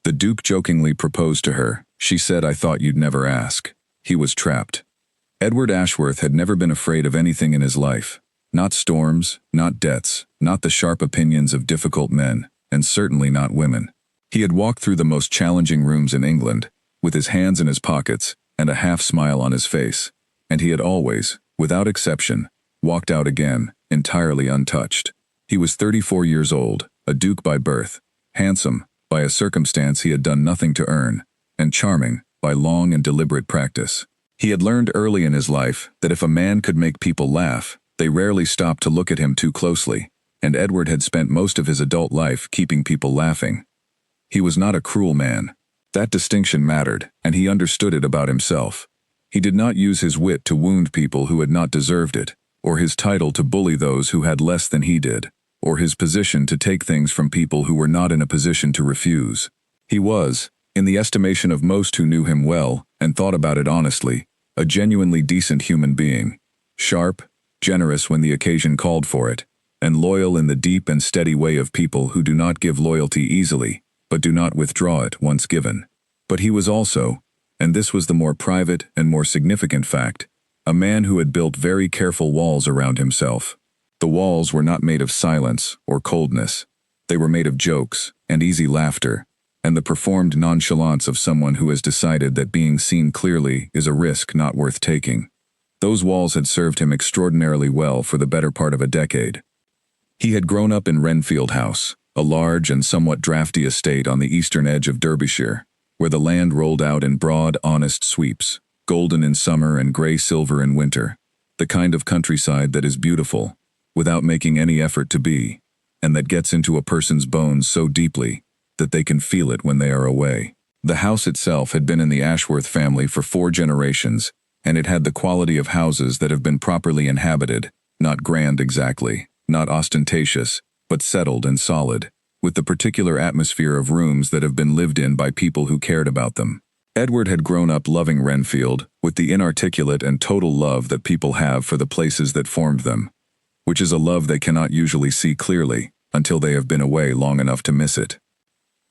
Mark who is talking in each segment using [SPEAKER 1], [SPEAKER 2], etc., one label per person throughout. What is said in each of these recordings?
[SPEAKER 1] The Duke jokingly proposed to her. She said, "I thought you'd never ask." He was trapped. Edward Ashworth had never been afraid of anything in his life. Not storms, not debts, not the sharp opinions of difficult men, and certainly not women. He had walked through the most challenging rooms in England, with his hands in his pockets and a half-smile on his face, and he had always, without exception, walked out again, entirely untouched. He was 34 years old, a duke by birth, handsome, by a circumstance he had done nothing to earn, and charming, by long and deliberate practice. He had learned early in his life that if a man could make people laugh, they rarely stopped to look at him too closely, and Edward had spent most of his adult life keeping people laughing. He was not a cruel man. That distinction mattered, and he understood it about himself. He did not use his wit to wound people who had not deserved it, or his title to bully those who had less than he did, or his position to take things from people who were not in a position to refuse. He was, in the estimation of most who knew him well and thought about it honestly, a genuinely decent human being, sharp, generous when the occasion called for it, and loyal in the deep and steady way of people who do not give loyalty easily, but do not withdraw it once given. But he was also, and this was the more private and more significant fact, a man who had built very careful walls around himself. The walls were not made of silence or coldness. They were made of jokes and easy laughter, and the performed nonchalance of someone who has decided that being seen clearly is a risk not worth taking. Those walls had served him extraordinarily well for the better part of a decade. He had grown up in Renfield House, a large and somewhat drafty estate on the eastern edge of Derbyshire, where the land rolled out in broad, honest sweeps, golden in summer and gray-silver in winter, the kind of countryside that is beautiful, without making any effort to be, and that gets into a person's bones so deeply that they can feel it when they are away. The house itself had been in the Ashworth family for 4 generations, and it had the quality of houses that have been properly inhabited, not grand exactly, not ostentatious, but settled and solid, with the particular atmosphere of rooms that have been lived in by people who cared about them. Edward had grown up loving Renfield, with the inarticulate and total love that people have for the places that formed them, which is a love they cannot usually see clearly until they have been away long enough to miss it.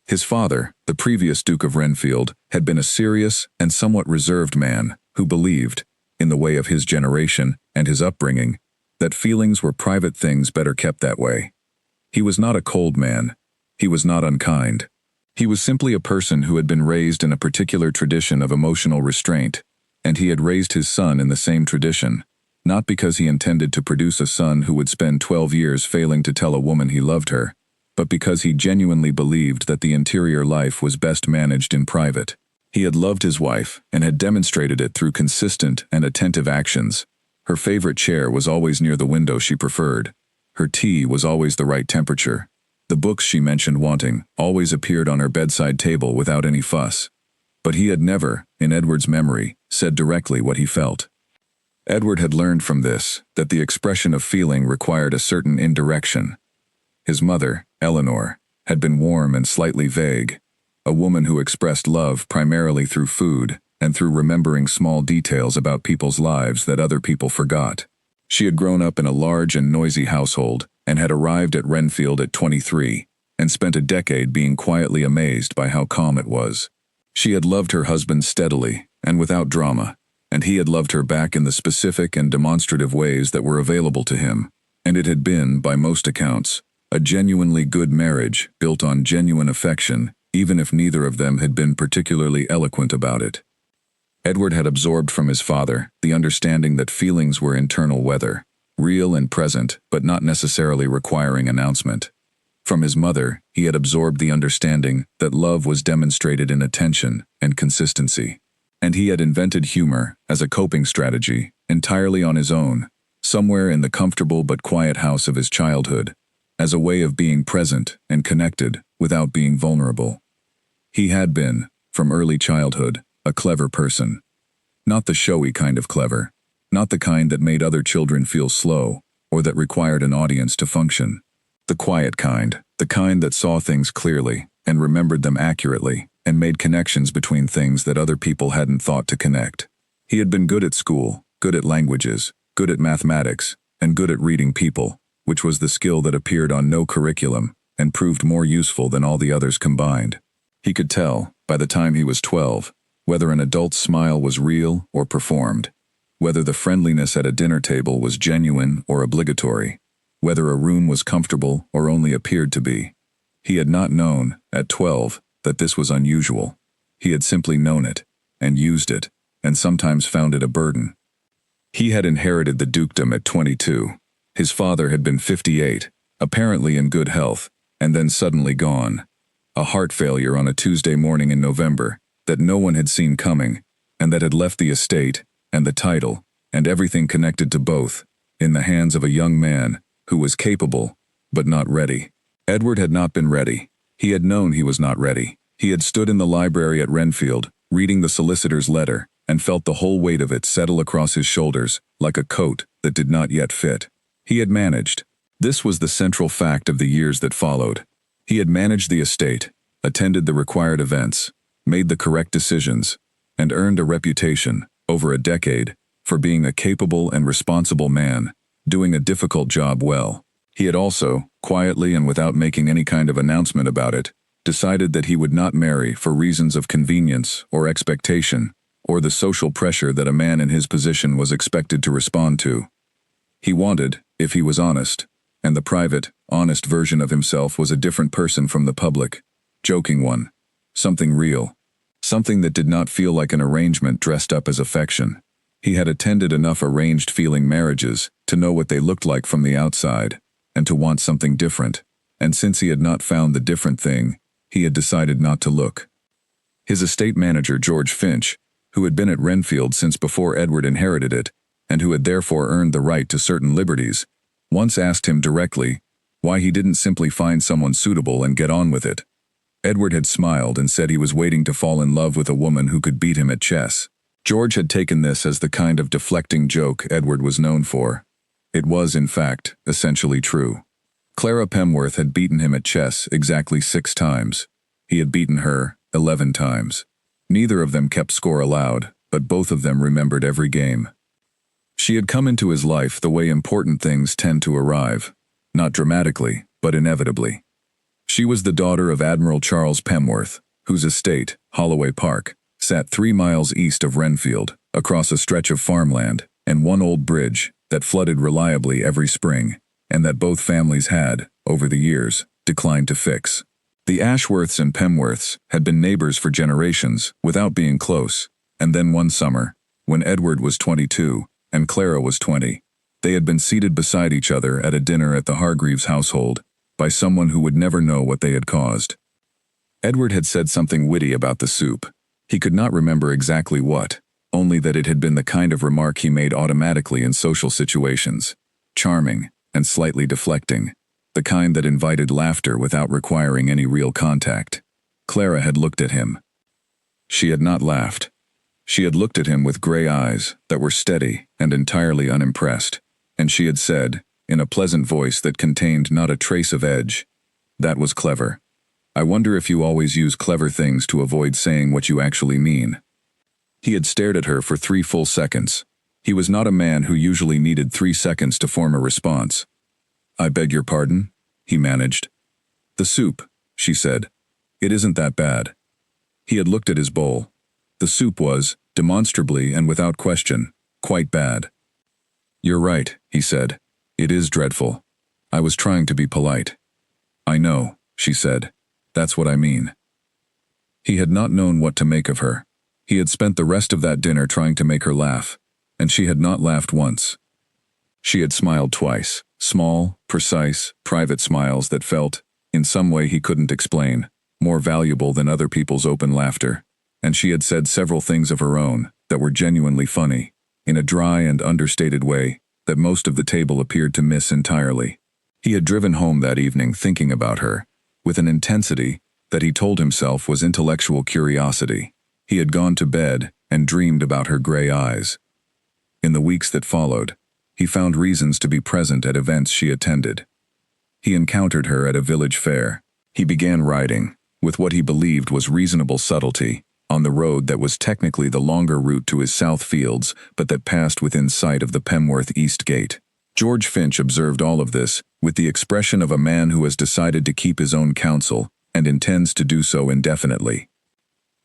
[SPEAKER 1] His father, the previous Duke of Renfield, had been a serious and somewhat reserved man who believed, in the way of his generation and his upbringing, that feelings were private things better kept that way. He was not a cold man. He was not unkind. He was simply a person who had been raised in a particular tradition of emotional restraint, and he had raised his son in the same tradition, not because he intended to produce a son who would spend 12 years failing to tell a woman he loved her, but because he genuinely believed that the interior life was best managed in private. He had loved his wife and had demonstrated it through consistent and attentive actions. Her favorite chair was always near the window she preferred. Her tea was always the right temperature. The books she mentioned wanting always appeared on her bedside table without any fuss. But he had never, in Edward's memory, said directly what he felt. Edward had learned from this that the expression of feeling required a certain indirection. His mother, Eleanor, had been warm and slightly vague, a woman who expressed love primarily through food and through remembering small details about people's lives that other people forgot. She had grown up in a large and noisy household and had arrived at Renfield at 23 and spent a decade being quietly amazed by how calm it was. She had loved her husband steadily and without drama, and he had loved her back in the specific and demonstrative ways that were available to him, and it had been, by most accounts, a genuinely good marriage built on genuine affection, even if neither of them had been particularly eloquent about it. Edward had absorbed from his father the understanding that feelings were internal weather, real and present, but not necessarily requiring announcement. From his mother, he had absorbed the understanding that love was demonstrated in attention and consistency. And he had invented humor as a coping strategy, entirely on his own, somewhere in the comfortable but quiet house of his childhood, as a way of being present and connected without being vulnerable. He had been, from early childhood, a clever person. Not the showy kind of clever, not the kind that made other children feel slow or that required an audience to function. The quiet kind, the kind that saw things clearly and remembered them accurately and made connections between things that other people hadn't thought to connect. He had been good at school, good at languages, good at mathematics, and good at reading people, which was the skill that appeared on no curriculum and proved more useful than all the others combined. He could tell, by the time he was 12, whether an adult's smile was real or performed, whether the friendliness at a dinner table was genuine or obligatory, whether a room was comfortable or only appeared to be. He had not known, at 12, that this was unusual. He had simply known it, and used it, and sometimes found it a burden. He had inherited the dukedom at 22. His father had been 58, apparently in good health, and then suddenly gone. A heart failure on a Tuesday morning in November that no one had seen coming, and that had left the estate, and the title, and everything connected to both, in the hands of a young man who was capable, but not ready. Edward had not been ready. He had known he was not ready. He had stood in the library at Renfield, reading the solicitor's letter, and felt the whole weight of it settle across his shoulders, like a coat that did not yet fit. He had managed. This was the central fact of the years that followed. He had managed the estate, attended the required events, made the correct decisions, and earned a reputation, over a decade, for being a capable and responsible man, doing a difficult job well. He had also, quietly and without making any kind of announcement about it, decided that he would not marry for reasons of convenience or expectation, or the social pressure that a man in his position was expected to respond to. He wanted, if he was honest, and the private, honest version of himself was a different person from the public, joking one, something real, something that did not feel like an arrangement dressed up as affection. He had attended enough arranged-feeling marriages to know what they looked like from the outside, and to want something different, and since he had not found the different thing, he had decided not to look. His estate manager, George Finch, who had been at Renfield since before Edward inherited it, and who had therefore earned the right to certain liberties, once asked him directly why he didn't simply find someone suitable and get on with it. Edward had smiled and said he was waiting to fall in love with a woman who could beat him at chess. George had taken this as the kind of deflecting joke Edward was known for. It was, in fact, essentially true. Clara Pemworth had beaten him at chess exactly 6 times. He had beaten her 11 times. Neither of them kept score aloud, but both of them remembered every game. She had come into his life the way important things tend to arrive, not dramatically, but inevitably. She was the daughter of Admiral Charles Pemworth, whose estate, Holloway Park, sat 3 miles east of Renfield, across a stretch of farmland, and one old bridge that flooded reliably every spring, and that both families had, over the years, declined to fix. The Ashworths and Pemworths had been neighbors for generations without being close, and then one summer, when Edward was 22 and Clara was 20, they had been seated beside each other at a dinner at the Hargreaves household by someone who would never know what they had caused. Edward had said something witty about the soup. He could not remember exactly what, only that it had been the kind of remark he made automatically in social situations, charming and slightly deflecting, the kind that invited laughter without requiring any real contact. Clara had looked at him. She had not laughed. She had looked at him with gray eyes that were steady and entirely unimpressed, and she had said, in a pleasant voice that contained not a trace of edge, "That was clever. I wonder if you always use clever things to avoid saying what you actually mean." He had stared at her for 3 full seconds. He was not a man who usually needed 3 seconds to form a response. "I beg your pardon?" he managed. "The soup," she said. "It isn't that bad." He had looked at his bowl. The soup was, demonstrably and without question, quite bad. "You're right," he said. "It is dreadful. I was trying to be polite." "I know," she said. "That's what I mean." He had not known what to make of her. He had spent the rest of that dinner trying to make her laugh, and she had not laughed once. She had smiled twice, small, precise, private smiles that felt, in some way he couldn't explain, more valuable than other people's open laughter, and she had said several things of her own that were genuinely funny, in a dry and understated way that most of the table appeared to miss entirely. He had driven home that evening thinking about her, with an intensity that he told himself was intellectual curiosity. He had gone to bed and dreamed about her gray eyes. In the weeks that followed, he found reasons to be present at events she attended. He encountered her at a village fair. He began riding, with what he believed was reasonable subtlety, on the road that was technically the longer route to his south fields, but that passed within sight of the Pemworth East Gate. George Finch observed all of this with the expression of a man who has decided to keep his own counsel and intends to do so indefinitely.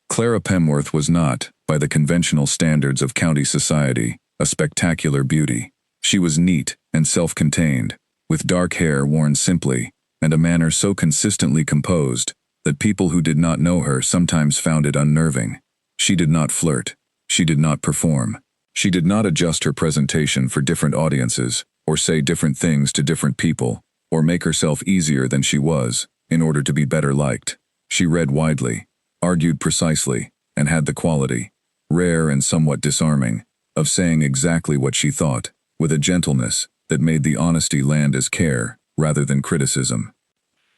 [SPEAKER 1] Clara Pemworth was not, by the conventional standards of county society, a spectacular beauty. She was neat and self-contained, with dark hair worn simply, and a manner so consistently composed that people who did not know her sometimes found it unnerving. She did not flirt. She did not perform. She did not adjust her presentation for different audiences, or say different things to different people, or make herself easier than she was, in order to be better liked. She read widely, argued precisely, and had the quality, rare and somewhat disarming, of saying exactly what she thought, with a gentleness that made the honesty land as care rather than criticism.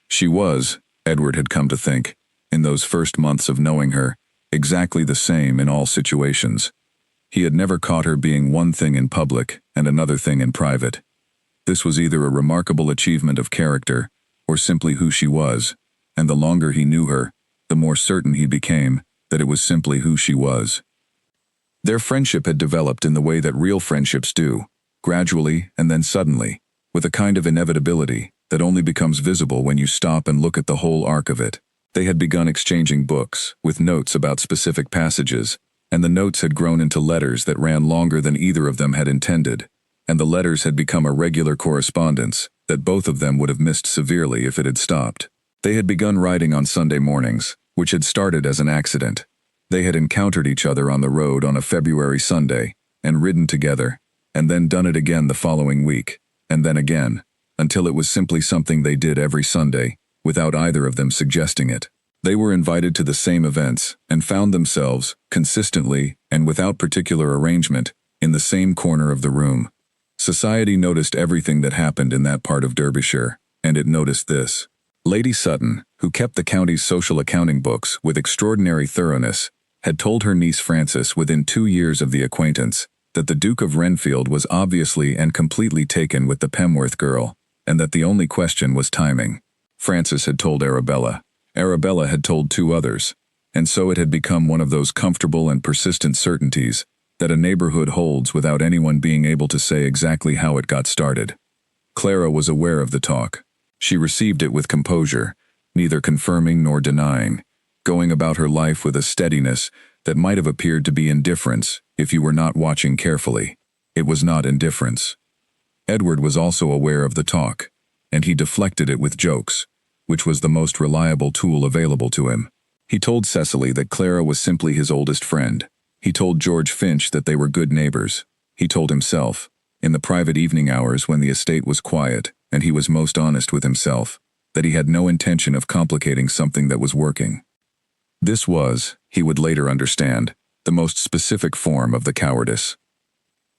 [SPEAKER 1] She was, Edward had come to think, in those first months of knowing her, exactly the same in all situations. He had never caught her being one thing in public and another thing in private. This was either a remarkable achievement of character or simply who she was, and the longer he knew her, the more certain he became that it was simply who she was. Their friendship had developed in the way that real friendships do, gradually and then suddenly, with a kind of inevitability that only becomes visible when you stop and look at the whole arc of it. They had begun exchanging books, with notes about specific passages, and the notes had grown into letters that ran longer than either of them had intended, and the letters had become a regular correspondence that both of them would have missed severely if it had stopped. They had begun riding on Sunday mornings, which had started as an accident. They had encountered each other on the road on a February Sunday, and ridden together, and then done it again the following week, and then again, until it was simply something they did every Sunday, without either of them suggesting it. They were invited to the same events, and found themselves, consistently and without particular arrangement, in the same corner of the room. Society noticed everything that happened in that part of Derbyshire, and it noticed this. Lady Sutton, who kept the county's social accounting books with extraordinary thoroughness, had told her niece Frances within 2 years of the acquaintance that the Duke of Renfield was obviously and completely taken with the Pemworth girl, and that the only question was timing. Frances had told Arabella. Arabella had told 2 others, and so it had become one of those comfortable and persistent certainties that a neighborhood holds without anyone being able to say exactly how it got started. Clara was aware of the talk. She received it with composure, neither confirming nor denying, going about her life with a steadiness that might have appeared to be indifference if you were not watching carefully. It was not indifference. Edward was also aware of the talk, and he deflected it with jokes, which was the most reliable tool available to him. He told Cecily that Clara was simply his oldest friend. He told George Finch that they were good neighbors. He told himself, in the private evening hours when the estate was quiet and he was most honest with himself, that he had no intention of complicating something that was working. This was, he would later understand, the most specific form of the cowardice.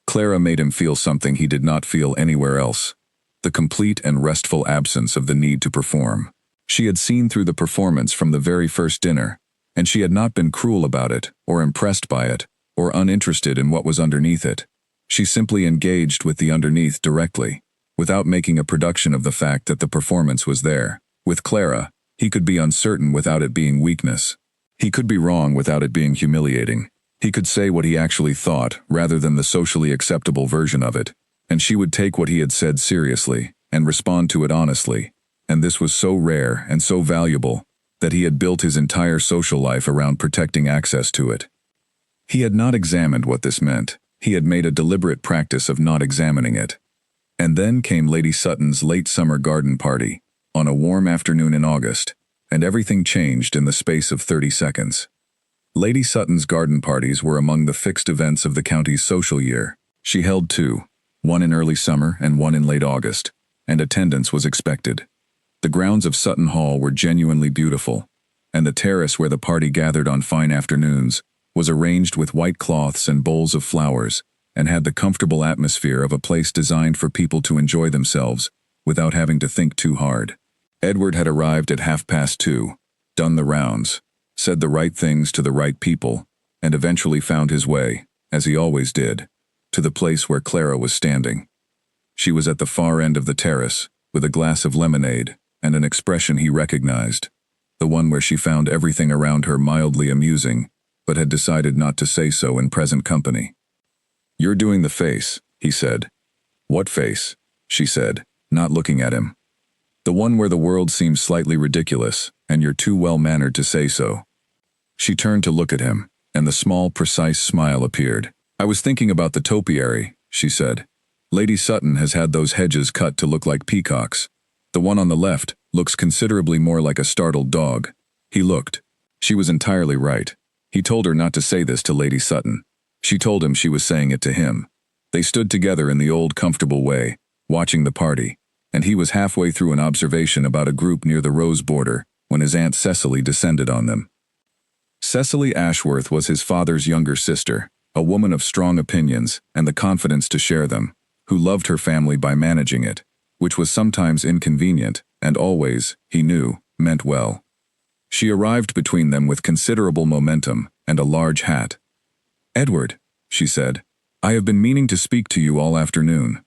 [SPEAKER 1] Clara made him feel something he did not feel anywhere else, the complete and restful absence of the need to perform. She had seen through the performance from the very first dinner, and she had not been cruel about it, or impressed by it, or uninterested in what was underneath it. She simply engaged with the underneath directly, without making a production of the fact that the performance was there. With Clara, he could be uncertain without it being weakness. He could be wrong without it being humiliating. He could say what he actually thought rather than the socially acceptable version of it, and she would take what he had said seriously and respond to it honestly, and this was so rare and so valuable that he had built his entire social life around protecting access to it. He had not examined what this meant. He had made a deliberate practice of not examining it. And then came Lady Sutton's late summer garden party, on a warm afternoon in August, and everything changed in the space of 30 seconds. Lady Sutton's garden parties were among the fixed events of the county's social year. She held 2, one in early summer and one in late August, and attendance was expected. The grounds of Sutton Hall were genuinely beautiful, and the terrace where the party gathered on fine afternoons was arranged with white cloths and bowls of flowers, and had the comfortable atmosphere of a place designed for people to enjoy themselves without having to think too hard. Edward had arrived at 2:30, done the rounds, said the right things to the right people, and eventually found his way, as he always did, to the place where Clara was standing. She was at the far end of the terrace, with a glass of lemonade and an expression he recognized, the one where she found everything around her mildly amusing, but had decided not to say so in present company. "You're doing the face," he said. "What face?" she said, not looking at him. The one where the world seems slightly ridiculous, and you're too well-mannered to say so. She turned to look at him, and the small, precise smile appeared. I was thinking about the topiary, she said. Lady Sutton has had those hedges cut to look like peacocks. The one on the left looks considerably more like a startled dog. He looked. She was entirely right. He told her not to say this to Lady Sutton. She told him she was saying it to him. They stood together in the old comfortable way, watching the party, and he was halfway through an observation about a group near the rose border when his Aunt Cecily descended on them. Cecily Ashworth was his father's younger sister, a woman of strong opinions and the confidence to share them, who loved her family by managing it, which was sometimes inconvenient and always, he knew, meant well. She arrived between them with considerable momentum and a large hat. "Edward," she said, "I have been meaning to speak to you all afternoon."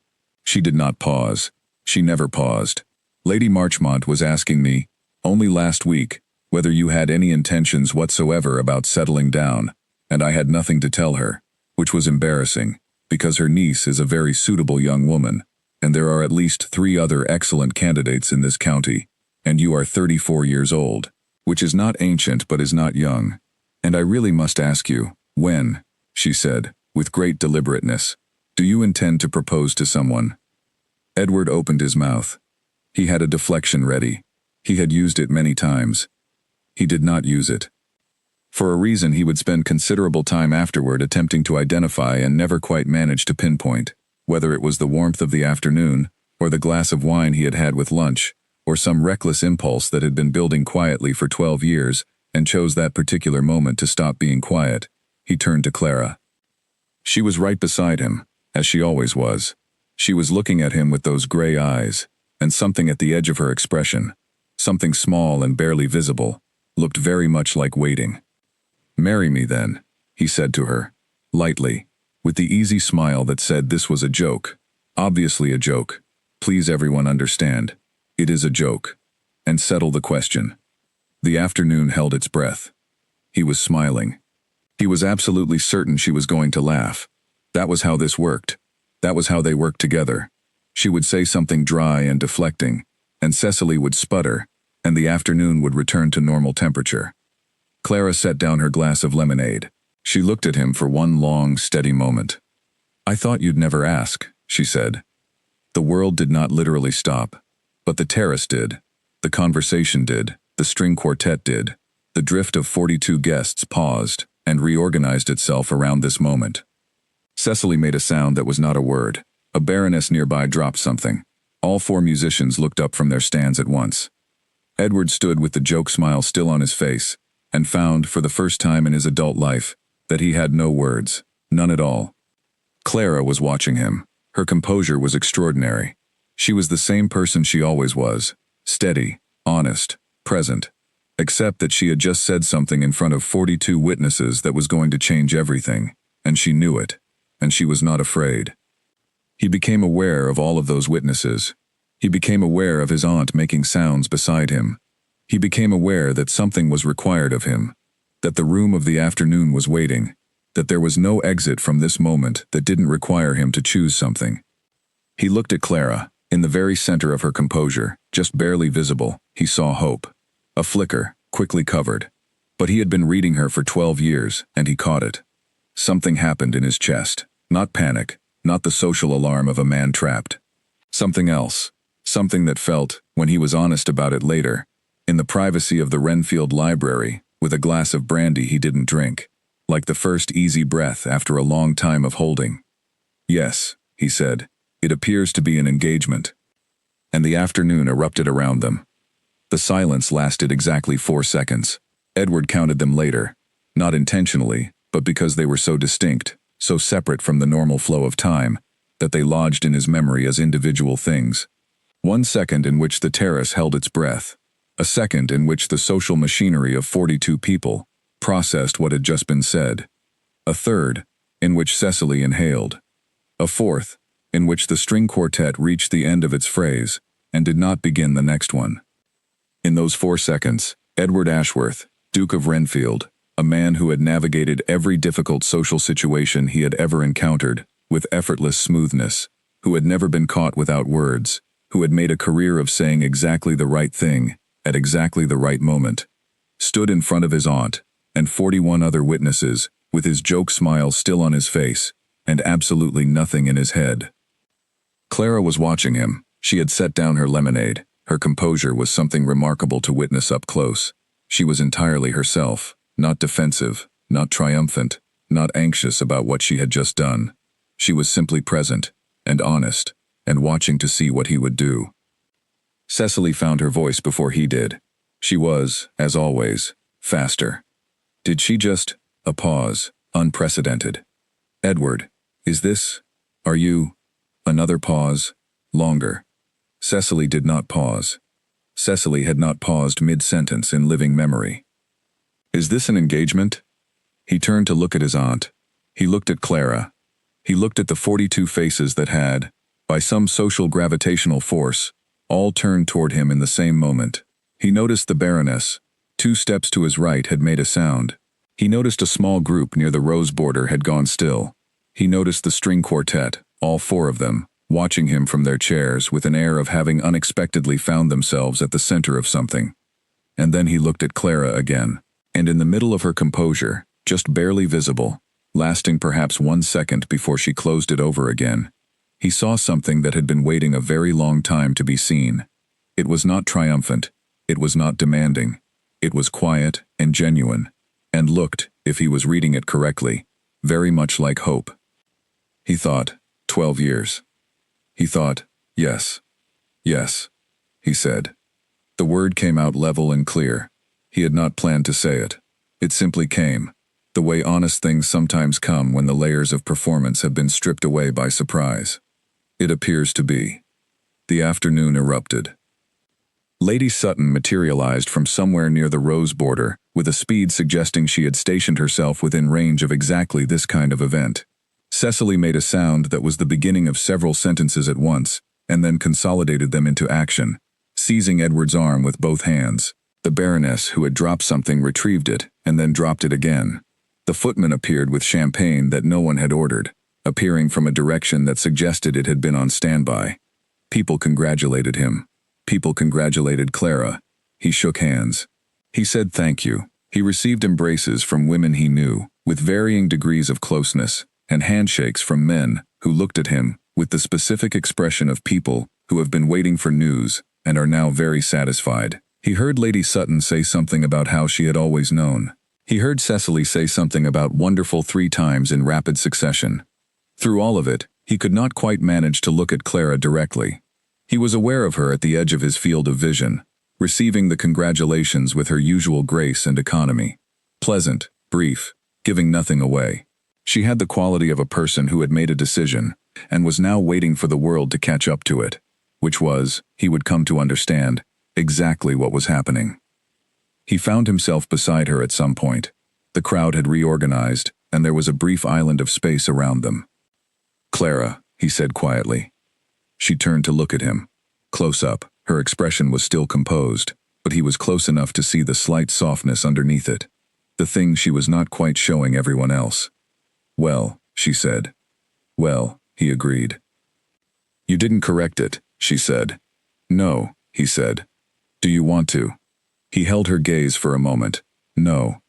[SPEAKER 1] She did not pause. She never paused. "Lady Marchmont was asking me, only last week, whether you had any intentions whatsoever about settling down, and I had nothing to tell her, which was embarrassing, because her niece is a very suitable young woman, and there are at least 3 other excellent candidates in this county, and you are 34 years old, which is not ancient but is not young. And I really must ask you, when," she said, with great deliberateness, "do you intend to propose to someone?" Edward opened his mouth. He had a deflection ready. He had used it many times. He did not use it. For a reason he would spend considerable time afterward attempting to identify and never quite manage to pinpoint, whether it was the warmth of the afternoon, or the glass of wine he had had with lunch, or some reckless impulse that had been building quietly for 12 years and chose that particular moment to stop being quiet. He turned to Clara. She was right beside him, as she always was. She was looking at him with those gray eyes, and something at the edge of her expression, something small and barely visible, looked very much like waiting. "Marry me then," he said to her, lightly, with the easy smile that said this was a joke, obviously a joke. Please everyone understand, it is a joke, and settle the question. The afternoon held its breath. He was smiling. He was absolutely certain she was going to laugh. That was how this worked. That was how they worked together. She would say something dry and deflecting, and Cecily would sputter, and the afternoon would return to normal temperature. Clara set down her glass of lemonade. She looked at him for one long, steady moment. "I thought you'd never ask," she said. The world did not literally stop, but the terrace did. The conversation did. The string quartet did. The drift of 42 guests paused and reorganized itself around this moment. Cecily made a sound that was not a word. A baroness nearby dropped something. All 4 musicians looked up from their stands at once. Edward stood with the joke smile still on his face, and found, for the first time in his adult life, that he had no words, none at all. Clara was watching him. Her composure was extraordinary. She was the same person she always was, steady, honest, present, except that she had just said something in front of 42 witnesses that was going to change everything, and she knew it, and she was not afraid. He became aware of all of those witnesses. He became aware of his aunt making sounds beside him. He became aware that something was required of him, that the room of the afternoon was waiting, that there was no exit from this moment that didn't require him to choose something. He looked at Clara. In the very center of her composure, just barely visible, he saw hope. A flicker, quickly covered. But he had been reading her for 12 years, and he caught it. Something happened in his chest. Not panic, not the social alarm of a man trapped. Something else. Something that felt, when he was honest about it later, in the privacy of the Renfield library, with a glass of brandy he didn't drink, like the first easy breath after a long time of holding. "Yes," he said, "it appears to be an engagement." And the afternoon erupted around them. The silence lasted exactly 4 seconds. Edward counted them later, not intentionally, but because they were so distinct, so separate from the normal flow of time, that they lodged in his memory as individual things. 1 second in which the terrace held its breath. A second in which the social machinery of 42 people processed what had just been said. A third, in which Cecily inhaled. A fourth, in which the string quartet reached the end of its phrase and did not begin the next one. In those 4 seconds, Edward Ashworth, Duke of Renfield, a man who had navigated every difficult social situation he had ever encountered with effortless smoothness, who had never been caught without words, who had made a career of saying exactly the right thing at exactly the right moment, stood in front of his aunt and 41 other witnesses, with his joke smile still on his face and absolutely nothing in his head. Clara was watching him. She had set down her lemonade. Her composure was something remarkable to witness up close. She was entirely herself, not defensive, not triumphant, not anxious about what she had just done. She was simply present and honest and watching to see what he would do. Cecily found her voice before he did. She was, as always, faster. Did she just? A pause, unprecedented. Edward, is this? Are you? Another pause, longer. Cecily did not pause. Cecily had not paused mid-sentence in living memory. Is this an engagement? He turned to look at his aunt. He looked at Clara. He looked at the 42 faces that had, by some social gravitational force, all turned toward him in the same moment. He noticed the Baroness, 2 steps to his right, had made a sound. He noticed a small group near the rose border had gone still. He noticed the string quartet, all 4 of them, watching him from their chairs with an air of having unexpectedly found themselves at the center of something. And then he looked at Clara again, and in the middle of her composure, just barely visible, lasting perhaps 1 second before she closed it over again, he saw something that had been waiting a very long time to be seen. It was not triumphant. It was not demanding. It was quiet and genuine, and looked, if he was reading it correctly, very much like hope. He thought, 12 years. He thought, yes. Yes, he said. The word came out level and clear. He had not planned to say it. It simply came, the way honest things sometimes come when the layers of performance have been stripped away by surprise. It appears to be. The afternoon erupted. Lady Sutton materialized from somewhere near the rose border, with a speed suggesting she had stationed herself within range of exactly this kind of event. Cecily made a sound that was the beginning of several sentences at once, and then consolidated them into action, seizing Edward's arm with both hands. The Baroness, who had dropped something, retrieved it, and then dropped it again. The footman appeared with champagne that no one had ordered, appearing from a direction that suggested it had been on standby. People congratulated him. People congratulated Clara. He shook hands. He said thank you. He received embraces from women he knew, with varying degrees of closeness, and handshakes from men who looked at him with the specific expression of people who have been waiting for news and are now very satisfied. He heard Lady Sutton say something about how she had always known. He heard Cecily say something about wonderful 3 times in rapid succession. Through all of it, he could not quite manage to look at Clara directly. He was aware of her at the edge of his field of vision, receiving the congratulations with her usual grace and economy. Pleasant, brief, giving nothing away. She had the quality of a person who had made a decision and was now waiting for the world to catch up to it, which was, he would come to understand, exactly what was happening. He found himself beside her at some point. The crowd had reorganized, and there was a brief island of space around them. Clara, he said quietly. She turned to look at him. Close up, her expression was still composed, but he was close enough to see the slight softness underneath it, the thing she was not quite showing everyone else. Well, she said. Well, he agreed. You didn't correct it, she said. No, he said. Do you want to? He held her gaze for a moment. No.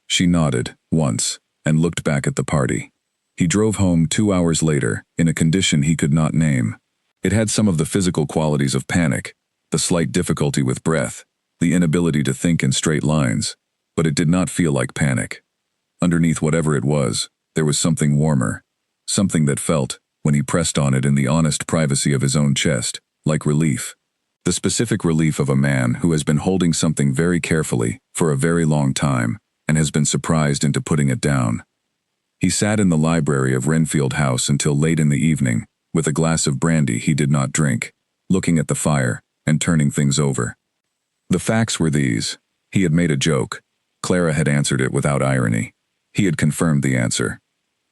[SPEAKER 1] She nodded, once, and looked back at the party. He drove home 2 hours later, in a condition he could not name. It had some of the physical qualities of panic, the slight difficulty with breath, the inability to think in straight lines, but it did not feel like panic. Underneath whatever it was, there was something warmer, something that felt, when he pressed on it in the honest privacy of his own chest, like relief. The specific relief of a man who has been holding something very carefully for a very long time and has been surprised into putting it down. He sat in the library of Renfield House until late in the evening, with a glass of brandy he did not drink, looking at the fire and turning things over. The facts were these. He had made a joke. Clara had answered it without irony. He had confirmed the answer.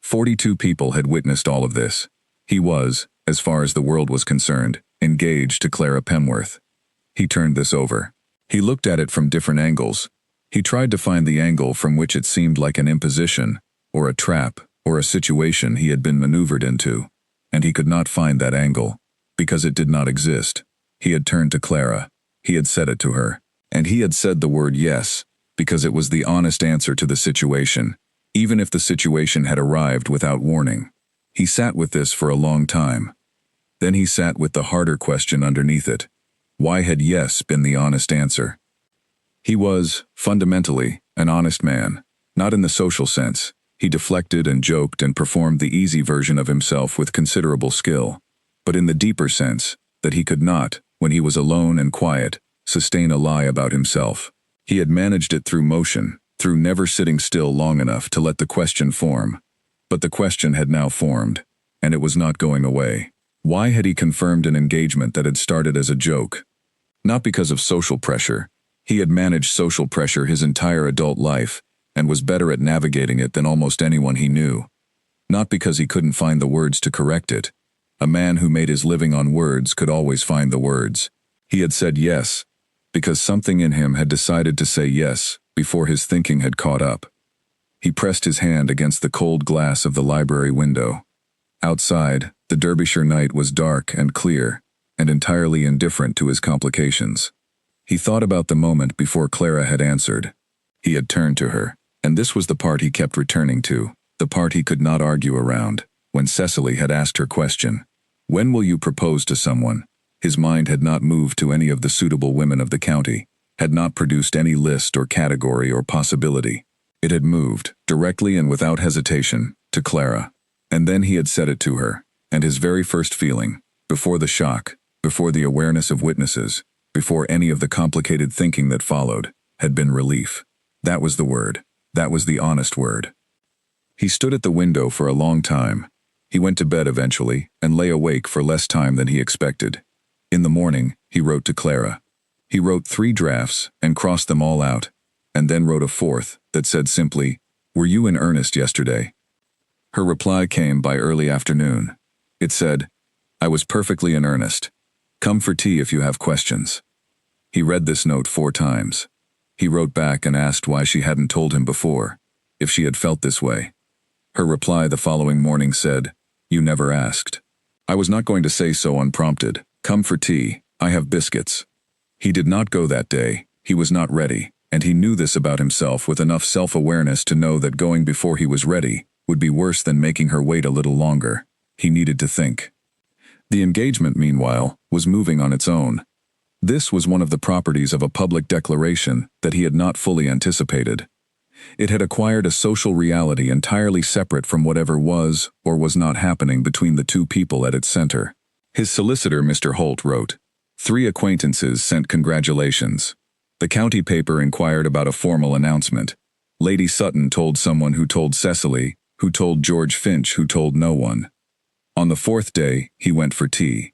[SPEAKER 1] 42 people had witnessed all of this. He was, as far as the world was concerned, engaged to Clara Penworth. He turned this over. He looked at it from different angles. He tried to find the angle from which it seemed like an imposition, or a trap, or a situation he had been maneuvered into, and he could not find that angle, because it did not exist. He had turned to Clara. He had said it to her. And he had said the word yes, because it was the honest answer to the situation, even if the situation had arrived without warning. He sat with this for a long time. Then he sat with the harder question underneath it. Why had yes been the honest answer? He was, fundamentally, an honest man. Not in the social sense. He deflected and joked and performed the easy version of himself with considerable skill. But in the deeper sense, that he could not, when he was alone and quiet, sustain a lie about himself. He had managed it through motion, through never sitting still long enough to let the question form. But the question had now formed, and it was not going away. Why had he confirmed an engagement that had started as a joke? Not because of social pressure. He had managed social pressure his entire adult life, and was better at navigating it than almost anyone he knew. Not because he couldn't find the words to correct it. A man who made his living on words could always find the words. He had said yes, because something in him had decided to say yes before his thinking had caught up. He pressed his hand against the cold glass of the library window. Outside, the Derbyshire night was dark and clear, and entirely indifferent to his complications. He thought about the moment before Clara had answered. He had turned to her, and this was the part he kept returning to, the part he could not argue around, when Cecily had asked her question. When will you propose to someone? His mind had not moved to any of the suitable women of the county, had not produced any list or category or possibility. It had moved, directly and without hesitation, to Clara. And then he had said it to her, and his very first feeling, before the shock, before the awareness of witnesses, before any of the complicated thinking that followed, had been relief. That was the word. That was the honest word. He stood at the window for a long time. He went to bed eventually, and lay awake for less time than he expected. In the morning, he wrote to Clara. He wrote 3 drafts, and crossed them all out, and then wrote a 4th, that said simply, "Were you in earnest yesterday?" Her reply came by early afternoon. It said, "I was perfectly in earnest. Come for tea if you have questions." He read this note 4 times. He wrote back and asked why she hadn't told him before, if she had felt this way. Her reply the following morning said, "You never asked. I was not going to say so unprompted. Come for tea, I have biscuits." He did not go that day. He was not ready, and he knew this about himself with enough self-awareness to know that going before he was ready would be worse than making her wait a little longer. He needed to think. The engagement, meanwhile, was moving on its own. This was one of the properties of a public declaration that he had not fully anticipated. It had acquired a social reality entirely separate from whatever was or was not happening between the 2 people at its center. His solicitor, Mr. Holt, wrote. 3 acquaintances sent congratulations. The county paper inquired about a formal announcement. Lady Sutton told someone who told Cecily, who told George Finch, who told no one. On the 4th day, he went for tea.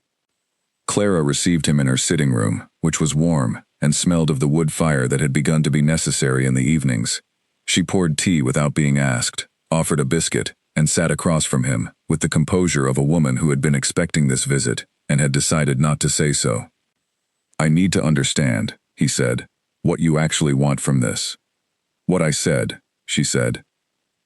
[SPEAKER 1] Clara received him in her sitting room, which was warm, and smelled of the wood fire that had begun to be necessary in the evenings. She poured tea without being asked, offered a biscuit, and sat across from him, with the composure of a woman who had been expecting this visit, and had decided not to say so. "I need to understand," he said, "what you actually want from this." "What I said," she said.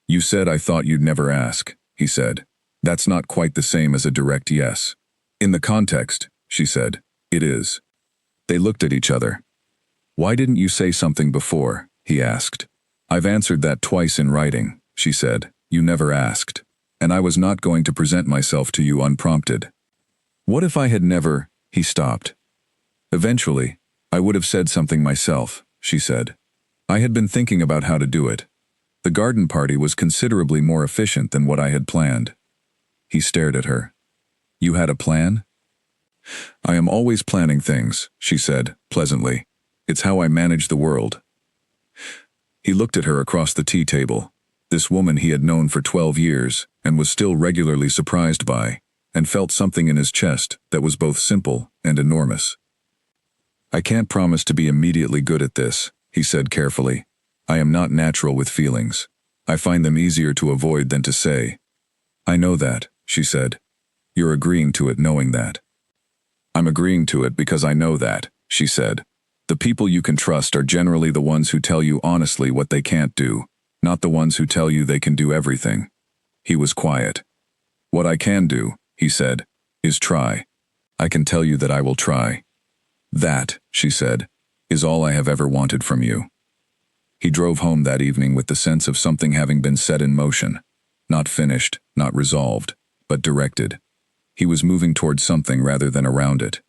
[SPEAKER 1] "You said I thought you'd never ask," he said. "That's not quite the same as a direct yes." "In the context," she said, "it is." They looked at each other. "Why didn't you say something before?" he asked. "I've answered that twice in writing," she said. "You never asked. And I was not going to present myself to you unprompted." "What if I had never—" He stopped. "Eventually, I would have said something myself," she said. "I had been thinking about how to do it. The garden party was considerably more efficient than what I had planned." He stared at her. "You had a plan?" "I am always planning things," she said, pleasantly. "It's how I manage the world." He looked at her across the tea table, this woman he had known for 12 years, and was still regularly surprised by, and felt something in his chest that was both simple and enormous. "I can't promise to be immediately good at this," he said carefully. "I am not natural with feelings. I find them easier to avoid than to say." "I know that," she said. "You're agreeing to it knowing that." "I'm agreeing to it because I know that," she said. "The people you can trust are generally the ones who tell you honestly what they can't do, not the ones who tell you they can do everything." He was quiet. "What I can do," he said, "is try. I can tell you that I will try." That, she said, is all I have ever wanted from you. He drove home that evening with the sense of something having been set in motion. Not finished, not resolved, but directed. He was moving towards something rather than around it.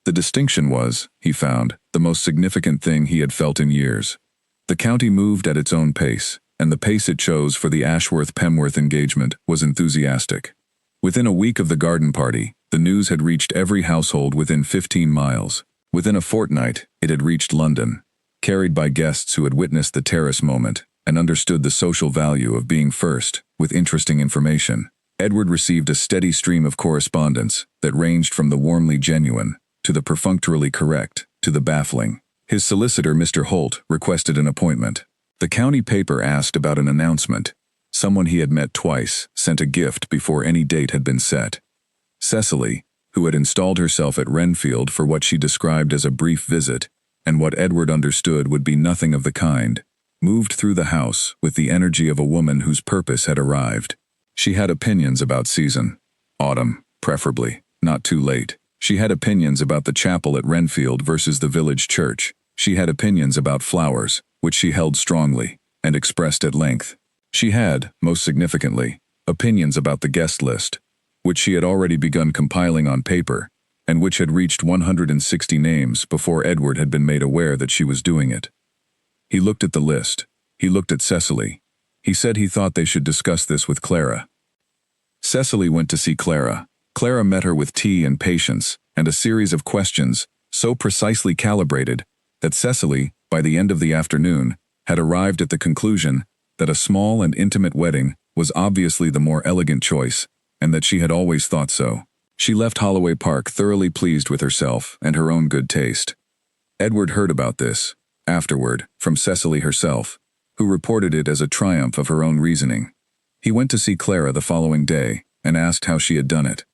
[SPEAKER 1] The distinction was, he found, the most significant thing he had felt in years. The county moved at its own pace, and the pace it chose for the Ashworth-Pemworth engagement was enthusiastic. Within a week of the garden party, the news had reached every household within 15 miles. Within a fortnight, it had reached London, carried by guests who had witnessed the terrace moment and understood the social value of being first, with interesting information. Edward received a steady stream of correspondence that ranged from the warmly genuine, to the perfunctorily correct, to the baffling. His solicitor, Mr. Holt, requested an appointment. The county paper asked about an announcement. Someone he had met twice sent a gift before any date had been set. Cecily, who had installed herself at Renfield for what she described as a brief visit, and what Edward understood would be nothing of the kind, moved through the house with the energy of a woman whose purpose had arrived. She had opinions about season. Autumn, preferably, not too late. She had opinions about the chapel at Renfield versus the village church. She had opinions about flowers, which she held strongly, and expressed at length. She had, most significantly, opinions about the guest list, which she had already begun compiling on paper, and which had reached 160 names before Edward had been made aware that she was doing it. He looked at the list. He looked at Cecily. He said he thought they should discuss this with Clara. Cecily went to see Clara. Clara met her with tea and patience, and a series of questions, so precisely calibrated that Cecily, by the end of the afternoon, had arrived at the conclusion that a small and intimate wedding was obviously the more elegant choice, and that she had always thought so. She left Holloway Park thoroughly pleased with herself and her own good taste. Edward heard about this, afterward, from Cecily herself, who reported it as a triumph of her own reasoning. He went to see Clara the following day and asked how she had done it.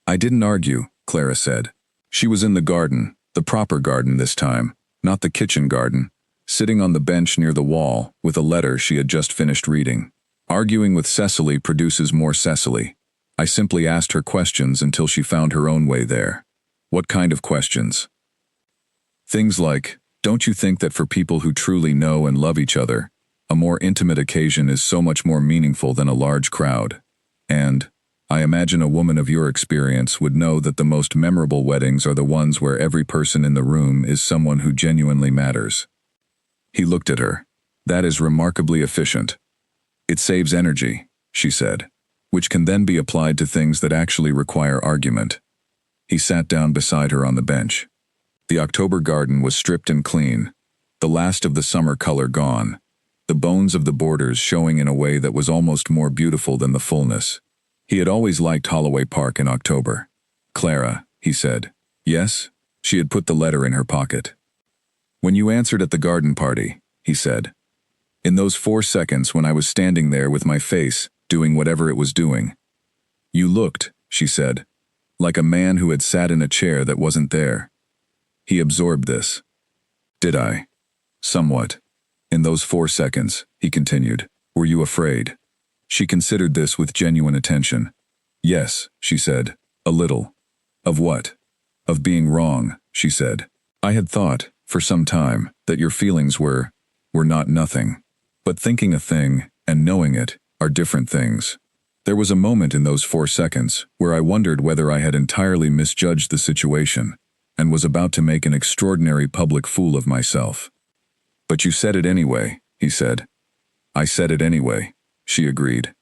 [SPEAKER 1] "I didn't argue," Clara said. She was in the garden, the proper garden this time, not the kitchen garden, sitting on the bench near the wall with a letter she had just finished reading. Arguing with Cecily produces more Cecily. I simply asked her questions until she found her own way there. What kind of questions? Things like, don't you think that for people who truly know and love each other, a more intimate occasion is so much more meaningful than a large crowd? And, I imagine a woman of your experience would know that the most memorable weddings are the ones where every person in the room is someone who genuinely matters. He looked at her. That is remarkably efficient. It saves energy, she said, which can then be applied to things that actually require argument. He sat down beside her on the bench. The October garden was stripped and clean, the last of the summer color gone, the bones of the borders showing in a way that was almost more beautiful than the fullness. He had always liked Holloway Park in October. "Clara," he said. "Yes?" She had put the letter in her pocket. "When you answered at the garden party," he said, "in those 4 seconds when I was standing there with my face, doing whatever it was doing, you looked," she said, "like a man who had sat in a chair that wasn't there." He absorbed this. "Did I?" "Somewhat. In those 4 seconds," he continued, "were you afraid?" She considered this with genuine attention. "Yes," she said, "a little." "Of what?" "Of being wrong," she said. "I had thought, for some time, that your feelings were not nothing. But thinking a thing, and knowing it, are different things. There was a moment in those 4 seconds where I wondered whether I had entirely misjudged the situation, and was about to make an extraordinary public fool of myself." "But you said it anyway," he said. "I said it anyway," she agreed.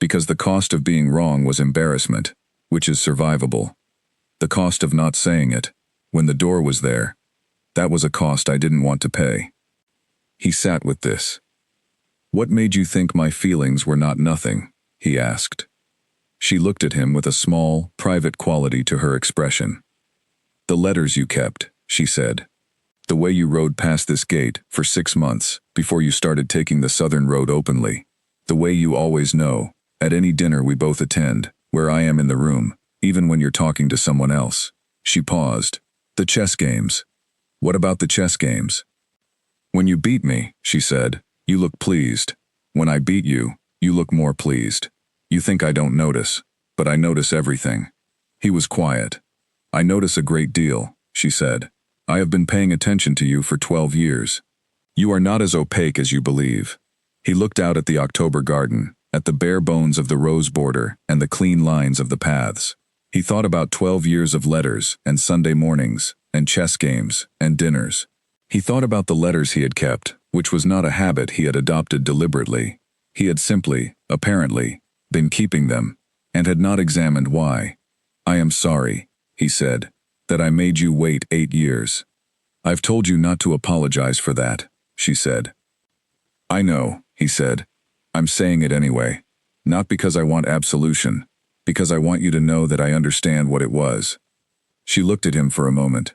[SPEAKER 1] "Because the cost of being wrong was embarrassment, which is survivable. The cost of not saying it, when the door was there, that was a cost I didn't want to pay." He sat with this. "What made you think my feelings were not nothing?" he asked. She looked at him with a small, private quality to her expression. "The letters you kept," she said. "The way you rode past this gate for 6 months before you started taking the southern road openly. The way you always know, at any dinner we both attend, where I am in the room, even when you're talking to someone else." She paused. "The chess games." "What about the chess games?" "When you beat me," she said, "you look pleased. When I beat you, you look more pleased. You think I don't notice, but I notice everything." He was quiet. "I notice a great deal," she said. I have been paying attention to you for 12 years. You are not as opaque as you believe." He looked out at the October garden, at the bare bones of the rose border and the clean lines of the paths. He thought about 12 years of letters and Sunday mornings and chess games and dinners. He thought about the letters he had kept, which was not a habit he had adopted deliberately. He had simply, apparently, been keeping them, and had not examined why. "I am sorry," he said, "that I made you wait 8 years. I've told you not to apologize for that," she said. "I know," he said. "I'm saying it anyway. Not because I want absolution, because I want you to know that I understand what it was." She looked at him for a moment.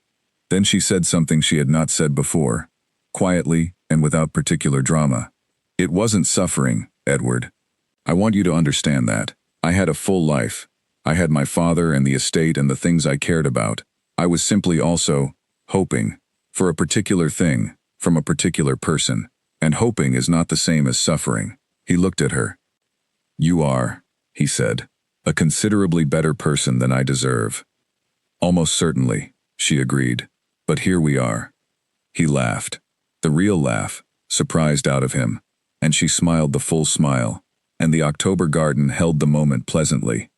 [SPEAKER 1] Then she said something she had not said before, quietly and without particular drama. "It wasn't suffering, Edward. I want you to understand that. I had a full life. I had my father and the estate and the things I cared about. I was simply also hoping for a particular thing from a particular person, and hoping is not the same as suffering." He looked at her. "You are," he said, "a considerably better person than I deserve." "Almost certainly," she agreed. "But here we are." He laughed, the real laugh, surprised out of him, and she smiled the full smile, and the October garden held the moment pleasantly.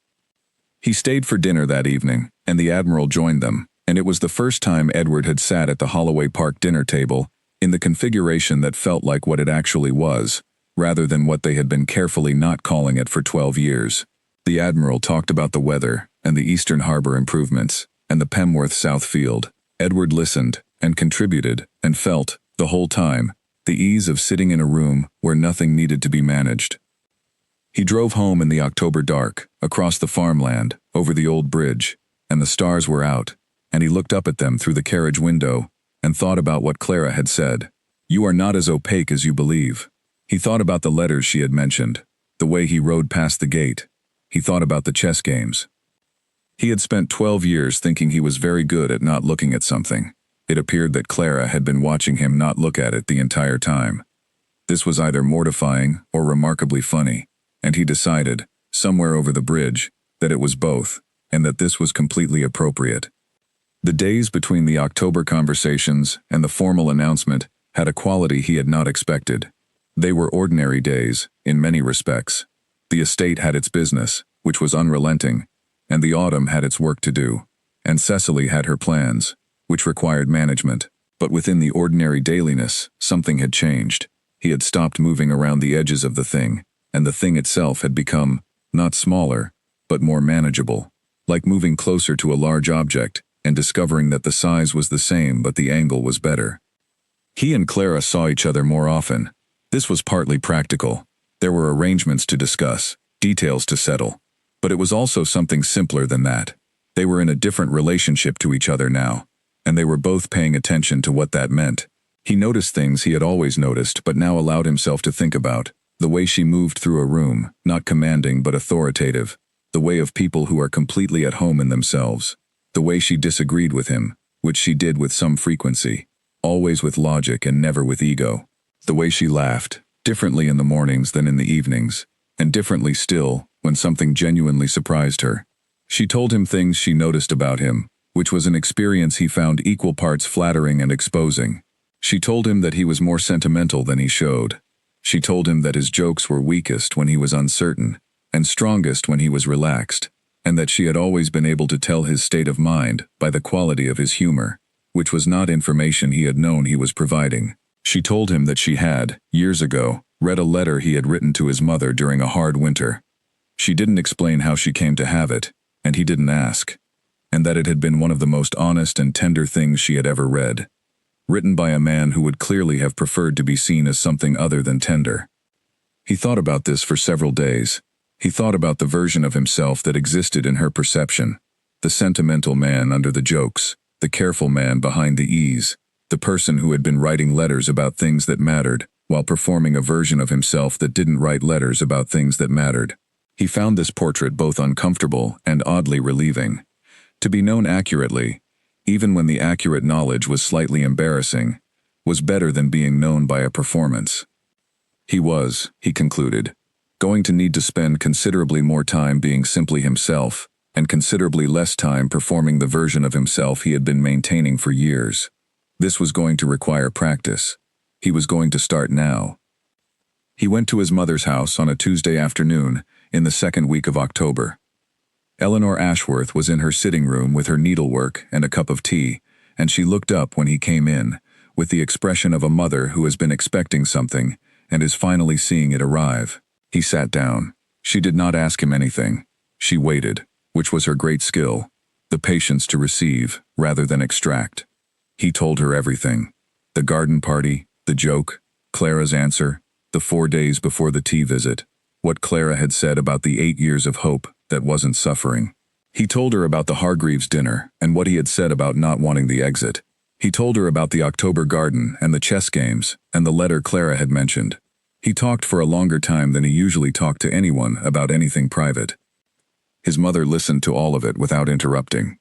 [SPEAKER 1] He stayed for dinner that evening, and the Admiral joined them, and it was the first time Edward had sat at the Holloway Park dinner table, in the configuration that felt like what it actually was, rather than what they had been carefully not calling it for 12 years. The Admiral talked about the weather, and the Eastern Harbor improvements, and the Pemworth South Field. Edward listened, and contributed, and felt, the whole time, the ease of sitting in a room where nothing needed to be managed. He drove home in the October dark, across the farmland, over the old bridge, and the stars were out, and he looked up at them through the carriage window, and thought about what Clara had said. "You are not as opaque as you believe." He thought about the letters she had mentioned, the way he rode past the gate. He thought about the chess games. He had spent 12 years thinking he was very good at not looking at something. It appeared that Clara had been watching him not look at it the entire time. This was either mortifying or remarkably funny, and he decided, somewhere over the bridge, that it was both, and that this was completely appropriate. The days between the October conversations and the formal announcement had a quality he had not expected. They were ordinary days, in many respects. The estate had its business, which was unrelenting, and the autumn had its work to do, and Cecily had her plans, which required management. But within the ordinary dailiness, something had changed. He had stopped moving around the edges of the thing, and the thing itself had become, not smaller, but more manageable, like moving closer to a large object and discovering that the size was the same but the angle was better. He and Clara saw each other more often. This was partly practical. There were arrangements to discuss, details to settle. But it was also something simpler than that. They were in a different relationship to each other now, and they were both paying attention to what that meant. He noticed things he had always noticed but now allowed himself to think about. The way she moved through a room, not commanding but authoritative. The way of people who are completely at home in themselves. The way she disagreed with him, which she did with some frequency, always with logic and never with ego. The way she laughed, differently in the mornings than in the evenings, and differently still when something genuinely surprised her. She told him things she noticed about him, which was an experience he found equal parts flattering and exposing. She told him that he was more sentimental than he showed. She told him that his jokes were weakest when he was uncertain, and strongest when he was relaxed, and that she had always been able to tell his state of mind by the quality of his humor, which was not information he had known he was providing. She told him that she had, years ago, read a letter he had written to his mother during a hard winter. She didn't explain how she came to have it, and he didn't ask, and that it had been one of the most honest and tender things she had ever read, written by a man who would clearly have preferred to be seen as something other than tender. He thought about this for several days. He thought about the version of himself that existed in her perception, the sentimental man under the jokes, the careful man behind the ease, the person who had been writing letters about things that mattered, while performing a version of himself that didn't write letters about things that mattered. He found this portrait both uncomfortable and oddly relieving. To be known accurately, even when the accurate knowledge was slightly embarrassing, was better than being known by a performance. He was, he concluded, going to need to spend considerably more time being simply himself, and considerably less time performing the version of himself he had been maintaining for years. This was going to require practice. He was going to start now. He went to his mother's house on a Tuesday afternoon in the second week of October. Eleanor Ashworth was in her sitting room with her needlework and a cup of tea, and she looked up when he came in, with the expression of a mother who has been expecting something and is finally seeing it arrive. He sat down. She did not ask him anything. She waited, which was her great skill, the patience to receive rather than extract. He told her everything. The garden party, the joke, Clara's answer, the 4 days before the tea visit, what Clara had said about the 8 years of hope that wasn't suffering. He told her about the Hargreaves dinner and what he had said about not wanting the exit. He told her about the October garden and the chess games and the letter Clara had mentioned. He talked for a longer time than he usually talked to anyone about anything private. His mother listened to all of it without interrupting.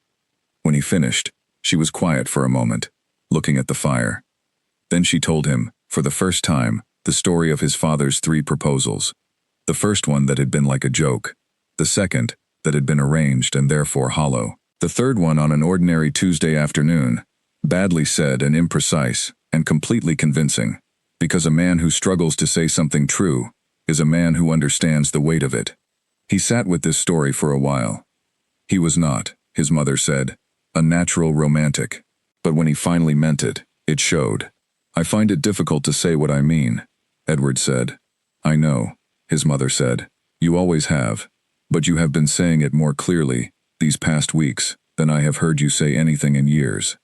[SPEAKER 1] When he finished, she was quiet for a moment, looking at the fire. Then she told him, for the first time, the story of his father's 3 proposals. The first one that had been like a joke. The second, that had been arranged and therefore hollow. The third one on an ordinary Tuesday afternoon, badly said and imprecise, and completely convincing, because a man who struggles to say something true is a man who understands the weight of it. He sat with this story for a while. He was not, his mother said, a natural romantic, but when he finally meant it, it showed. I find it difficult to say what I mean, Edward said. I know, his mother said. You always have, but you have been saying it more clearly, these past weeks, than I have heard you say anything in years.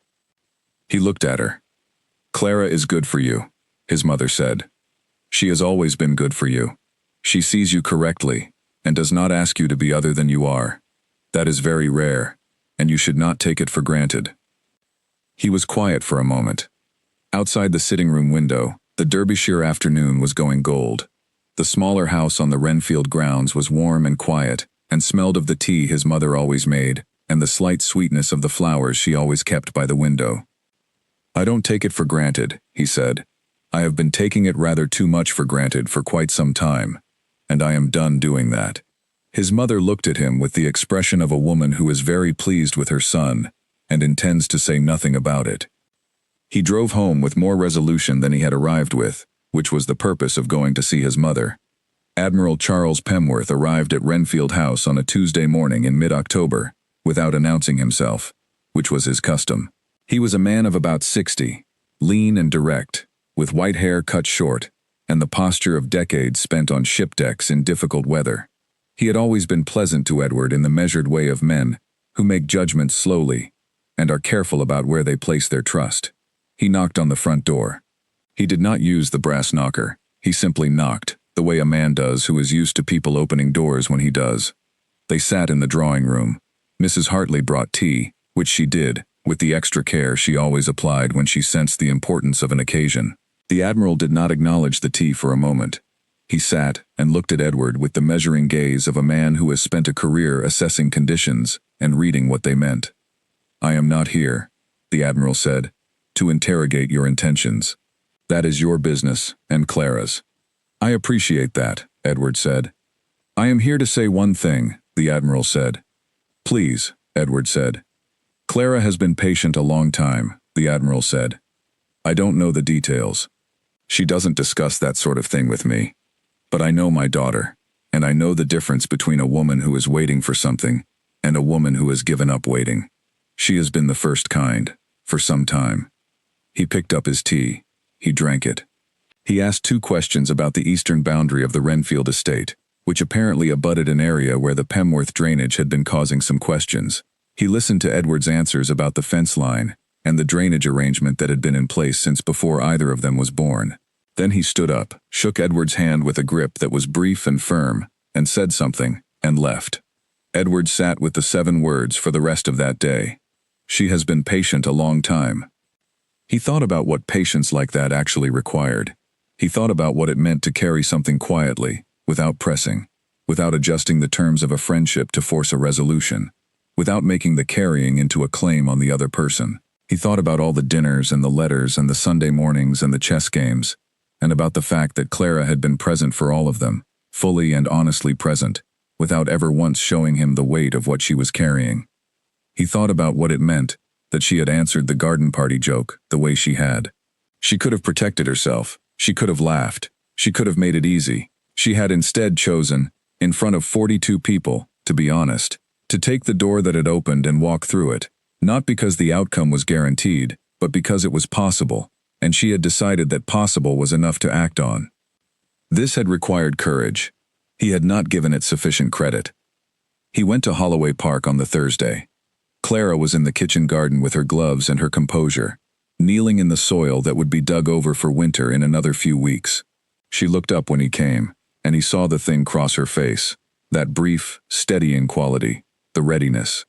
[SPEAKER 1] He looked at her. Clara is good for you, his mother said. She has always been good for you. She sees you correctly, and does not ask you to be other than you are. That is very rare, and you should not take it for granted. He was quiet for a moment. Outside the sitting room window, the Derbyshire afternoon was going gold. The smaller house on the Renfield grounds was warm and quiet, and smelled of the tea his mother always made, and the slight sweetness of the flowers she always kept by the window. I don't take it for granted, he said. I have been taking it rather too much for granted for quite some time, and I am done doing that. His mother looked at him with the expression of a woman who is very pleased with her son, and intends to say nothing about it. He drove home with more resolution than he had arrived with, which was the purpose of going to see his mother. Admiral Charles Pemworth arrived at Renfield House on a Tuesday morning in mid-October, without announcing himself, which was his custom. He was a man of about 60, lean and direct, with white hair cut short, and the posture of decades spent on ship decks in difficult weather. He had always been pleasant to Edward in the measured way of men, who make judgments slowly, and are careful about where they place their trust. He knocked on the front door. He did not use the brass knocker. He simply knocked, the way a man does who is used to people opening doors when he does. They sat in the drawing room. Mrs. Hartley brought tea, which she did, with the extra care she always applied when she sensed the importance of an occasion. The Admiral did not acknowledge the tea for a moment. He sat and looked at Edward with the measuring gaze of a man who has spent a career assessing conditions and reading what they meant. I am not here, the Admiral said, to interrogate your intentions. That is your business and Clara's. I appreciate that, Edward said. I am here to say one thing, the Admiral said. Please, Edward said. Clara has been patient a long time, the Admiral said. I don't know the details. She doesn't discuss that sort of thing with me. But I know my daughter, and I know the difference between a woman who is waiting for something and a woman who has given up waiting. She has been the first kind, for some time. He picked up his tea. He drank it. He asked 2 questions about the eastern boundary of the Renfield estate, which apparently abutted an area where the Pemworth drainage had been causing some questions. He listened to Edward's answers about the fence line and the drainage arrangement that had been in place since before either of them was born. Then he stood up, shook Edward's hand with a grip that was brief and firm, and said something, and left. Edward sat with the 7 words for the rest of that day. She has been patient a long time. He thought about what patience like that actually required. He thought about what it meant to carry something quietly, without pressing, without adjusting the terms of a friendship to force a resolution, without making the carrying into a claim on the other person. He thought about all the dinners and the letters and the Sunday mornings and the chess games, and about the fact that Clara had been present for all of them, fully and honestly present, without ever once showing him the weight of what she was carrying. He thought about what it meant that she had answered the garden party joke the way she had. She could have protected herself. She could have laughed. She could have made it easy. She had instead chosen, in front of 42 people, to be honest, to take the door that had opened and walk through it, not because the outcome was guaranteed, but because it was possible, and she had decided that possible was enough to act on. This had required courage. He had not given it sufficient credit. He went to Holloway Park on the Thursday. Clara was in the kitchen garden with her gloves and her composure, kneeling in the soil that would be dug over for winter in another few weeks. She looked up when he came, and he saw the thing cross her face, that brief, steadying quality, the readiness.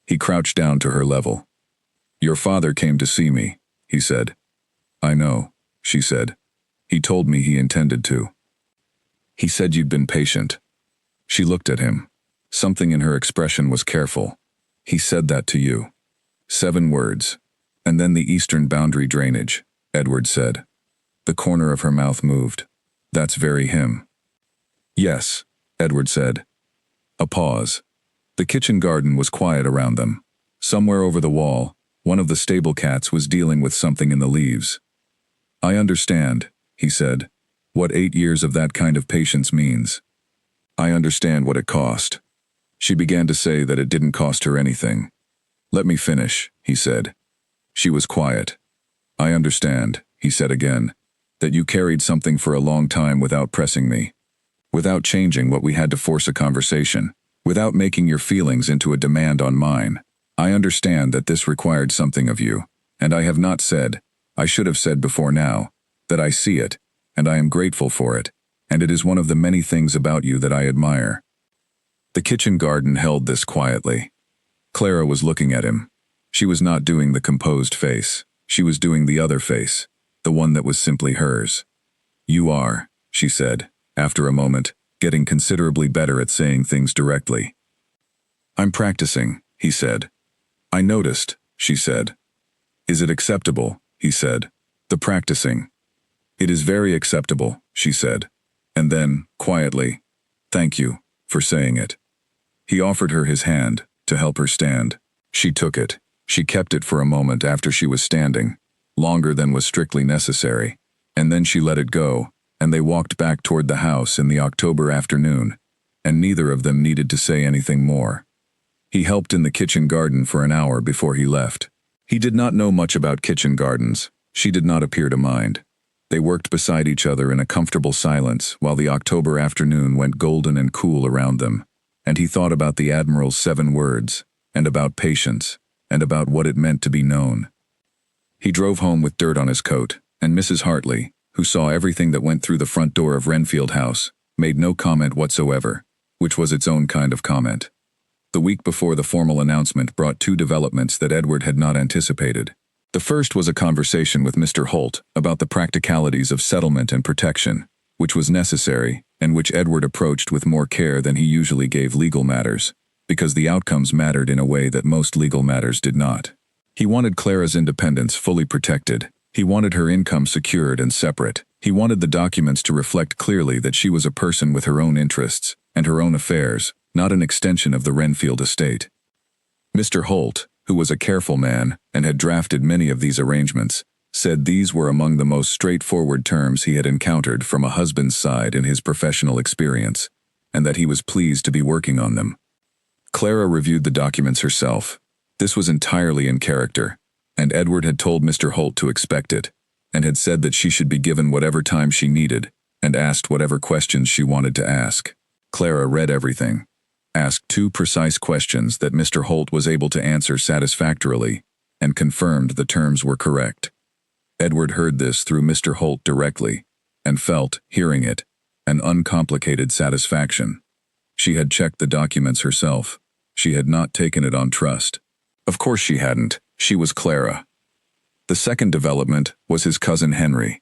[SPEAKER 1] He crouched down to her level. "Your father came to see me," he said. "I know," she said. "He told me he intended to. He said you'd been patient." She looked at him. Something in her expression was careful. "He said that to you." 7 words. "And then the eastern boundary drainage," Edward said. The corner of her mouth moved. "That's very him." "Yes," Edward said. A pause. The kitchen garden was quiet around them. Somewhere over the wall, one of the stable cats was dealing with something in the leaves. "I understand," he said, "what 8 years of that kind of patience means. I understand what it cost." She began to say that it didn't cost her anything. "Let me finish," he said. She was quiet. "I understand," he said again, "that you carried something for a long time without pressing me, without changing what we had to force a conversation, without making your feelings into a demand on mine. I understand that this required something of you, and I have not said, I should have said before now, that I see it, and I am grateful for it, and it is one of the many things about you that I admire." The kitchen garden held this quietly. Clara was looking at him. She was not doing the composed face. She was doing the other face, the one that was simply hers. "You are," she said, after a moment, getting considerably better at saying things directly. "I'm practicing," he said. "I noticed," she said. "Is it acceptable?" he said. "The practicing." "It is very acceptable," she said. And then, quietly, "Thank you for saying it." He offered her his hand to help her stand. She took it. She kept it for a moment after she was standing, longer than was strictly necessary, and then she let it go, and they walked back toward the house in the October afternoon, and neither of them needed to say anything more. He helped in the kitchen garden for an hour before he left. He did not know much about kitchen gardens. She did not appear to mind. They worked beside each other in a comfortable silence while the October afternoon went golden and cool around them, and he thought about the Admiral's 7 words, and about patience, and about what it meant to be known. He drove home with dirt on his coat, and Mrs. Hartley, who saw everything that went through the front door of Renfield House, made no comment whatsoever, which was its own kind of comment. The week before the formal announcement brought 2 developments that Edward had not anticipated. The first was a conversation with Mr. Holt about the practicalities of settlement and protection, which was necessary, and which Edward approached with more care than he usually gave legal matters, because the outcomes mattered in a way that most legal matters did not. He wanted Clara's independence fully protected. He wanted her income secured and separate. He wanted the documents to reflect clearly that she was a person with her own interests and her own affairs, not an extension of the Renfield estate. Mr. Holt, who was a careful man and had drafted many of these arrangements, said these were among the most straightforward terms he had encountered from a husband's side in his professional experience, and that he was pleased to be working on them. Clara reviewed the documents herself. This was entirely in character, and Edward had told Mr. Holt to expect it, and had said that she should be given whatever time she needed, and asked whatever questions she wanted to ask. Clara read everything, asked 2 precise questions that Mr. Holt was able to answer satisfactorily, and confirmed the terms were correct. Edward heard this through Mr. Holt directly, and felt, hearing it, an uncomplicated satisfaction. She had checked the documents herself. She had not taken it on trust. Of course she hadn't. She was Clara. The second development was his cousin Henry.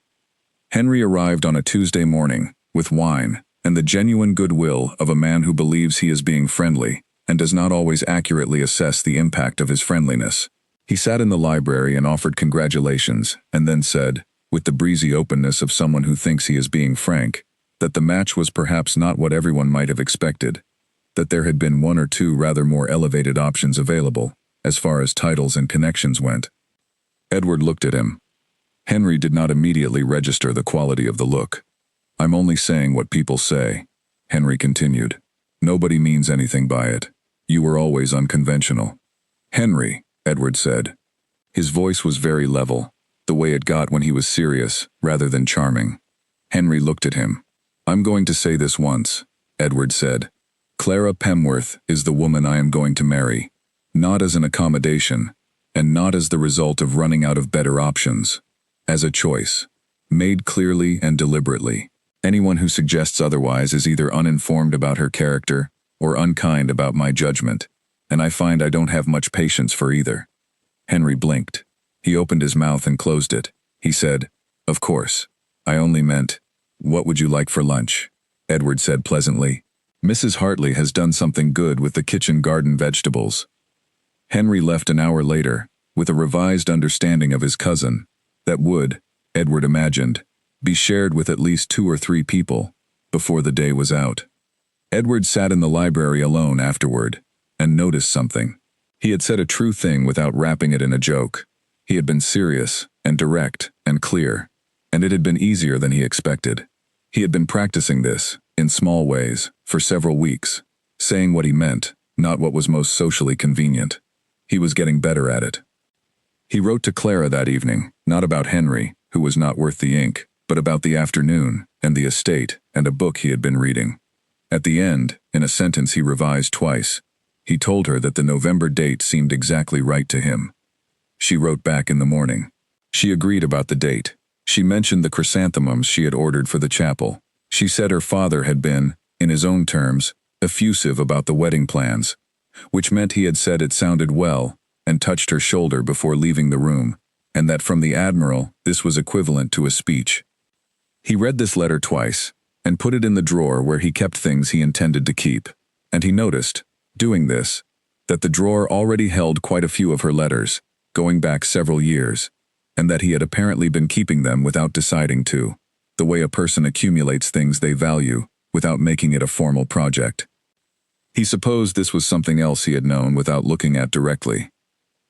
[SPEAKER 1] Henry arrived on a Tuesday morning, with wine, and the genuine goodwill of a man who believes he is being friendly, and does not always accurately assess the impact of his friendliness. He sat in the library and offered congratulations, and then said, with the breezy openness of someone who thinks he is being frank, that the match was perhaps not what everyone might have expected, that there had been 1 or 2 rather more elevated options available, as far as titles and connections went. Edward looked at him. Henry did not immediately register the quality of the look. "I'm only saying what people say," Henry continued. "Nobody means anything by it. You were always unconventional." "Henry," Edward said. His voice was very level, the way it got when he was serious rather than charming. Henry looked at him. "I'm going to say this once," Edward said. "Clara Pemworth is the woman I am going to marry, not as an accommodation, and not as the result of running out of better options. As a choice, made clearly and deliberately. Anyone who suggests otherwise is either uninformed about her character or unkind about my judgment, and I find I don't have much patience for either." Henry blinked. He opened his mouth and closed it. He said, "Of course. I only meant, what would you like for lunch?" Edward said pleasantly. "Mrs. Hartley has done something good with the kitchen garden vegetables." Henry left an hour later, with a revised understanding of his cousin, that would, Edward imagined, be shared with at least 2 or 3 people, before the day was out. Edward sat in the library alone afterward, and noticed something. He had said a true thing without wrapping it in a joke. He had been serious, and direct, and clear, and it had been easier than he expected. He had been practicing this, in small ways, for several weeks, saying what he meant, not what was most socially convenient. He was getting better at it. He wrote to Clara that evening, not about Henry, who was not worth the ink, but about the afternoon, and the estate, and a book he had been reading. At the end, in a sentence he revised twice, he told her that the November date seemed exactly right to him. She wrote back in the morning. She agreed about the date. She mentioned the chrysanthemums she had ordered for the chapel. She said her father had been, in his own terms, effusive about the wedding plans, which meant he had said it sounded well, and touched her shoulder before leaving the room, and that from the Admiral this was equivalent to a speech. He read this letter twice, and put it in the drawer where he kept things he intended to keep, and he noticed, doing this, that the drawer already held quite a few of her letters, going back several years, and that he had apparently been keeping them without deciding to, the way a person accumulates things they value, without making it a formal project. He supposed this was something else he had known without looking at directly.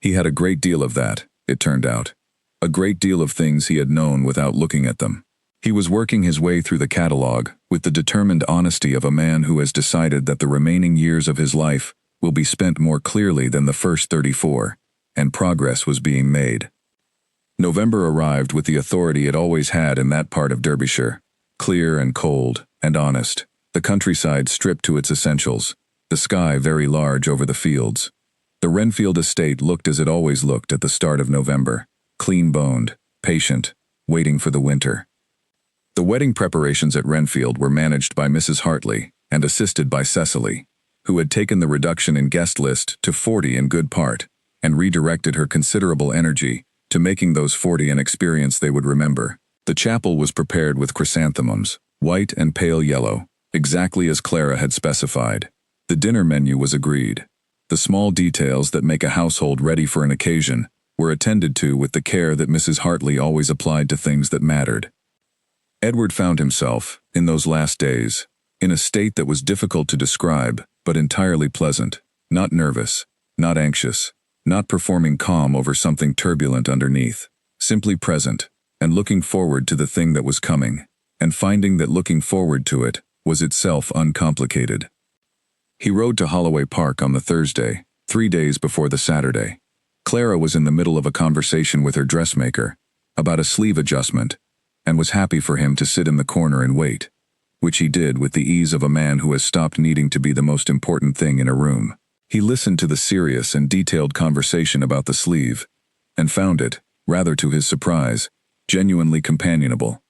[SPEAKER 1] He had a great deal of that, it turned out. A great deal of things he had known without looking at them. He was working his way through the catalogue with the determined honesty of a man who has decided that the remaining years of his life will be spent more clearly than the first 34, and progress was being made. November arrived with the authority it always had in that part of Derbyshire, clear and cold and honest, the countryside stripped to its essentials, the sky very large over the fields. The Renfield estate looked as it always looked at the start of November, clean-boned, patient, waiting for the winter. The wedding preparations at Renfield were managed by Mrs. Hartley and assisted by Cecily, who had taken the reduction in guest list to 40 in good part, and redirected her considerable energy to making those 40 an experience they would remember. The chapel was prepared with chrysanthemums, white and pale yellow, exactly as Clara had specified. The dinner menu was agreed. The small details that make a household ready for an occasion were attended to with the care that Mrs. Hartley always applied to things that mattered. Edward found himself, in those last days, in a state that was difficult to describe, but entirely pleasant, not nervous, not anxious, not performing calm over something turbulent underneath, simply present, and looking forward to the thing that was coming, and finding that looking forward to it was itself uncomplicated. He rode to Holloway Park on the Thursday, 3 days before the Saturday. Clara was in the middle of a conversation with her dressmaker about a sleeve adjustment, and was happy for him to sit in the corner and wait, which he did with the ease of a man who has stopped needing to be the most important thing in a room. He listened to the serious and detailed conversation about the sleeve, and found it, rather to his surprise, genuinely companionable.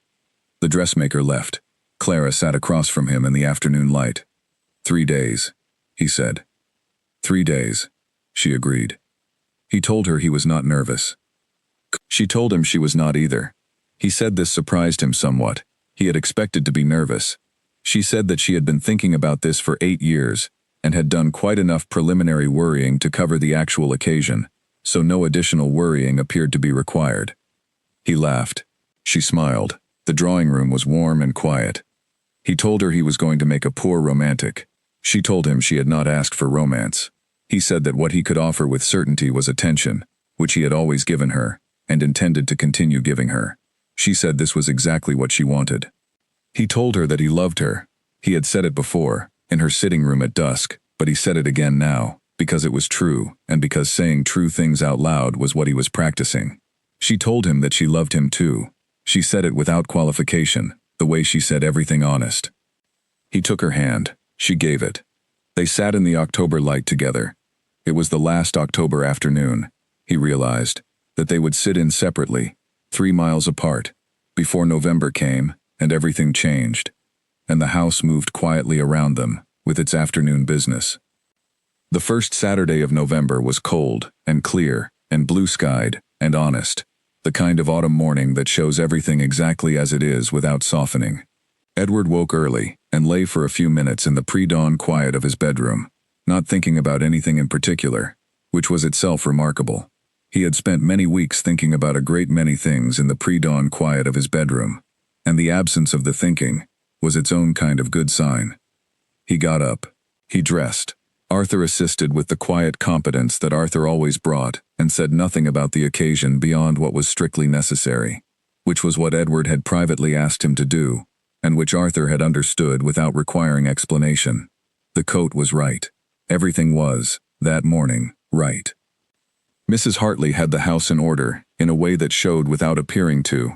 [SPEAKER 1] The dressmaker left. Clara sat across from him in the afternoon light. 3 days, he said. 3 days, she agreed. He told her he was not nervous. She told him she was not either. He said this surprised him somewhat. He had expected to be nervous. She said that she had been thinking about this for 8 years, and had done quite enough preliminary worrying to cover the actual occasion, so no additional worrying appeared to be required. He laughed. She smiled. The drawing room was warm and quiet. He told her he was going to make a poor romantic. She told him she had not asked for romance. He said that what he could offer with certainty was attention, which he had always given her, and intended to continue giving her. She said this was exactly what she wanted. He told her that he loved her. He had said it before, in her sitting room at dusk, but he said it again now, because it was true, and because saying true things out loud was what he was practicing. She told him that she loved him too. She said it without qualification, the way she said everything honest. He took her hand. She gave it. They sat in the October light together. It was the last October afternoon. He realized that they would sit in separately, 3 miles apart, before November came and everything changed, and the house moved quietly around them with its afternoon business. The first Saturday of November was cold and clear and blue-skied and honest, the kind of autumn morning that shows everything exactly as it is without softening. Edward woke early and lay for a few minutes in the pre-dawn quiet of his bedroom, not thinking about anything in particular, which was itself remarkable. He had spent many weeks thinking about a great many things in the pre-dawn quiet of his bedroom, and the absence of the thinking was its own kind of good sign. He got up. He dressed. Arthur assisted with the quiet competence that Arthur always brought and said nothing about the occasion beyond what was strictly necessary, which was what Edward had privately asked him to do, and which Arthur had understood without requiring explanation. The coat was right. Everything was, that morning, right. Mrs. Hartley had the house in order, in a way that showed without appearing to.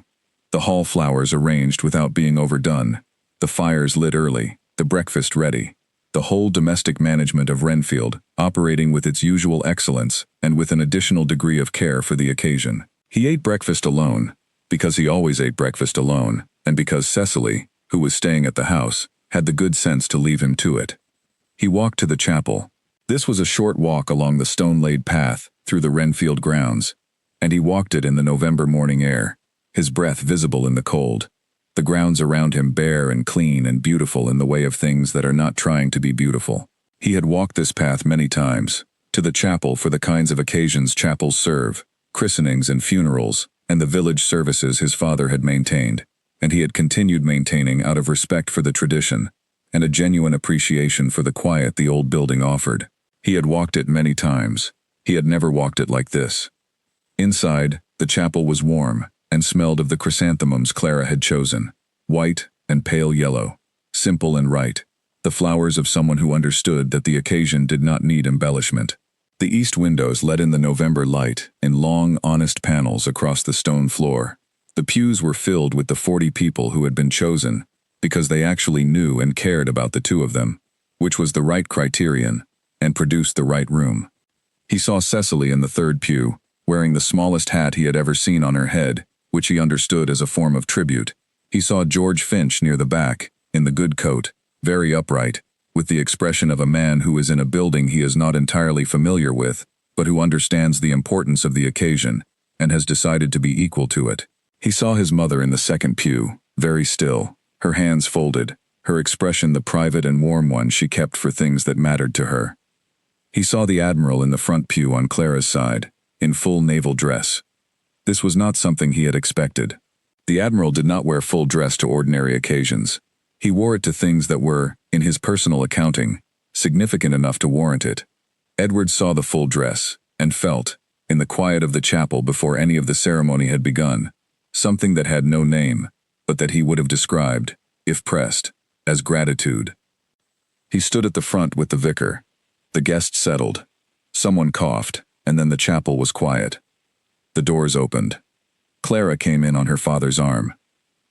[SPEAKER 1] The hall flowers arranged without being overdone, the fires lit early, the breakfast ready. The whole domestic management of Renfield, operating with its usual excellence and with an additional degree of care for the occasion. He ate breakfast alone, because he always ate breakfast alone, and because Cecily, who was staying at the house, had the good sense to leave him to it. He walked to the chapel. This was a short walk along the stone-laid path through the Renfield grounds, and he walked it in the November morning air, his breath visible in the cold. The grounds around him bare and clean and beautiful in the way of things that are not trying to be beautiful. He had walked this path many times, to the chapel for the kinds of occasions chapels serve, christenings and funerals, and the village services his father had maintained, and he had continued maintaining out of respect for the tradition, and a genuine appreciation for the quiet the old building offered. He had walked it many times. He had never walked it like this. Inside, the chapel was warm, and smelled of the chrysanthemums Clara had chosen, white and pale yellow, simple and right, the flowers of someone who understood that the occasion did not need embellishment. The east windows let in the November light in long, honest panels across the stone floor. The pews were filled with the 40 people who had been chosen, because they actually knew and cared about the two of them, which was the right criterion, and produced the right room. He saw Cecily in the third pew, wearing the smallest hat he had ever seen on her head, which he understood as a form of tribute. He saw George Finch near the back, in the good coat, very upright, with the expression of a man who is in a building he is not entirely familiar with, but who understands the importance of the occasion, and has decided to be equal to it. He saw his mother in the second pew, very still, her hands folded, her expression the private and warm one she kept for things that mattered to her. He saw the Admiral in the front pew on Clara's side, in full naval dress. This was not something he had expected. The Admiral did not wear full dress to ordinary occasions. He wore it to things that were, in his personal accounting, significant enough to warrant it. Edward saw the full dress, and felt, in the quiet of the chapel before any of the ceremony had begun, something that had no name, but that he would have described, if pressed, as gratitude. He stood at the front with the vicar. The guests settled. Someone coughed, and then the chapel was quiet. The doors opened. Clara came in on her father's arm.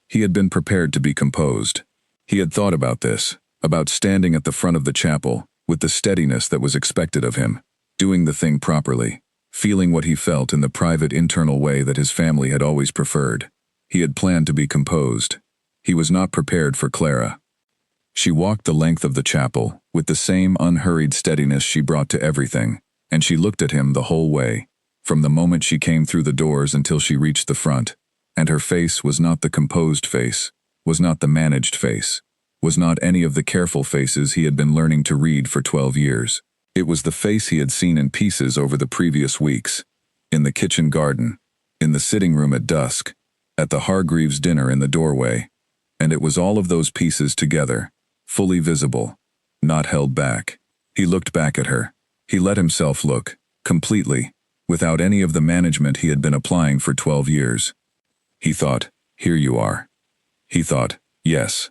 [SPEAKER 1] He had been prepared to be composed. He had thought about this, about standing at the front of the chapel, with the steadiness that was expected of him, doing the thing properly, feeling what he felt in the private internal way that his family had always preferred. He had planned to be composed. He was not prepared for Clara. She walked the length of the chapel, with the same unhurried steadiness she brought to everything, and she looked at him the whole way, from the moment she came through the doors until she reached the front, and her face was not the composed face, was not the managed face, was not any of the careful faces he had been learning to read for 12 years. It was the face he had seen in pieces over the previous weeks, in the kitchen garden, in the sitting room at dusk, at the Hargreaves' dinner in the doorway, and it was all of those pieces together, fully visible, not held back. He looked back at her. He let himself look, completely, without any of the management he had been applying for 12 years. He thought, here you are. He thought, yes.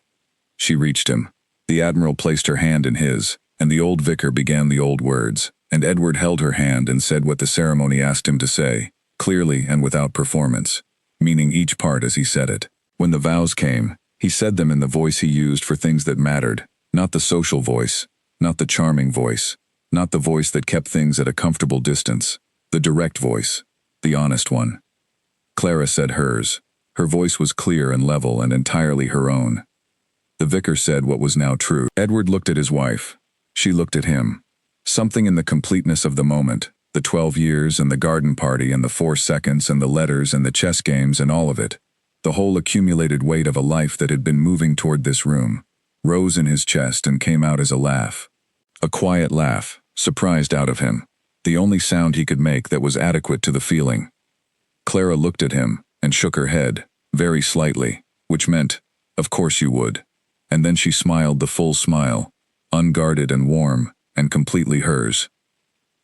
[SPEAKER 1] She reached him. The Admiral placed her hand in his, and the old vicar began the old words, and Edward held her hand and said what the ceremony asked him to say, clearly and without performance, meaning each part as he said it. When the vows came, he said them in the voice he used for things that mattered, not the social voice, not the charming voice, not the voice that kept things at a comfortable distance, the direct voice, the honest one. Clara said hers. Her voice was clear and level and entirely her own. The vicar said what was now true. Edward looked at his wife. She looked at him. Something in the completeness of the moment, the 12 years and the garden party and the 4 seconds and the letters and the chess games and all of it, the whole accumulated weight of a life that had been moving toward this room, rose in his chest and came out as a laugh. A quiet laugh, surprised out of him, the only sound he could make that was adequate to the feeling. Clara looked at him and shook her head, very slightly, which meant, of course you would. And then she smiled the full smile, unguarded and warm, and completely hers.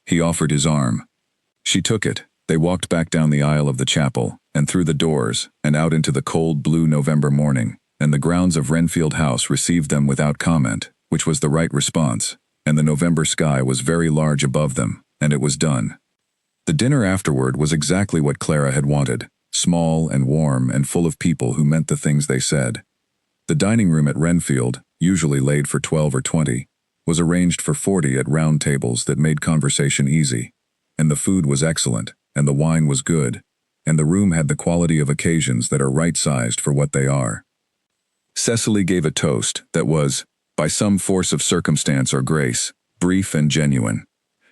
[SPEAKER 1] He offered his arm. She took it. They walked back down the aisle of the chapel, and through the doors, and out into the cold blue November morning, and the grounds of Renfield House received them without comment, which was the right response, and the November sky was very large above them, and it was done. The dinner afterward was exactly what Clara had wanted, small and warm and full of people who meant the things they said. The dining room at Renfield, usually laid for 12 or 20, was arranged for 40 at round tables that made conversation easy, and the food was excellent, and the wine was good, and the room had the quality of occasions that are right-sized for what they are. Cecily gave a toast that was, by some force of circumstance or grace, brief and genuine.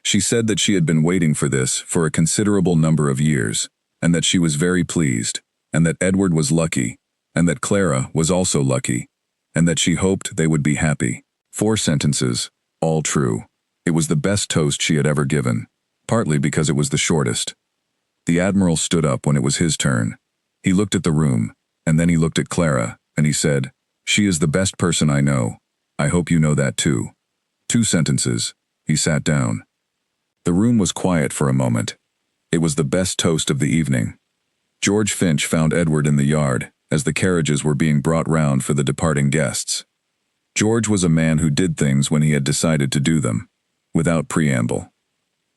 [SPEAKER 1] She said that she had been waiting for this for a considerable number of years, and that she was very pleased, and that Edward was lucky, and that Clara was also lucky, and that she hoped they would be happy. 4 sentences, all true. It was the best toast she had ever given, partly because it was the shortest. The Admiral stood up when it was his turn. He looked at the room, and then he looked at Clara, and he said, "She is the best person I know. I hope you know that too." 2 sentences. He sat down. The room was quiet for a moment. It was the best toast of the evening. George Finch found Edward in the yard, as the carriages were being brought round for the departing guests. George was a man who did things when he had decided to do them, without preamble.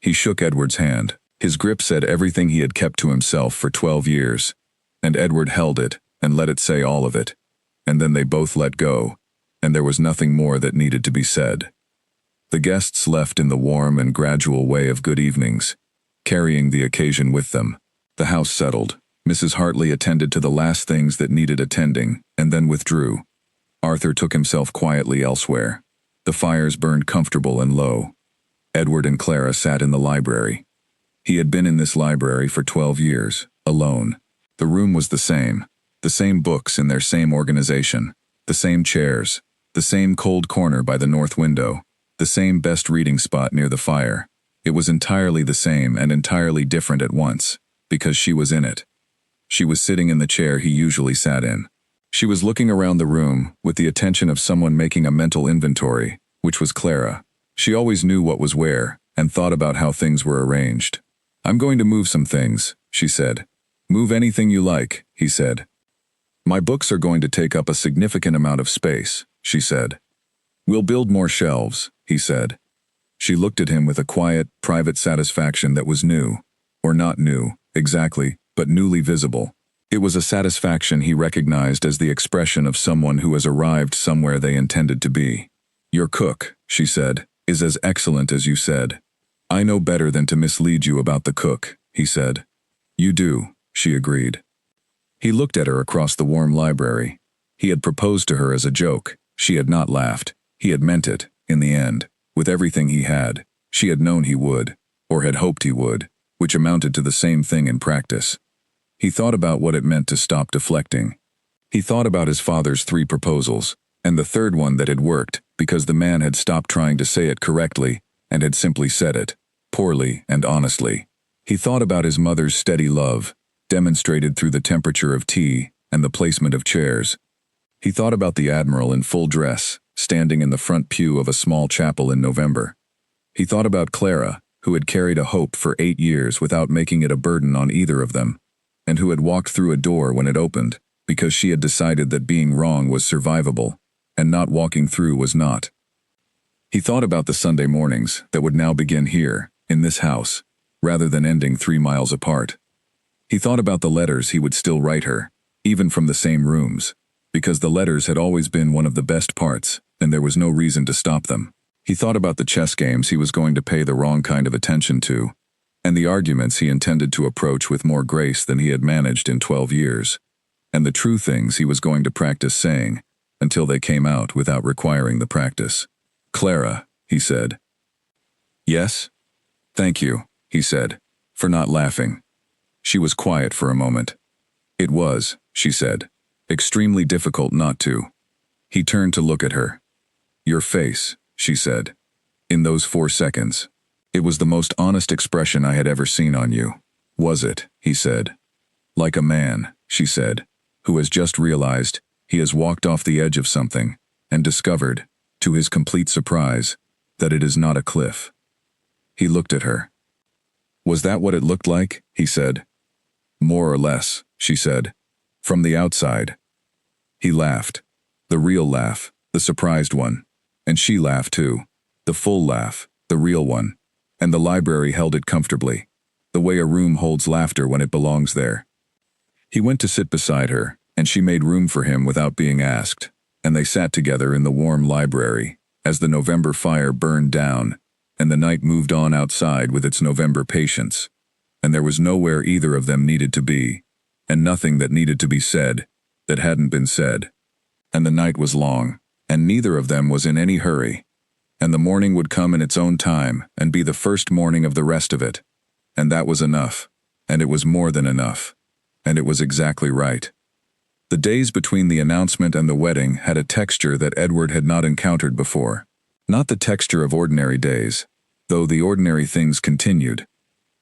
[SPEAKER 1] He shook Edward's hand. His grip said everything he had kept to himself for 12 years, and Edward held it and let it say all of it, and then they both let go, and there was nothing more that needed to be said. The guests left in the warm and gradual way of good evenings, carrying the occasion with them. The house settled. Mrs. Hartley attended to the last things that needed attending, and then withdrew. Arthur took himself quietly elsewhere. The fires burned comfortable and low. Edward and Clara sat in the library. He had been in this library for 12 years, alone. The room was the same books in their same organization, the same chairs, the same cold corner by the north window, the same best reading spot near the fire. It was entirely the same and entirely different at once, because she was in it. She was sitting in the chair he usually sat in. She was looking around the room with the attention of someone making a mental inventory, which was Clara. She always knew what was where, and thought about how things were arranged. "I'm going to move some things," she said. "Move anything you like," he said. "My books are going to take up a significant amount of space," she said. "We'll build more shelves," he said. She looked at him with a quiet, private satisfaction that was new, or not new, exactly, but newly visible. It was a satisfaction he recognized as the expression of someone who has arrived somewhere they intended to be. "Your cook," she said, "is as excellent as you said." "I know better than to mislead you about the cook," he said. "You do," she agreed. He looked at her across the warm library. He had proposed to her as a joke. She had not laughed. He had meant it, in the end, with everything he had. She had known he would, or had hoped he would, which amounted to the same thing in practice. He thought about what it meant to stop deflecting. He thought about his father's 3 proposals, and the third one that had worked because the man had stopped trying to say it correctly and had simply said it, poorly and honestly. He thought about his mother's steady love, demonstrated through the temperature of tea and the placement of chairs. He thought about the Admiral in full dress, standing in the front pew of a small chapel in November. He thought about Clara, who had carried a hope for 8 years without making it a burden on either of them, and who had walked through a door when it opened, because she had decided that being wrong was survivable, and not walking through was not. He thought about the Sunday mornings that would now begin here, in this house, rather than ending 3 miles apart. He thought about the letters he would still write her, even from the same rooms, because the letters had always been one of the best parts, and there was no reason to stop them. He thought about the chess games he was going to pay the wrong kind of attention to, and the arguments he intended to approach with more grace than he had managed in 12 years, and the true things he was going to practice saying, until they came out without requiring the practice. "Clara," he said. "Yes?" "Thank you," he said, for not laughing. She was quiet for a moment. "It was," she said, "extremely difficult not to." He turned to look at her. "Your face," she said. "In those 4 seconds. It was the most honest expression I had ever seen on you." "Was it?" he said. "Like a man," she said, "who has just realized he has walked off the edge of something and discovered, to his complete surprise, that it is not a cliff." He looked at her. "Was that what it looked like?" he said. "More or less," she said. "From the outside." He laughed. The real laugh, the surprised one. And she laughed too. The full laugh, the real one. And the library held it comfortably, the way a room holds laughter when it belongs there. He went to sit beside her, and she made room for him without being asked, and they sat together in the warm library, as the November fire burned down, and the night moved on outside with its November patience, and there was nowhere either of them needed to be, and nothing that needed to be said, that hadn't been said. And the night was long, and neither of them was in any hurry, and the morning would come in its own time and be the first morning of the rest of it, and that was enough, and it was more than enough, and it was exactly right. The days between the announcement and the wedding had a texture that Edward had not encountered before. Not the texture of ordinary days, though the ordinary things continued.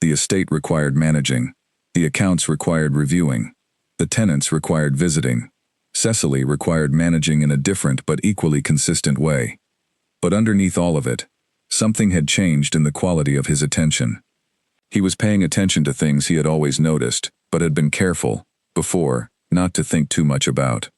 [SPEAKER 1] The estate required managing, the accounts required reviewing, the tenants required visiting. Cecily required managing in a different but equally consistent way. But underneath all of it, something had changed in the quality of his attention. He was paying attention to things he had always noticed, but had been careful, before, not to think too much about.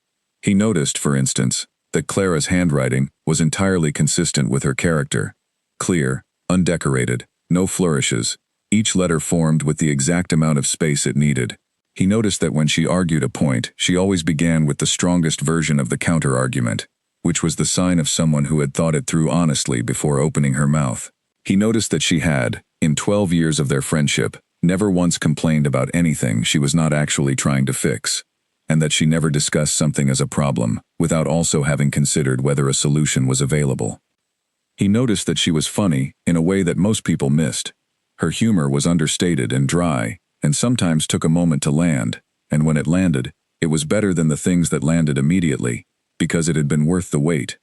[SPEAKER 1] He noticed, for instance, that Clara's handwriting was entirely consistent with her character. Clear, undecorated, no flourishes, each letter formed with the exact amount of space it needed. He noticed that when she argued a point, she always began with the strongest version of the counter-argument, which was the sign of someone who had thought it through honestly before opening her mouth. He noticed that she had, in 12 years of their friendship, never once complained about anything she was not actually trying to fix, and that she never discussed something as a problem without also having considered whether a solution was available. He noticed that she was funny in a way that most people missed. Her humor was understated and dry, and sometimes took a moment to land, and when it landed, it was better than the things that landed immediately, because it had been worth the wait.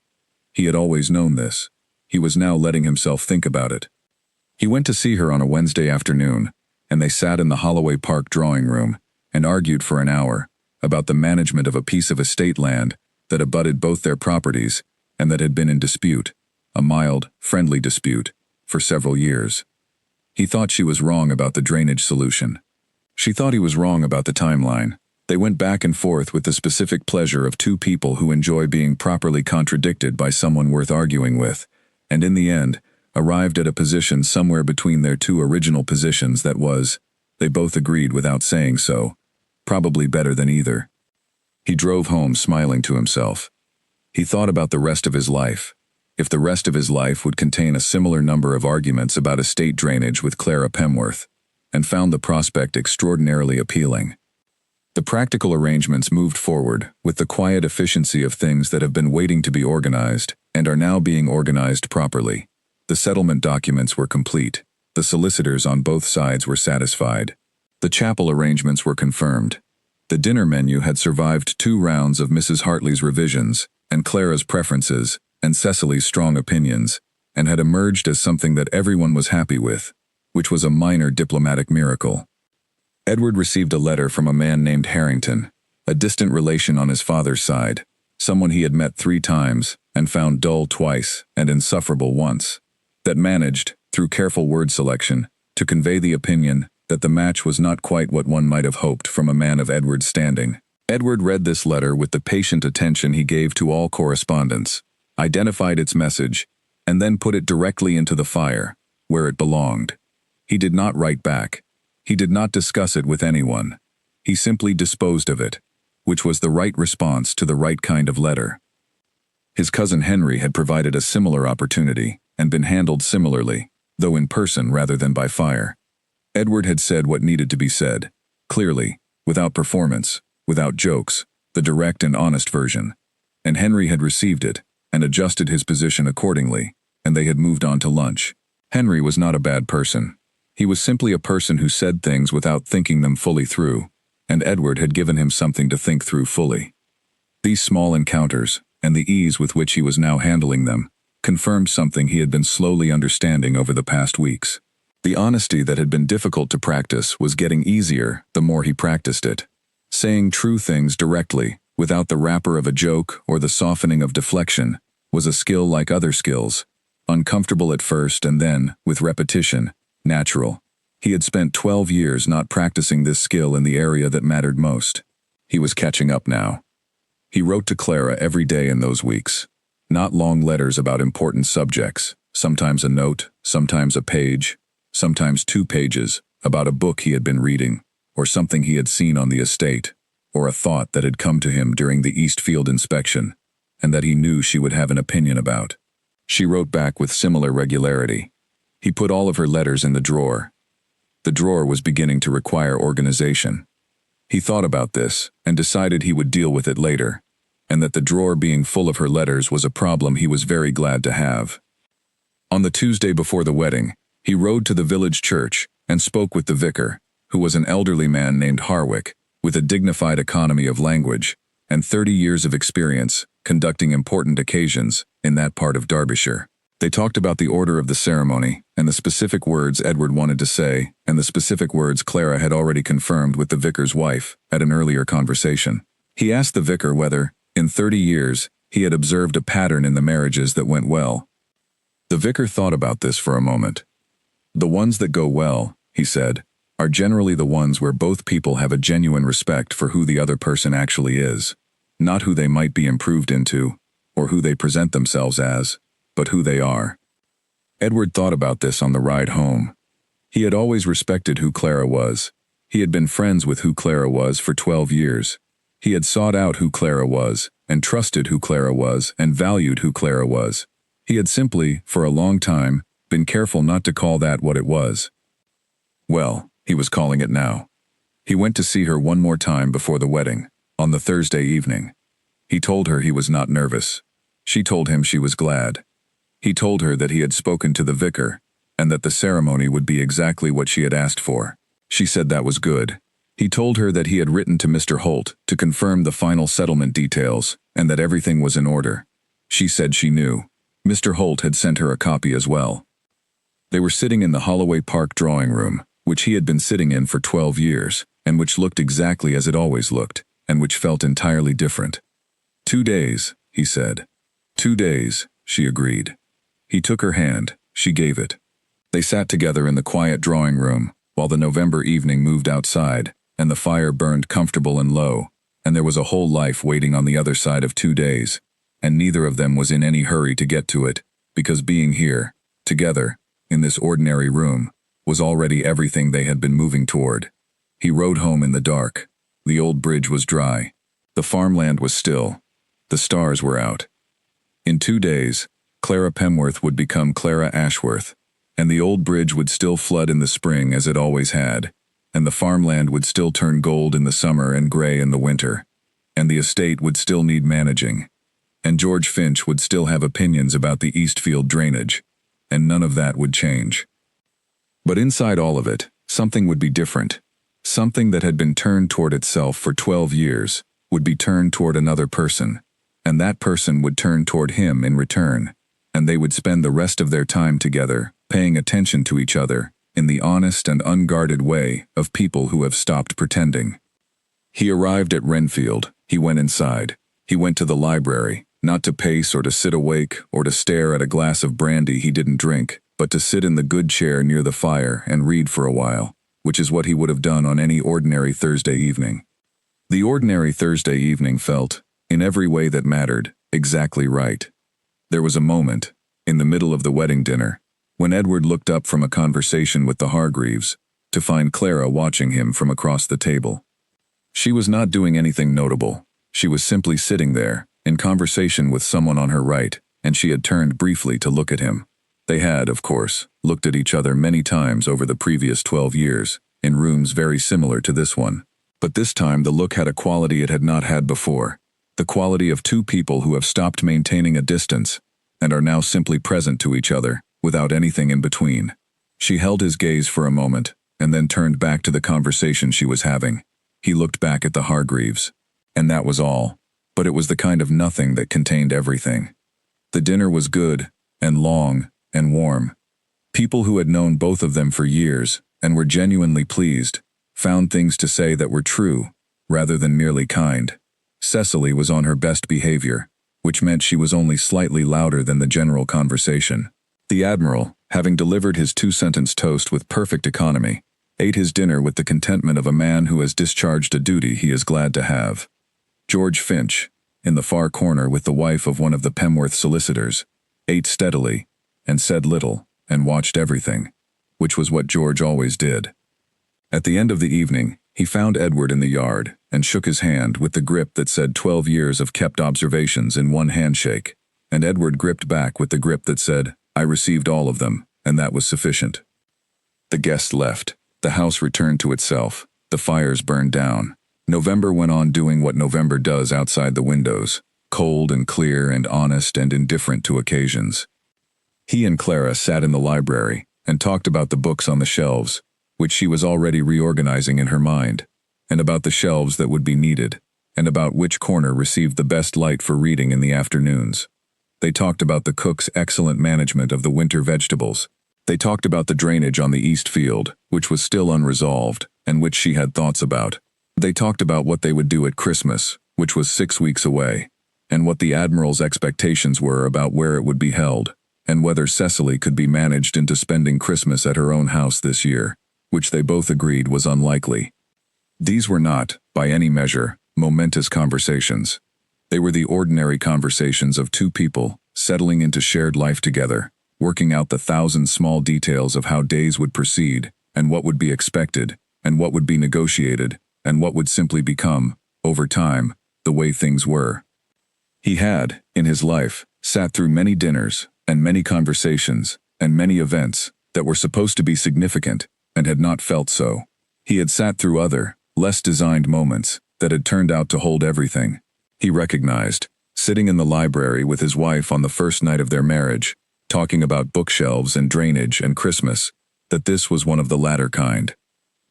[SPEAKER 1] He had always known this. He was now letting himself think about it. He went to see her on a Wednesday afternoon, and they sat in the Holloway Park drawing room, and argued for an hour, about the management of a piece of estate land that abutted both their properties, and that had been in dispute, a mild, friendly dispute, for several years. He thought she was wrong about the drainage solution. She thought he was wrong about the timeline. They went back and forth with the specific pleasure of two people who enjoy being properly contradicted by someone worth arguing with, and in the end, arrived at a position somewhere between their two original positions that was, they both agreed without saying so, probably better than either. He drove home smiling to himself. He thought about the rest of his life. If the rest of his life would contain a similar number of arguments about estate drainage with Clara Pemworth, and found the prospect extraordinarily appealing. The practical arrangements moved forward with the quiet efficiency of things that have been waiting to be organized and are now being organized properly. The settlement documents were complete. The solicitors on both sides were satisfied. The chapel arrangements were confirmed. The dinner menu had survived 2 rounds of Mrs. Hartley's revisions, and Clara's preferences, and Cecily's strong opinions, and had emerged as something that everyone was happy with, which was a minor diplomatic miracle. Edward received a letter from a man named Harrington, a distant relation on his father's side, someone he had met 3 times, and found dull twice and insufferable once, that managed, through careful word selection, to convey the opinion that the match was not quite what one might have hoped from a man of Edward's standing. Edward read this letter with the patient attention he gave to all correspondence, identified its message, and then put it directly into the fire, where it belonged. He did not write back. He did not discuss it with anyone. He simply disposed of it, which was the right response to the right kind of letter. His cousin Henry had provided a similar opportunity and been handled similarly, though in person rather than by fire. Edward had said what needed to be said, clearly, without performance, without jokes, the direct and honest version. And Henry had received it and adjusted his position accordingly, and they had moved on to lunch. Henry was not a bad person. He was simply a person who said things without thinking them fully through, and Edward had given him something to think through fully. These small encounters, and the ease with which he was now handling them, confirmed something he had been slowly understanding over the past weeks. The honesty that had been difficult to practice was getting easier the more he practiced it. Saying true things directly, without the wrapper of a joke or the softening of deflection, was a skill like other skills, uncomfortable at first and then, with repetition, natural. He had spent 12 years not practicing this skill in the area that mattered most. He was catching up now. He wrote to Clara every day in those weeks. Not long letters about important subjects, sometimes a note, sometimes a page, sometimes 2 pages, about a book he had been reading, or something he had seen on the estate, or a thought that had come to him during the Eastfield inspection, and that he knew she would have an opinion about. She wrote back with similar regularity. He put all of her letters in the drawer. The drawer was beginning to require organization. He thought about this and decided he would deal with it later, and that the drawer being full of her letters was a problem he was very glad to have. On the Tuesday before the wedding, he rode to the village church and spoke with the vicar, who was an elderly man named Harwick, with a dignified economy of language and 30 years of experience conducting important occasions in that part of Derbyshire. They talked about the order of the ceremony and the specific words Edward wanted to say and the specific words Clara had already confirmed with the vicar's wife at an earlier conversation. He asked the vicar whether, in 30 years, he had observed a pattern in the marriages that went well. The vicar thought about this for a moment. The ones that go well, he said, are generally the ones where both people have a genuine respect for who the other person actually is, not who they might be improved into, or who they present themselves as, but who they are. Edward thought about this on the ride home. He had always respected who Clara was. He had been friends with who Clara was for 12 years. He had sought out who Clara was, and trusted who Clara was, and valued who Clara was. He had simply, for a long time, been careful not to call that what it was. Well, he was calling it now. He went to see her one more time before the wedding, on the Thursday evening. He told her he was not nervous. She told him she was glad. He told her that he had spoken to the vicar, and that the ceremony would be exactly what she had asked for. She said that was good. He told her that he had written to Mr. Holt to confirm the final settlement details, and that everything was in order. She said she knew. Mr. Holt had sent her a copy as well. They were sitting in the Holloway Park drawing room, which he had been sitting in for 12 years, and which looked exactly as it always looked, and which felt entirely different. 2 days, he said. 2 days, she agreed. He took her hand, she gave it. They sat together in the quiet drawing room, while the November evening moved outside, and the fire burned comfortable and low, and there was a whole life waiting on the other side of 2 days, and neither of them was in any hurry to get to it, because being here, together, in this ordinary room, was already everything they had been moving toward. He rode home in the dark. The old bridge was dry. The farmland was still. The stars were out. In 2 days, Clara Pemworth would become Clara Ashworth, and the old bridge would still flood in the spring as it always had, and the farmland would still turn gold in the summer and gray in the winter, and the estate would still need managing, and George Finch would still have opinions about the Eastfield drainage, and none of that would change. But inside all of it, something would be different. Something that had been turned toward itself for 12 years would be turned toward another person, and that person would turn toward him in return, and they would spend the rest of their time together, paying attention to each other, in the honest and unguarded way of people who have stopped pretending. He arrived at Renfield. He went inside. He went to the library, not to pace or to sit awake or to stare at a glass of brandy he didn't drink, but to sit in the good chair near the fire and read for a while, which is what he would have done on any ordinary Thursday evening. The ordinary Thursday evening felt, in every way that mattered, exactly right. There was a moment, in the middle of the wedding dinner, when Edward looked up from a conversation with the Hargreaves, to find Clara watching him from across the table. She was not doing anything notable. She was simply sitting there, in conversation with someone on her right, and she had turned briefly to look at him. They had, of course, looked at each other many times over the previous 12 years, in rooms very similar to this one. But this time the look had a quality it had not had before, the quality of two people who have stopped maintaining a distance, and are now simply present to each other, without anything in between. She held his gaze for a moment, and then turned back to the conversation she was having. He looked back at the Hargreaves. And that was all. But it was the kind of nothing that contained everything. The dinner was good, and long, and warm. People who had known both of them for years, and were genuinely pleased, found things to say that were true, rather than merely kind. Cecily was on her best behavior, which meant she was only slightly louder than the general conversation. The Admiral, having delivered his two-sentence toast with perfect economy, ate his dinner with the contentment of a man who has discharged a duty he is glad to have. George Finch, in the far corner with the wife of one of the Pemworth solicitors, ate steadily, and said little, and watched everything, which was what George always did. At the end of the evening, he found Edward in the yard, and shook his hand with the grip that said 12 years of kept observations in one handshake, and Edward gripped back with the grip that said, I received all of them, and that was sufficient. The guests left. The house returned to itself. The fires burned down. November went on doing what November does outside the windows, cold and clear and honest and indifferent to occasions. He and Clara sat in the library and talked about the books on the shelves, which she was already reorganizing in her mind, and about the shelves that would be needed, and about which corner received the best light for reading in the afternoons. They talked about the cook's excellent management of the winter vegetables. They talked about the drainage on the east field, which was still unresolved, and which she had thoughts about. They talked about what they would do at Christmas, which was 6 weeks away, and what the Admiral's expectations were about where it would be held, and whether Cecily could be managed into spending Christmas at her own house this year, which they both agreed was unlikely. These were not, by any measure, momentous conversations. They were the ordinary conversations of two people, settling into shared life together, working out the 1,000 small details of how days would proceed, and what would be expected, and what would be negotiated, and what would simply become, over time, the way things were. He had, in his life, sat through many dinners, and many conversations, and many events, that were supposed to be significant, and had not felt so. He had sat through other, less designed moments, that had turned out to hold everything. He recognized, sitting in the library with his wife on the first night of their marriage, talking about bookshelves and drainage and Christmas, that this was one of the latter kind.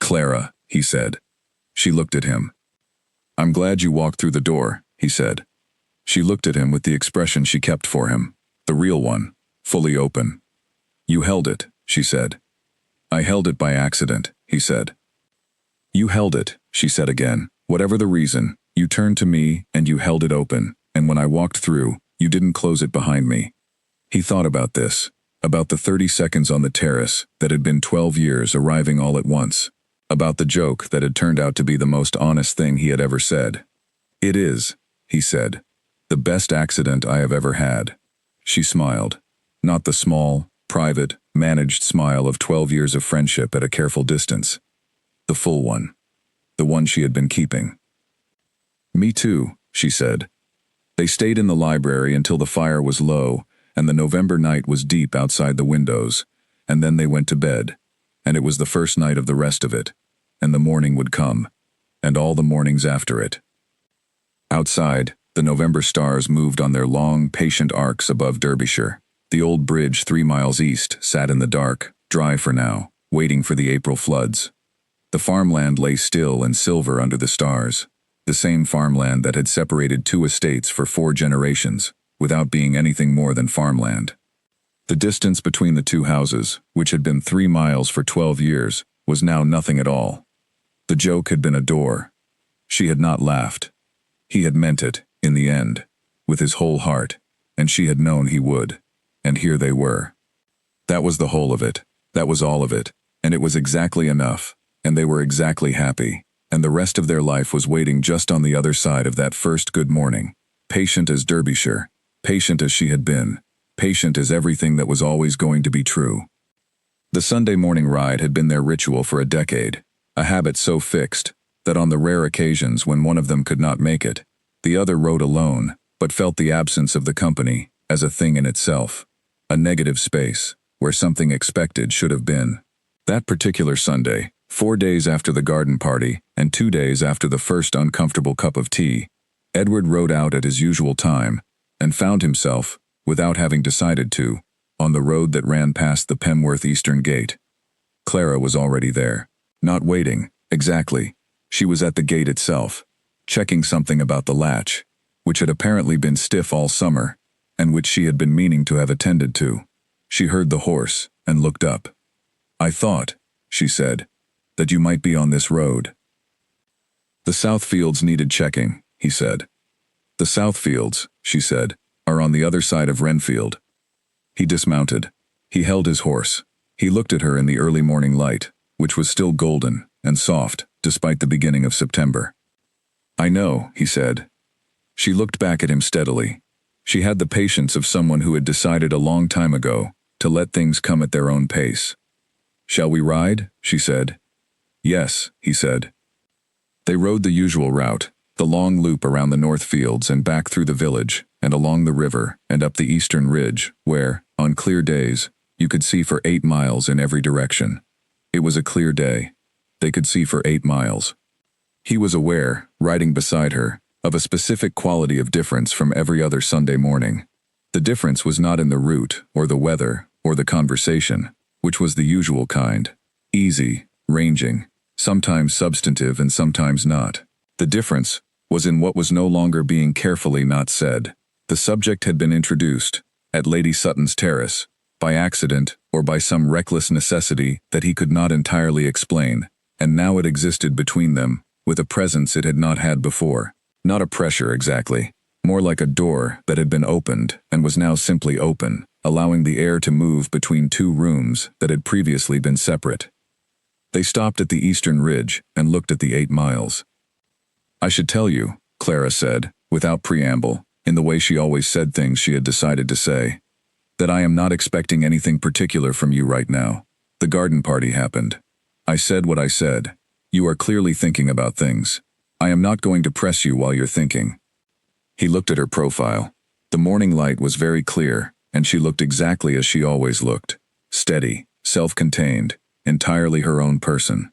[SPEAKER 1] Clara, he said. She looked at him. I'm glad you walked through the door, he said. She looked at him with the expression she kept for him, the real one, fully open. You held it, she said. I held it by accident, he said. You held it, she said again. Whatever the reason, you turned to me and you held it open, and when I walked through, you didn't close it behind me. He thought about this, about the 30 seconds on the terrace that had been 12 years arriving all at once, about the joke that had turned out to be the most honest thing he had ever said. It is, he said, the best accident I have ever had. She smiled, not the small, private, managed smile of 12 years of friendship at a careful distance. The full one. The one she had been keeping. Me too, she said. They stayed in the library until the fire was low and the November night was deep outside the windows, and then they went to bed, and it was the first night of the rest of it, and the morning would come, and all the mornings after it. Outside, the November stars moved on their long, patient arcs above Derbyshire. The old bridge 3 miles east sat in the dark, dry for now, waiting for the April floods. The farmland lay still and silver under the stars, the same farmland that had separated 2 estates for 4 generations, without being anything more than farmland. The distance between the 2 houses, which had been 3 miles for 12 years, was now nothing at all. The joke had been a door. She had not laughed. He had meant it, in the end, with his whole heart, and she had known he would. And here they were. That was the whole of it. That was all of it. And it was exactly enough. And they were exactly happy. And the rest of their life was waiting just on the other side of that first good morning. Patient as Derbyshire. Patient as she had been. Patient as everything that was always going to be true. The Sunday morning ride had been their ritual for a decade. A habit so fixed that on the rare occasions when one of them could not make it, the other rode alone, but felt the absence of the company as a thing in itself. A negative space, where something expected should have been. That particular Sunday, 4 days after the garden party, and 2 days after the first uncomfortable cup of tea, Edward rode out at his usual time, and found himself, without having decided to, on the road that ran past the Pemworth Eastern Gate. Clara was already there. Not waiting, exactly. She was at the gate itself, checking something about the latch, which had apparently been stiff all summer, and which she had been meaning to have attended to. She heard the horse, and looked up. "I thought," she said, "that you might be on this road." "The South Fields needed checking," he said. "The South Fields," she said, "are on the other side of Renfield." He dismounted. He held his horse. He looked at her in the early morning light, which was still golden and soft, despite the beginning of September. "I know," he said. She looked back at him steadily. She had the patience of someone who had decided a long time ago to let things come at their own pace. "Shall we ride?" she said. "Yes," he said. They rode the usual route, the long loop around the North Fields and back through the village, and along the river and up the eastern ridge, where, on clear days, you could see for 8 miles in every direction. It was a clear day. They could see for 8 miles. He was aware, riding beside her, of a specific quality of difference from every other Sunday morning. The difference was not in the route, or the weather, or the conversation, which was the usual kind. Easy, ranging, sometimes substantive and sometimes not. The difference was in what was no longer being carefully not said. The subject had been introduced, at Lady Sutton's terrace, by accident or by some reckless necessity that he could not entirely explain, and now it existed between them, with a presence it had not had before. Not a pressure exactly, more like a door that had been opened and was now simply open, allowing the air to move between 2 rooms that had previously been separate. They stopped at the eastern ridge and looked at the 8 miles. "I should tell you," Clara said, without preamble, in the way she always said things she had decided to say, "that I am not expecting anything particular from you right now. The garden party happened. I said what I said. You are clearly thinking about things. I am not going to press you while you're thinking." He looked at her profile. The morning light was very clear, and she looked exactly as she always looked. Steady, self-contained, entirely her own person.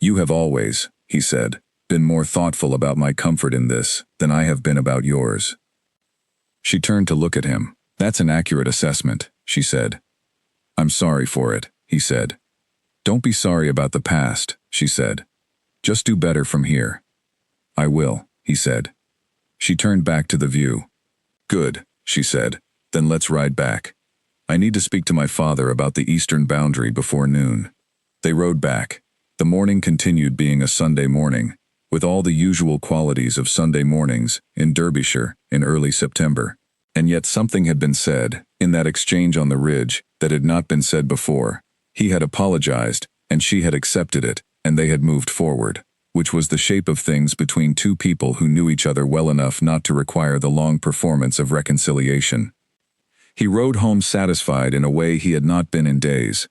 [SPEAKER 1] "You have always," he said, "been more thoughtful about my comfort in this than I have been about yours." She turned to look at him. "That's an accurate assessment," she said. "I'm sorry for it," he said. "Don't be sorry about the past," she said. "Just do better from here." "I will," he said. She turned back to the view. "Good," she said. "Then let's ride back. I need to speak to my father about the eastern boundary before noon." They rode back. The morning continued being a Sunday morning, with all the usual qualities of Sunday mornings in Derbyshire in early September. And yet something had been said, in that exchange on the ridge, that had not been said before. He had apologized, and she had accepted it, and they had moved forward, which was the shape of things between 2 people who knew each other well enough not to require the long performance of reconciliation. He rode home satisfied in a way he had not been in days.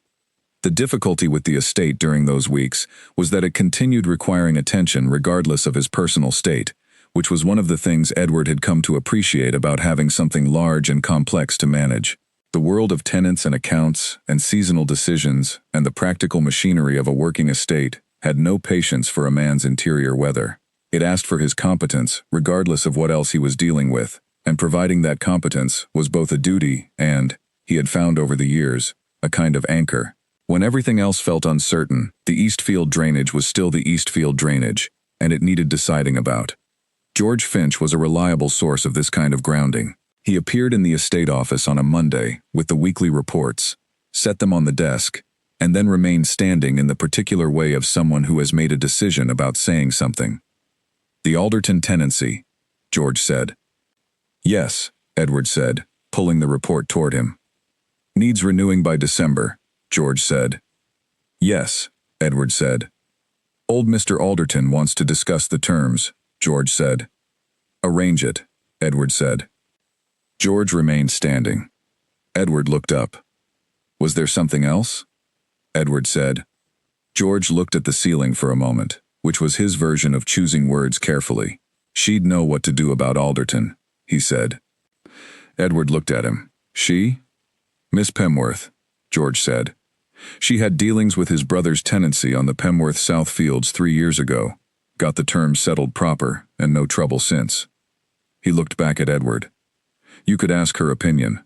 [SPEAKER 1] The difficulty with the estate during those weeks was that it continued requiring attention regardless of his personal state, which was one of the things Edward had come to appreciate about having something large and complex to manage. The world of tenants and accounts and seasonal decisions and the practical machinery of a working estate had no patience for a man's interior weather. It asked for his competence regardless of what else he was dealing with, and providing that competence was both a duty and, he had found over the years, a kind of anchor. When everything else felt uncertain, the Eastfield drainage was still the Eastfield drainage, and it needed deciding about. George Finch was a reliable source of this kind of grounding. He appeared in the estate office on a Monday with the weekly reports, set them on the desk, and then remained standing in the particular way of someone who has made a decision about saying something. "The Alderton tenancy," George said. "Yes," Edward said, pulling the report toward him. Needs renewing by December, George said. Yes, Edward said. Old Mr. Alderton wants to discuss the terms, George said. Arrange it, Edward said. George remained standing. Edward looked up. Was there something else? Edward said. George looked at the ceiling for a moment, which was his version of choosing words carefully. She'd know what to do about Alderton, he said. Edward looked at him. She? Miss Pemworth, George said. She had dealings with his brother's tenancy on the Pemworth South Fields 3 years ago, got the terms settled proper, and no trouble since. He looked back at Edward. You could ask her opinion.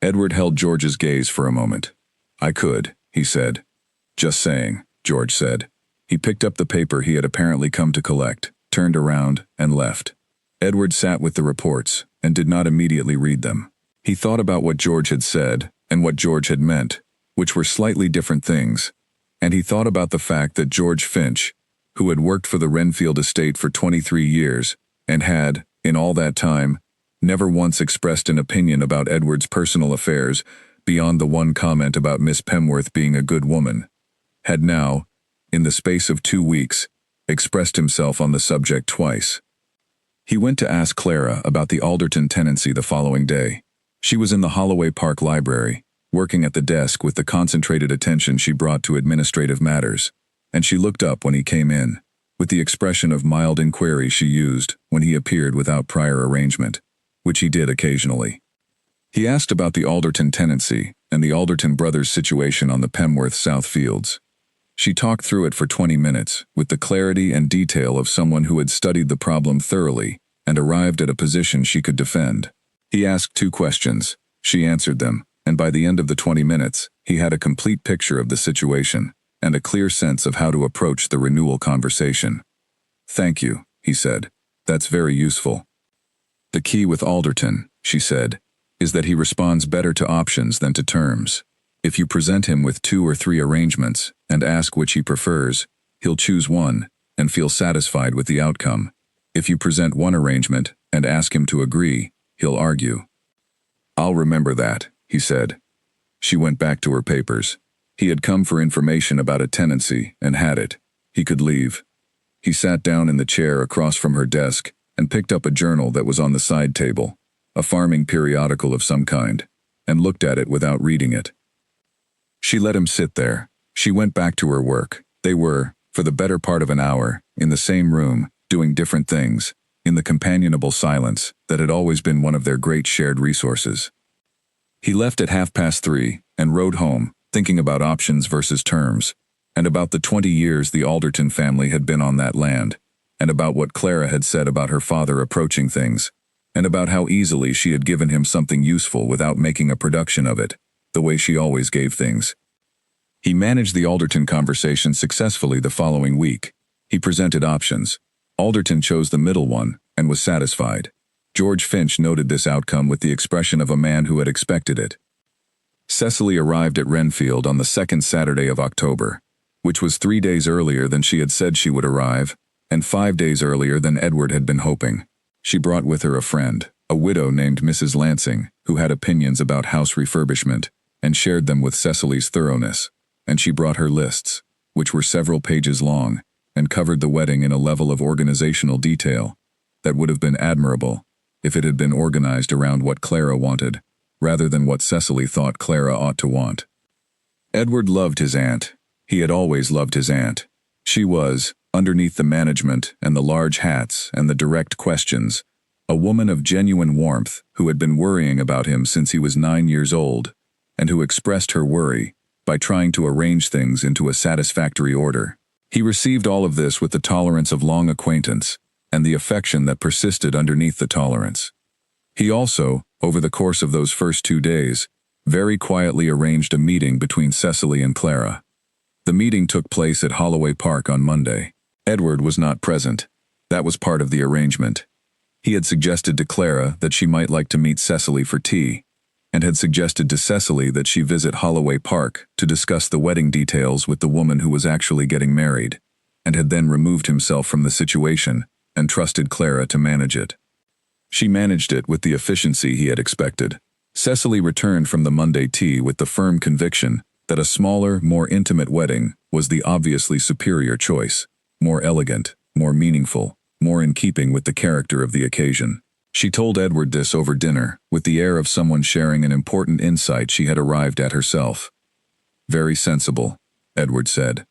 [SPEAKER 1] Edward held George's gaze for a moment. I could, he said. Just saying, George said. He picked up the paper he had apparently come to collect, turned around, and left. Edward sat with the reports, and did not immediately read them. He thought about what George had said, and what George had meant, which were slightly different things, and he thought about the fact that George Finch, who had worked for the Renfield estate for 23 years, and had, in all that time, never once expressed an opinion about Edward's personal affairs beyond the one comment about Miss Pemworth being a good woman, had now, in the space of 2 weeks, expressed himself on the subject twice. He went to ask Clara about the Alderton tenancy the following day. She was in the Holloway Park Library, working at the desk with the concentrated attention she brought to administrative matters, and she looked up when he came in, with the expression of mild inquiry she used when he appeared without prior arrangement, which he did occasionally. He asked about the Alderton tenancy and the Alderton brothers' situation on the Pemworth South Fields. She talked through it for 20 minutes, with the clarity and detail of someone who had studied the problem thoroughly and arrived at a position she could defend. He asked 2 questions. She answered them, and by the end of the 20 minutes, he had a complete picture of the situation and a clear sense of how to approach the renewal conversation. Thank you, he said. That's very useful. The key with Alderton, she said, is that he responds better to options than to terms. If you present him with 2 or 3 arrangements and ask which he prefers, he'll choose one and feel satisfied with the outcome. If you present one arrangement and ask him to agree, he'll argue. I'll remember that, he said. She went back to her papers. He had come for information about a tenancy and had it. He could leave. He sat down in the chair across from her desk and picked up a journal that was on the side table, a farming periodical of some kind, and looked at it without reading it. She let him sit there. She went back to her work. They were, for the better part of an hour, in the same room, doing different things, in the companionable silence that had always been one of their great shared resources. He left at 3:30 and rode home, thinking about options versus terms, and about the 20 years the Alderton family had been on that land, and about what Clara had said about her father approaching things, and about how easily she had given him something useful without making a production of it, the way she always gave things. He managed the Alderton conversation successfully the following week. He presented options. Alderton chose the middle one and was satisfied. George Finch noted this outcome with the expression of a man who had expected it. Cecily arrived at Renfield on the 2nd Saturday of October, which was 3 days earlier than she had said she would arrive, and 5 days earlier than Edward had been hoping. She brought with her a friend, a widow named Mrs. Lansing, who had opinions about house refurbishment, and shared them with Cecily's thoroughness, and she brought her lists, which were several pages long, and covered the wedding in a level of organizational detail that would have been admirable if it had been organized around what Clara wanted, rather than what Cecily thought Clara ought to want. Edward loved his aunt. He had always loved his aunt. She was, underneath the management and the large hats and the direct questions, a woman of genuine warmth who had been worrying about him since he was 9 years old, and who expressed her worry by trying to arrange things into a satisfactory order. He received all of this with the tolerance of long acquaintance and the affection that persisted underneath the tolerance. He also, over the course of those first 2 days, very quietly arranged a meeting between Cecily and Clara. The meeting took place at Holloway Park on Monday. Edward was not present. That was part of the arrangement. He had suggested to Clara that she might like to meet Cecily for tea, and had suggested to Cecily that she visit Holloway Park to discuss the wedding details with the woman who was actually getting married, and had then removed himself from the situation and trusted Clara to manage it. She managed it with the efficiency he had expected. Cecily returned from the Monday tea with the firm conviction that a smaller, more intimate wedding was the obviously superior choice, more elegant, more meaningful, more in keeping with the character of the occasion. She told Edward this over dinner, with the air of someone sharing an important insight she had arrived at herself. "Very sensible," Edward said.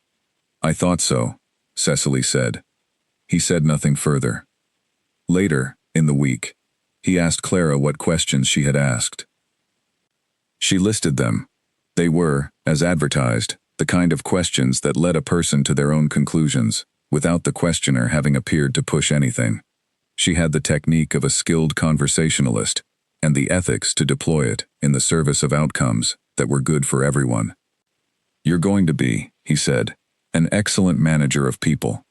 [SPEAKER 1] "I thought so," Cecily said. He said nothing further. Later, in the week, he asked Clara what questions she had asked. She listed them. They were, as advertised, the kind of questions that led a person to their own conclusions, without the questioner having appeared to push anything. She had the technique of a skilled conversationalist, and the ethics to deploy it in the service of outcomes that were good for everyone. "You're going to be," he said, "an excellent manager of people."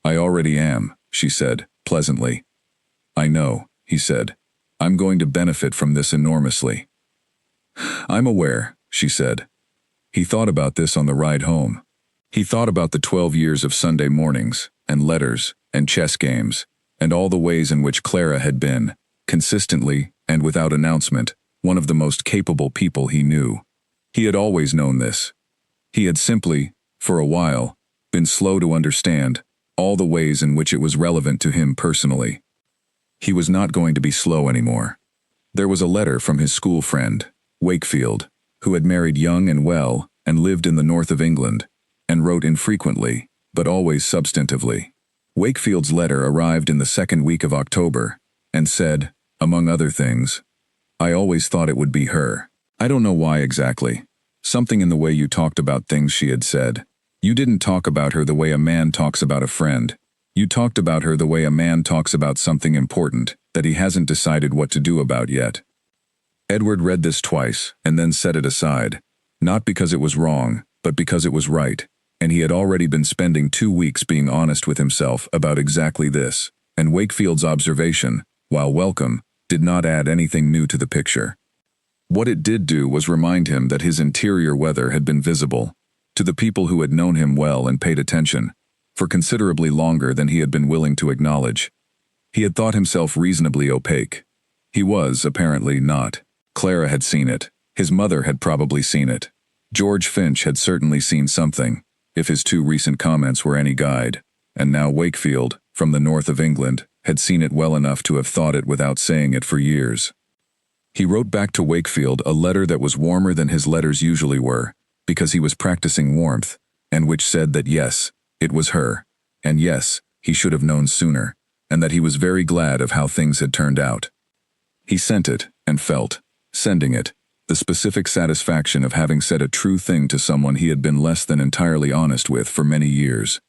[SPEAKER 1] "I already am," she said, pleasantly. "I know," he said. "I'm going to benefit from this enormously." "I'm aware," she said. He thought about this on the ride home. He thought about the 12 years of Sunday mornings, and letters, and chess games, and all the ways in which Clara had been, consistently and without announcement, one of the most capable people he knew. He had always known this. He had simply, for a while, been slow to understand all the ways in which it was relevant to him personally. He was not going to be slow anymore. There was a letter from his school friend, Wakefield, who had married young and well and lived in the north of England, and wrote infrequently, but always substantively. Wakefield's letter arrived in the second week of October, and said, among other things, "I always thought it would be her. I don't know why exactly. Something in the way you talked about things," she had said. "You didn't talk about her the way a man talks about a friend. You talked about her the way a man talks about something important that he hasn't decided what to do about yet." Edward read this twice and then set it aside, not because it was wrong, but because it was right, and he had already been spending 2 weeks being honest with himself about exactly this, and Wakefield's observation, while welcome, did not add anything new to the picture. What it did do was remind him that his interior weather had been visible, to the people who had known him well and paid attention, for considerably longer than he had been willing to acknowledge. He had thought himself reasonably opaque. He was, apparently, not. Clara had seen it. His mother had probably seen it. George Finch had certainly seen something, if his 2 recent comments were any guide, and now Wakefield, from the north of England, had seen it well enough to have thought it without saying it for years. He wrote back to Wakefield a letter that was warmer than his letters usually were, because he was practicing warmth, and which said that yes, it was her, and yes, he should have known sooner, and that he was very glad of how things had turned out. He sent it, and felt, sending it, the specific satisfaction of having said a true thing to someone he had been less than entirely honest with for many years.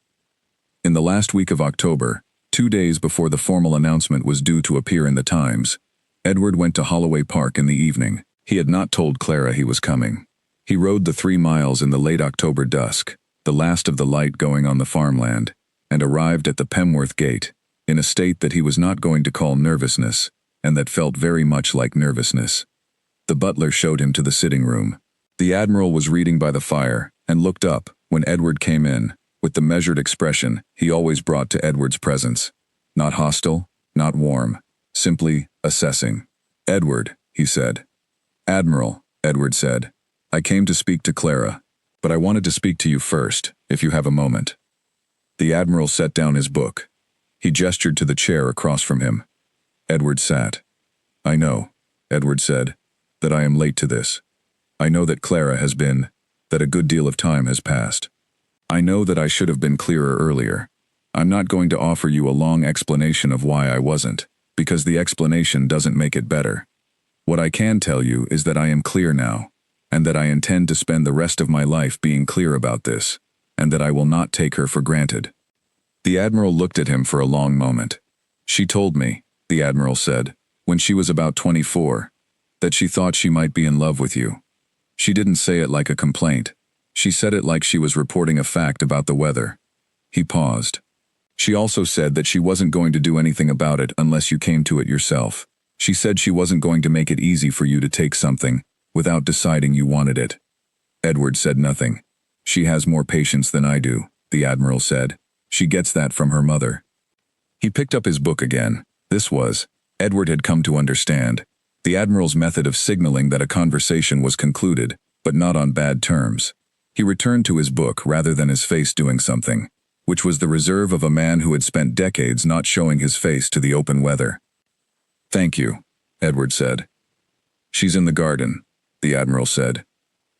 [SPEAKER 1] In the last week of October, 2 days before the formal announcement was due to appear in the Times, Edward went to Holloway Park in the evening. He had not told Clara he was coming. He rode the 3 miles in the late October dusk, the last of the light going on the farmland, and arrived at the Pemworth Gate, in a state that he was not going to call nervousness, and that felt very much like nervousness. The butler showed him to the sitting room. The Admiral was reading by the fire, and looked up when Edward came in, with the measured expression he always brought to Edward's presence. Not hostile, not warm, simply assessing. "Edward," he said. "Admiral," Edward said. "I came to speak to Clara, but I wanted to speak to you first, if you have a moment." The Admiral set down his book. He gestured to the chair across from him. Edward sat. "I know," Edward said, "that I am late to this. I know that Clara has been, that a good deal of time has passed. I know that I should have been clearer earlier. I'm not going to offer you a long explanation of why I wasn't, because the explanation doesn't make it better. What I can tell you is that I am clear now, and that I intend to spend the rest of my life being clear about this, and that I will not take her for granted." The Admiral looked at him for a long moment. "She told me," the Admiral said, "when she was about 24, that she thought she might be in love with you. She didn't say it like a complaint. She said it like she was reporting a fact about the weather." He paused. "She also said that she wasn't going to do anything about it unless you came to it yourself. She said she wasn't going to make it easy for you to take something without deciding you wanted it." Edward said nothing. "She has more patience than I do," the Admiral said. "She gets that from her mother." He picked up his book again. This was, Edward had come to understand, The Admiral's method of signaling that a conversation was concluded, but not on bad terms. He returned to his book rather than his face doing something, which was the reserve of a man who had spent decades not showing his face to the open weather. "Thank you," Edward said. "She's in the garden," the Admiral said.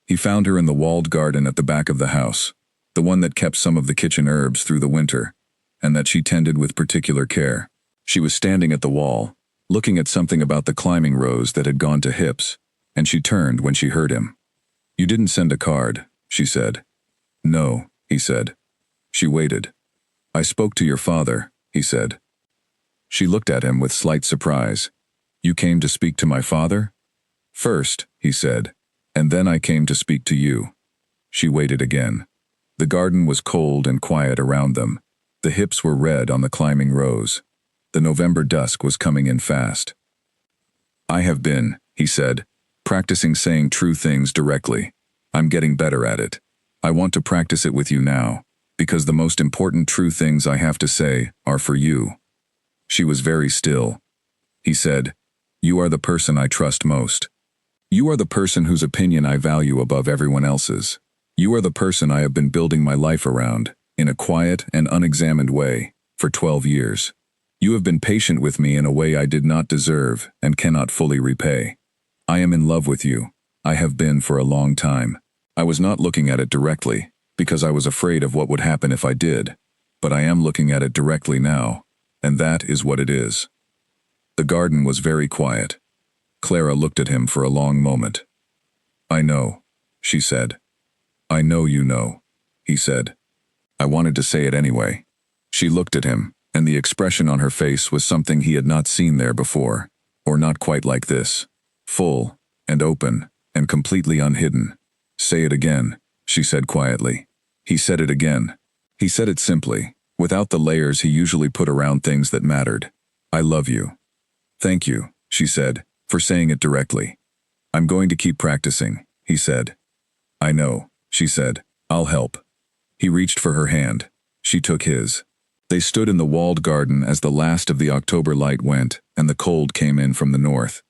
[SPEAKER 1] He found her in the walled garden at the back of the house, the one that kept some of the kitchen herbs through the winter, and that she tended with particular care. She was standing at the wall, looking at something about the climbing rose that had gone to hips, and she turned when she heard him. "You didn't send a card," she said. "No," he said. She waited. "I spoke to your father," he said. She looked at him with slight surprise. "You came to speak to my father?" "First," he said, "and then I came to speak to you." She waited again. The garden was cold and quiet around them. The hips were red on the climbing rose. The November dusk was coming in fast. "I have been," he said, "practicing saying true things directly. I'm getting better at it. I want to practice it with you now, because the most important true things I have to say are for you." She was very still. He said, "You are the person I trust most. You are the person whose opinion I value above everyone else's. You are the person I have been building my life around, in a quiet and unexamined way, for 12 years. You have been patient with me in a way I did not deserve and cannot fully repay. I am in love with you. I have been for a long time. I was not looking at it directly, because I was afraid of what would happen if I did, but I am looking at it directly now, and that is what it is." The garden was very quiet. Clara looked at him for a long moment. "I know," she said. "I know you know," he said. "I wanted to say it anyway." She looked at him, and the expression on her face was something he had not seen there before, or not quite like this. Full, and open, and completely unhidden. "Say it again," she said quietly. He said it again. He said it simply, without the layers he usually put around things that mattered. "I love you." "Thank you," she said, "for saying it directly." "I'm going to keep practicing," he said. "I know," she said. "I'll help." He reached for her hand. She took his. They stood in the walled garden as the last of the October light went, and the cold came in from the north.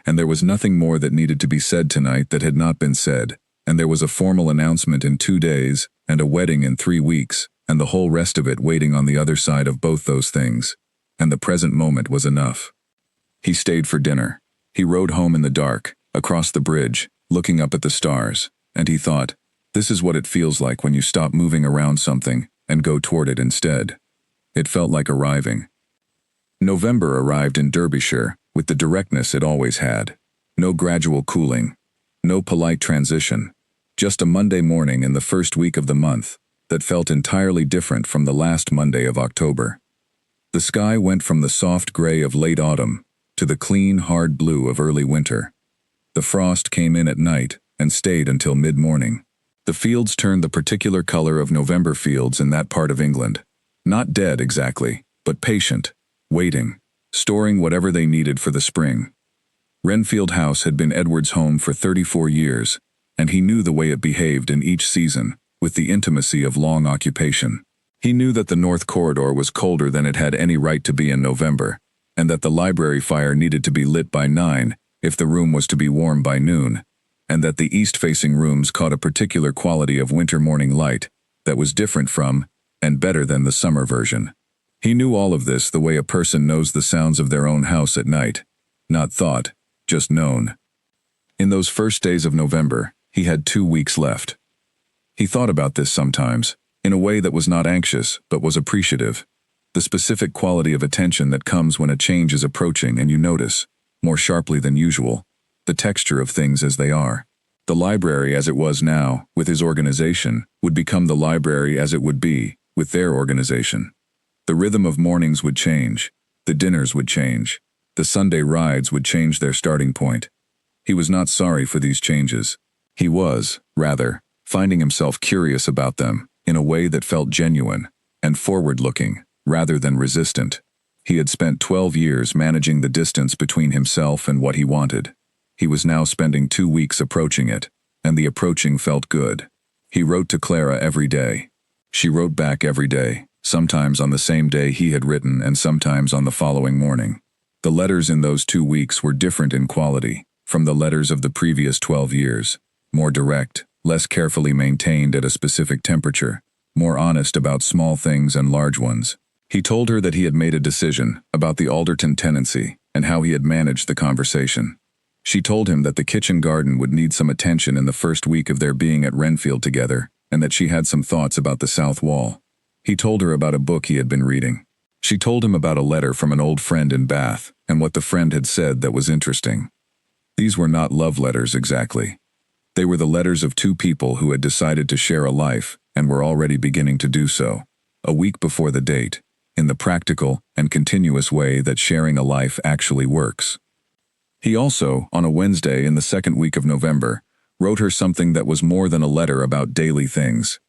[SPEAKER 1] And there was nothing more that needed to be said tonight that had not been said, and there was a formal announcement in 2 days, and a wedding in 3 weeks, and the whole rest of it waiting on the other side of both those things. And the present moment was enough. He stayed for dinner. He rode home in the dark, across the bridge, looking up at the stars, and he thought, this is what it feels like when you stop moving around something and go toward it instead. It felt like arriving. November arrived in Derbyshire with the directness it always had. No gradual cooling. No polite transition. Just a Monday morning in the first week of the month that felt entirely different from the last Monday of October. The sky went from the soft gray of late autumn to the clean, hard blue of early winter. The frost came in at night and stayed until mid-morning. The fields turned the particular color of November fields in that part of England. Not dead exactly, but patient, waiting, storing whatever they needed for the spring. Renfield House had been Edward's home for 34 years, and he knew the way it behaved in each season, with the intimacy of long occupation. He knew that the north corridor was colder than it had any right to be in November, and that the library fire needed to be lit by 9 if the room was to be warm by noon, and that the east-facing rooms caught a particular quality of winter morning light that was different from, and better than the summer version. He knew all of this the way a person knows the sounds of their own house at night. Not thought, just known. In those first days of November, he had 2 weeks left. He thought about this sometimes, in a way that was not anxious, but was appreciative. The specific quality of attention that comes when a change is approaching and you notice, more sharply than usual, the texture of things as they are. The library as it was now, with his organization, would become the library as it would be, with their organization. The rhythm of mornings would change. The dinners would change. The Sunday rides would change their starting point. He was not sorry for these changes. He was, rather, finding himself curious about them in a way that felt genuine and forward-looking, rather than resistant. He had spent 12 years managing the distance between himself and what he wanted. He was now spending 2 weeks approaching it, and the approaching felt good. He wrote to Clara every day. She wrote back every day, sometimes on the same day he had written and sometimes on the following morning. The letters in those 2 weeks were different in quality from the letters of the previous 12 years, more direct, less carefully maintained at a specific temperature, more honest about small things and large ones. He told her that he had made a decision about the Alderton tenancy and how he had managed the conversation. She told him that the kitchen garden would need some attention in the first week of their being at Renfield together, and that she had some thoughts about the south wall. He told her about a book he had been reading. She told him about a letter from an old friend in Bath, and what the friend had said that was interesting. These were not love letters exactly. They were the letters of two people who had decided to share a life and were already beginning to do so, a week before the date, in the practical and continuous way that sharing a life actually works. He also, on a Wednesday in the second week of November, wrote her something that was more than a letter about daily things.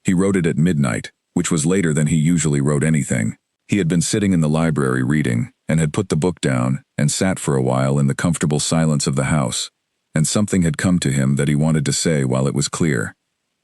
[SPEAKER 1] He wrote it at midnight, which was later than he usually wrote anything. He had been sitting in the library reading, and had put the book down, and sat for a while in the comfortable silence of the house, and something had come to him that he wanted to say while it was clear.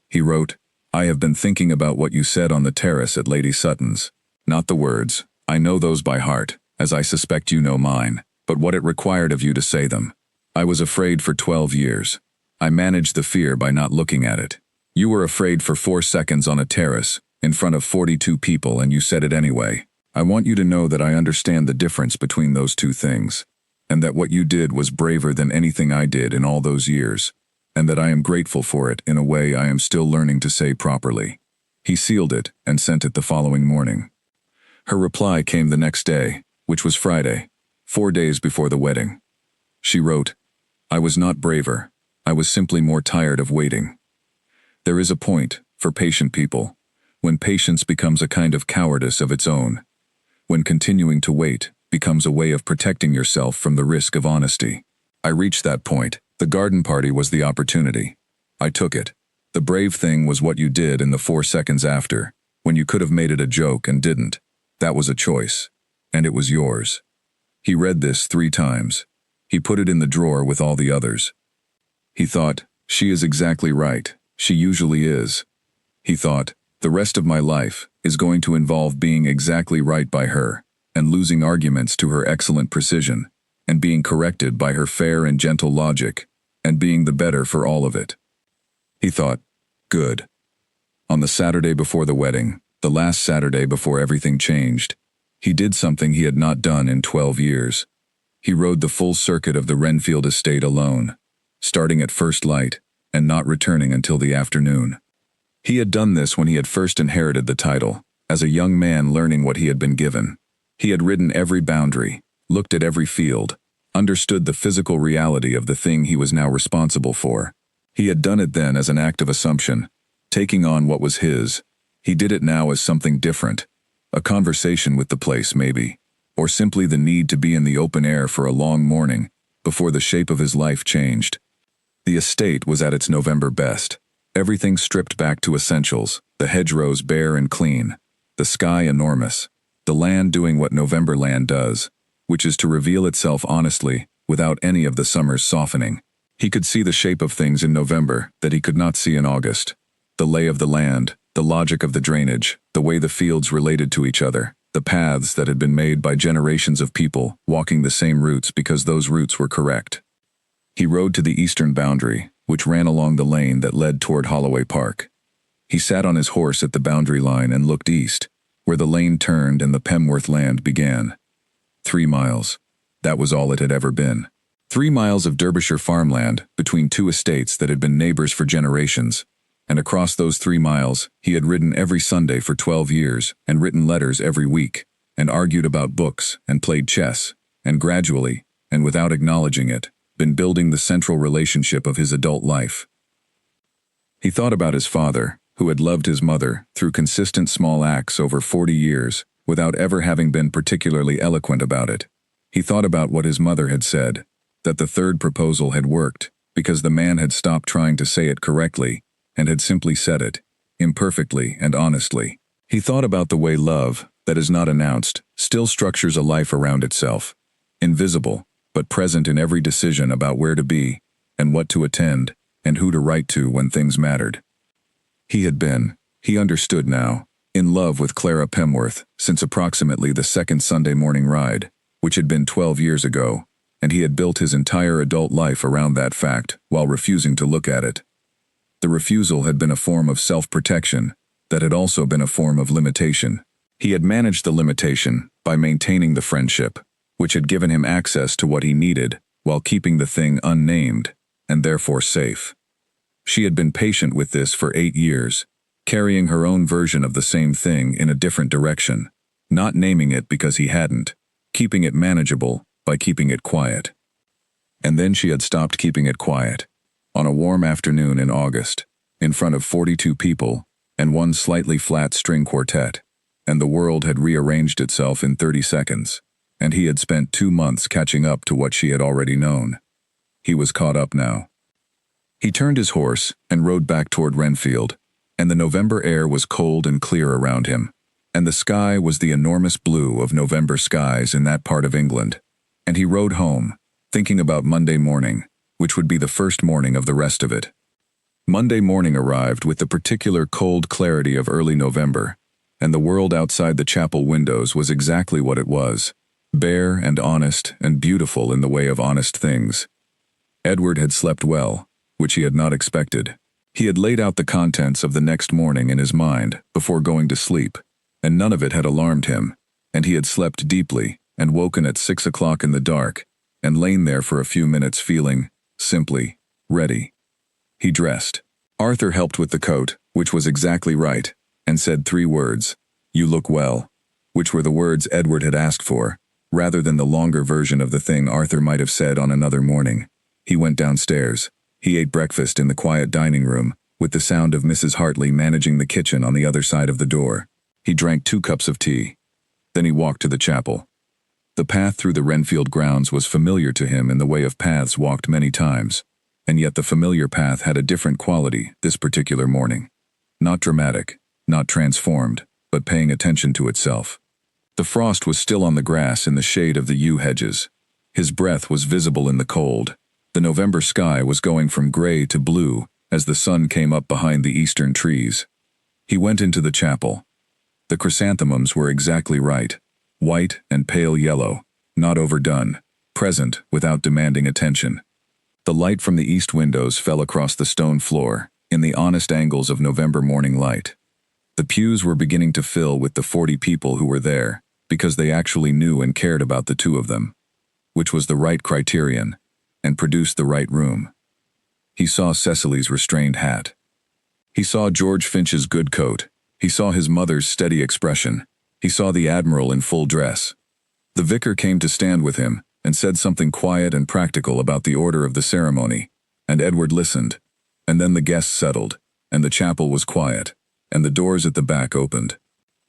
[SPEAKER 1] He wrote, "I have been thinking about what you said on the terrace at Lady Sutton's. Not the words, I know those by heart, as I suspect you know mine, but what it required of you to say them. I was afraid for 12 years. I managed the fear by not looking at it. You were afraid for 4 seconds on a terrace, in front of 42 people, and you said it anyway. I want you to know that I understand the difference between those two things, and that what you did was braver than anything I did in all those years, and that I am grateful for it in a way I am still learning to say properly." He sealed it and sent it the following morning. Her reply came the next day, which was Friday, 4 days before the wedding. She wrote, "I was not braver. I was simply more tired of waiting." There is a point, for patient people, when patience becomes a kind of cowardice of its own, when continuing to wait becomes a way of protecting yourself from the risk of honesty. I reached that point. The garden party was the opportunity. I took it. The brave thing was what you did in the 4 seconds after, when you could have made it a joke and didn't. That was a choice, and it was yours. He read this 3 times. He put it in the drawer with all the others. He thought, she is exactly right. She usually is. He thought, the rest of my life is going to involve being exactly right by her, and losing arguments to her excellent precision, and being corrected by her fair and gentle logic, and being the better for all of it. He thought, good. On the Saturday before the wedding, the last Saturday before everything changed, he did something he had not done in 12 years. He rode the full circuit of the Renfield estate alone, starting at first light, and not returning until the afternoon. He had done this when he had first inherited the title, as a young man learning what he had been given. He had ridden every boundary, looked at every field, understood the physical reality of the thing he was now responsible for. He had done it then as an act of assumption, taking on what was his. He did it now as something different, a conversation with the place maybe, or simply the need to be in the open air for a long morning, before the shape of his life changed. The estate was at its November best. Everything stripped back to essentials, the hedgerows bare and clean, the sky enormous, the land doing what November land does, which is to reveal itself honestly, without any of the summer's softening. He could see the shape of things in November that he could not see in August. The lay of the land, the logic of the drainage, the way the fields related to each other, the paths that had been made by generations of people walking the same routes because those routes were correct. He rode to the eastern boundary, which ran along the lane that led toward Holloway Park. He sat on his horse at the boundary line and looked east, where the lane turned and the Pemworth land began. 3 miles. That was all it had ever been. 3 miles of Derbyshire farmland between 2 estates that had been neighbors for generations, and across those 3 miles he had ridden every Sunday for 12 years and written letters every week, and argued about books and played chess, and gradually, and without acknowledging it, been building the central relationship of his adult life. He thought about his father, who had loved his mother through consistent small acts over 40 years, without ever having been particularly eloquent about it. He thought about what his mother had said, that the third proposal had worked, because the man had stopped trying to say it correctly, and had simply said it, imperfectly and honestly. He thought about the way love, that is not announced, still structures a life around itself, invisible, but present in every decision about where to be, and what to attend, and who to write to when things mattered. He understood now, in love with Clara Pemworth since approximately the second Sunday morning ride, which had been 12 years ago, and he had built his entire adult life around that fact while refusing to look at it. The refusal had been a form of self-protection that had also been a form of limitation. He had managed the limitation by maintaining the friendship, which had given him access to what he needed while keeping the thing unnamed and therefore safe. She had been patient with this for 8 years, carrying her own version of the same thing in a different direction, not naming it because he hadn't, keeping it manageable by keeping it quiet. And then she had stopped keeping it quiet. On a warm afternoon in August, in front of 42 people and one slightly flat string quartet, and the world had rearranged itself in 30 seconds, and he had spent 2 months catching up to what she had already known. He was caught up now. He turned his horse and rode back toward Renfield, and the November air was cold and clear around him, and the sky was the enormous blue of November skies in that part of England, and he rode home, thinking about Monday morning, which would be the first morning of the rest of it. Monday morning arrived with the particular cold clarity of early November, and the world outside the chapel windows was exactly what it was, bare and honest and beautiful in the way of honest things. Edward had slept well, which he had not expected. He had laid out the contents of the next morning in his mind before going to sleep, and none of it had alarmed him, and he had slept deeply and woken at 6 o'clock in the dark, and lain there for a few minutes feeling, simply, ready. He dressed. Arthur helped with the coat, which was exactly right, and said 3 words, "You look well," which were the words Edward had asked for, rather than the longer version of the thing Arthur might have said on another morning. He went downstairs. He ate breakfast in the quiet dining room, with the sound of Mrs. Hartley managing the kitchen on the other side of the door. He drank 2 cups of tea. Then he walked to the chapel. The path through the Renfield grounds was familiar to him in the way of paths walked many times, and yet the familiar path had a different quality this particular morning. Not dramatic, not transformed, but paying attention to itself. The frost was still on the grass in the shade of the yew hedges. His breath was visible in the cold. The November sky was going from gray to blue as the sun came up behind the eastern trees. He went into the chapel. The chrysanthemums were exactly right. White and pale yellow, not overdone, present without demanding attention. The light from the east windows fell across the stone floor, in the honest angles of November morning light. The pews were beginning to fill with the 40 people who were there, because they actually knew and cared about the 2 of them, which was the right criterion, and produced the right room. He saw Cecily's restrained hat. He saw George Finch's good coat. He saw his mother's steady expression. He saw the Admiral in full dress. The vicar came to stand with him and said something quiet and practical about the order of the ceremony, and Edward listened, and then the guests settled, and the chapel was quiet, and the doors at the back opened.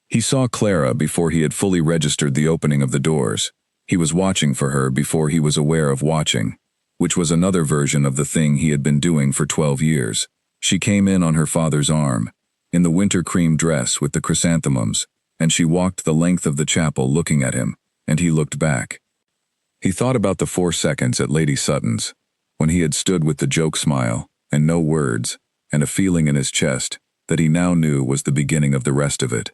[SPEAKER 1] He saw Clara before he had fully registered the opening of the doors. He was watching for her before he was aware of watching, which was another version of the thing he had been doing for 12 years. She came in on her father's arm, in the winter cream dress with the chrysanthemums, and she walked the length of the chapel looking at him, and he looked back. He thought about the 4 seconds at Lady Sutton's, when he had stood with the joke smile, and no words, and a feeling in his chest that he now knew was the beginning of the rest of it.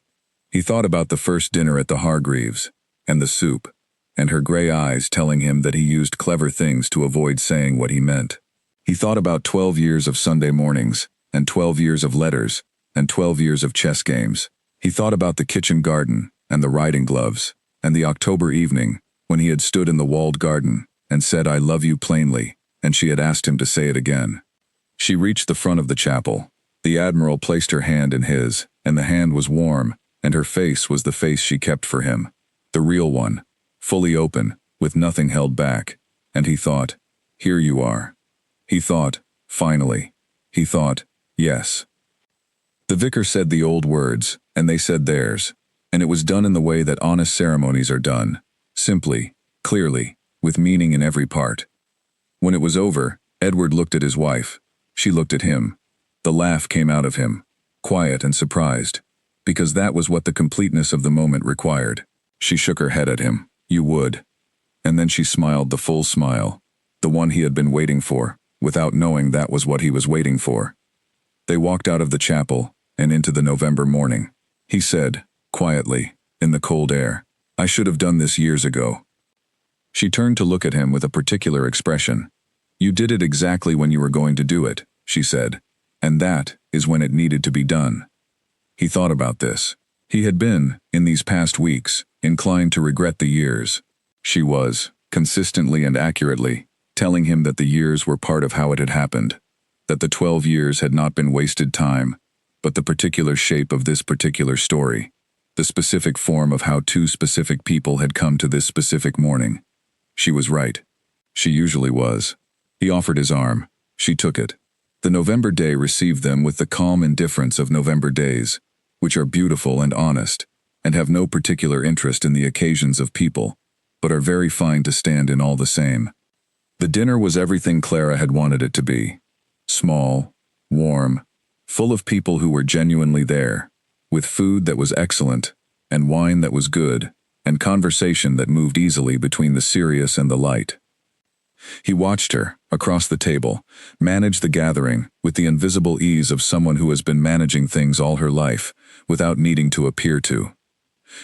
[SPEAKER 1] He thought about the first dinner at the Hargreaves, and the soup, and her gray eyes telling him that he used clever things to avoid saying what he meant. He thought about 12 years of Sunday mornings, and 12 years of letters, and 12 years of chess games. He thought about the kitchen garden, and the riding gloves, and the October evening, when he had stood in the walled garden, and said "I love you" plainly, and she had asked him to say it again. She reached the front of the chapel. The Admiral placed her hand in his, and the hand was warm, and her face was the face she kept for him. The real one, fully open, with nothing held back, and he thought, "Here you are." He thought, finally. He thought, yes. The vicar said the old words, and they said theirs, and it was done in the way that honest ceremonies are done, simply, clearly, with meaning in every part. When it was over, Edward looked at his wife. She looked at him. The laugh came out of him, quiet and surprised, because that was what the completeness of the moment required. She shook her head at him. "You would." And then she smiled the full smile, the one he had been waiting for, without knowing that was what he was waiting for. They walked out of the chapel, and into the November morning. He said, quietly, in the cold air, "I should have done this years ago." She turned to look at him with a particular expression. "You did it exactly when you were going to do it," she said. "And that is when it needed to be done." He thought about this. He had been, in these past weeks, inclined to regret the years. She was, consistently and accurately, telling him that the years were part of how it had happened, that the 12 years had not been wasted time, but the particular shape of this particular story, the specific form of how two specific people had come to this specific morning. She was right. She usually was. He offered his arm. She took it. The November day received them with the calm indifference of November days, which are beautiful and honest, and have no particular interest in the occasions of people, but are very fine to stand in all the same. The dinner was everything Clara had wanted it to be. Small, warm, full of people who were genuinely there, with food that was excellent, and wine that was good, and conversation that moved easily between the serious and the light. He watched her, across the table, manage the gathering with the invisible ease of someone who has been managing things all her life, without needing to appear to.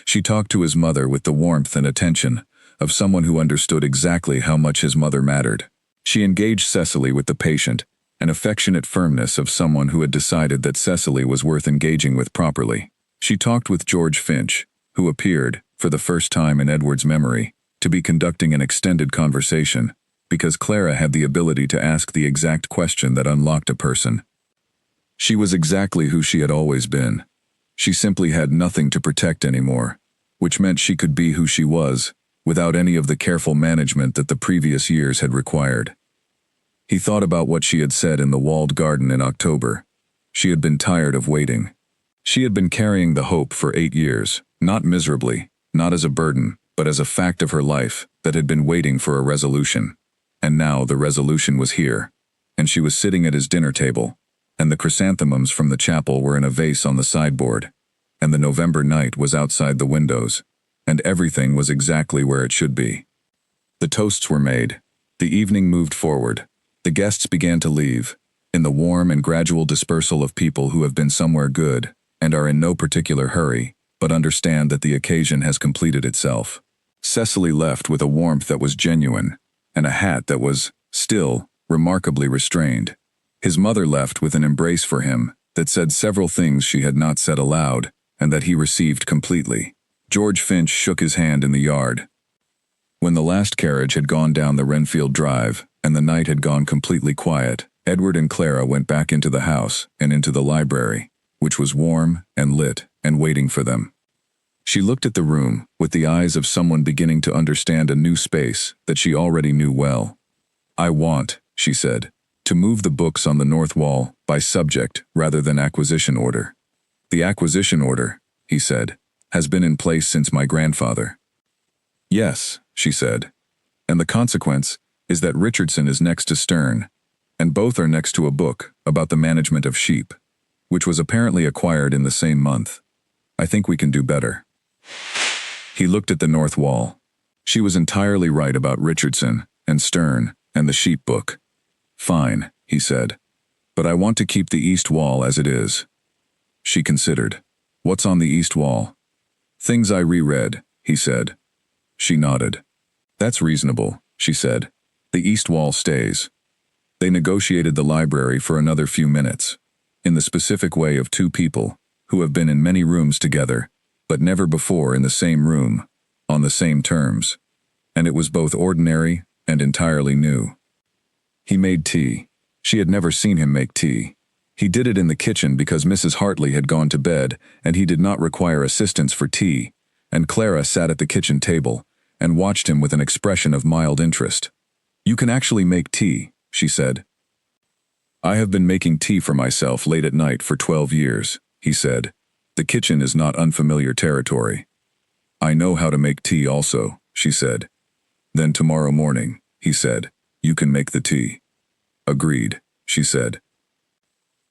[SPEAKER 1] She talked to his mother with the warmth and attention of someone who understood exactly how much his mother mattered. She engaged Cecily with the patient and affectionate firmness of someone who had decided that Cecily was worth engaging with properly. She talked with George Finch, who appeared, for the first time in Edward's memory, to be conducting an extended conversation, because Clara had the ability to ask the exact question that unlocked a person. She was exactly who she had always been. She simply had nothing to protect anymore, which meant she could be who she was, without any of the careful management that the previous years had required. He thought about what she had said in the walled garden in October. She had been tired of waiting. She had been carrying the hope for 8 years, not miserably, not as a burden, but as a fact of her life that had been waiting for a resolution. And now the resolution was here, and she was sitting at his dinner table, and the chrysanthemums from the chapel were in a vase on the sideboard, and the November night was outside the windows, and everything was exactly where it should be. The toasts were made. The evening moved forward. The guests began to leave, in the warm and gradual dispersal of people who have been somewhere good, and are in no particular hurry, but understand that the occasion has completed itself. Cecily left with a warmth that was genuine, and a hat that was, still, remarkably restrained. His mother left with an embrace for him that said several things she had not said aloud, and that he received completely. George Finch shook his hand in the yard. When the last carriage had gone down the Renfield Drive, and the night had gone completely quiet, Edward and Clara went back into the house and into the library, which was warm and lit and waiting for them. She looked at the room with the eyes of someone beginning to understand a new space that she already knew well. "I want," she said, "to move the books on the north wall by subject rather than acquisition order." "The acquisition order," he said, "has been in place since my grandfather." "Yes," she said, "and the consequence is that Richardson is next to Sterne, and both are next to a book about the management of sheep, which was apparently acquired in the same month. I think we can do better." He looked at the north wall. She was entirely right about Richardson and Sterne and the sheep book. "Fine," he said, "but I want to keep the east wall as it is." She considered. "What's on the east wall?" "Things I reread," he said. She nodded. "That's reasonable," she said. "The east wall stays." They negotiated the library for another few minutes, in the specific way of two people who have been in many rooms together, but never before in the same room, on the same terms, and it was both ordinary and entirely new. He made tea. She had never seen him make tea. He did it in the kitchen because Mrs. Hartley had gone to bed and he did not require assistance for tea, and Clara sat at the kitchen table and watched him with an expression of mild interest. "You can actually make tea," she said. "I have been making tea for myself late at night for 12 years, he said. "The kitchen is not unfamiliar territory." "I know how to make tea also," she said. "Then tomorrow morning," he said, "you can make the tea." "Agreed," she said.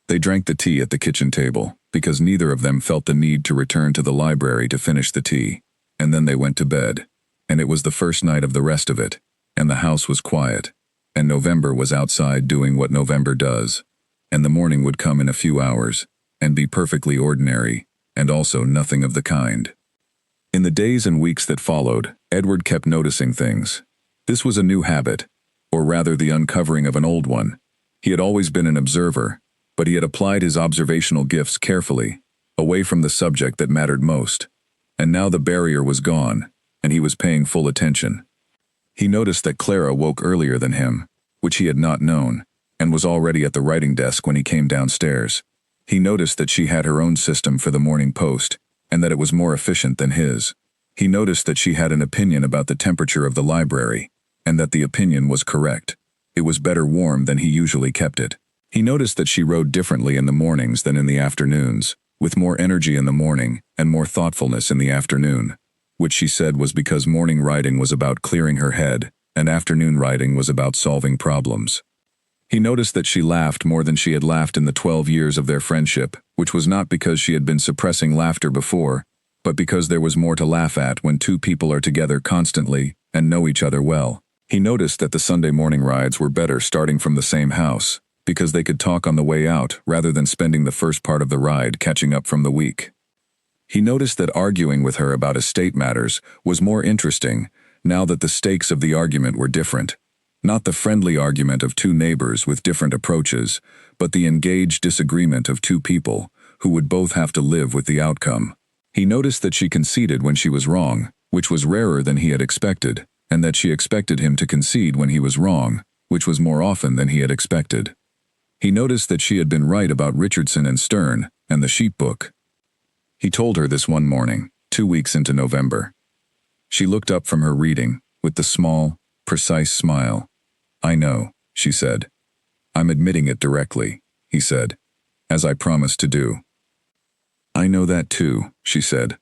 [SPEAKER 1] They drank the tea at the kitchen table, because neither of them felt the need to return to the library to finish the tea, and then they went to bed, and it was the first night of the rest of it, and the house was quiet, and November was outside doing what November does, and the morning would come in a few hours, and be perfectly ordinary, and also nothing of the kind. In the days and weeks that followed, Edward kept noticing things. This was a new habit, or rather the uncovering of an old one. He had always been an observer, but he had applied his observational gifts carefully, away from the subject that mattered most. And now the barrier was gone, and he was paying full attention. He noticed that Clara woke earlier than him, which he had not known, and was already at the writing desk when he came downstairs. He noticed that she had her own system for the Morning Post, and that it was more efficient than his. He noticed that she had an opinion about the temperature of the library, and that the opinion was correct. It was better warm than he usually kept it. He noticed that she wrote differently in the mornings than in the afternoons, with more energy in the morning and more thoughtfulness in the afternoon, which she said was because morning writing was about clearing her head, and afternoon writing was about solving problems. He noticed that she laughed more than she had laughed in the 12 years of their friendship, which was not because she had been suppressing laughter before, but because there was more to laugh at when two people are together constantly and know each other well. He noticed that the Sunday morning rides were better starting from the same house, because they could talk on the way out rather than spending the first part of the ride catching up from the week. He noticed that arguing with her about estate matters was more interesting now that the stakes of the argument were different. Not the friendly argument of two neighbors with different approaches, but the engaged disagreement of two people who would both have to live with the outcome. He noticed that she conceded when she was wrong, which was rarer than he had expected, and that she expected him to concede when he was wrong, which was more often than he had expected. He noticed that she had been right about Richardson and Stern and the sheep book. He told her this one morning, 2 weeks into November. She looked up from her reading, with the small, precise smile. "I know," she said. "I'm admitting it directly," he said, "as I promised to do." "I know that too," she said.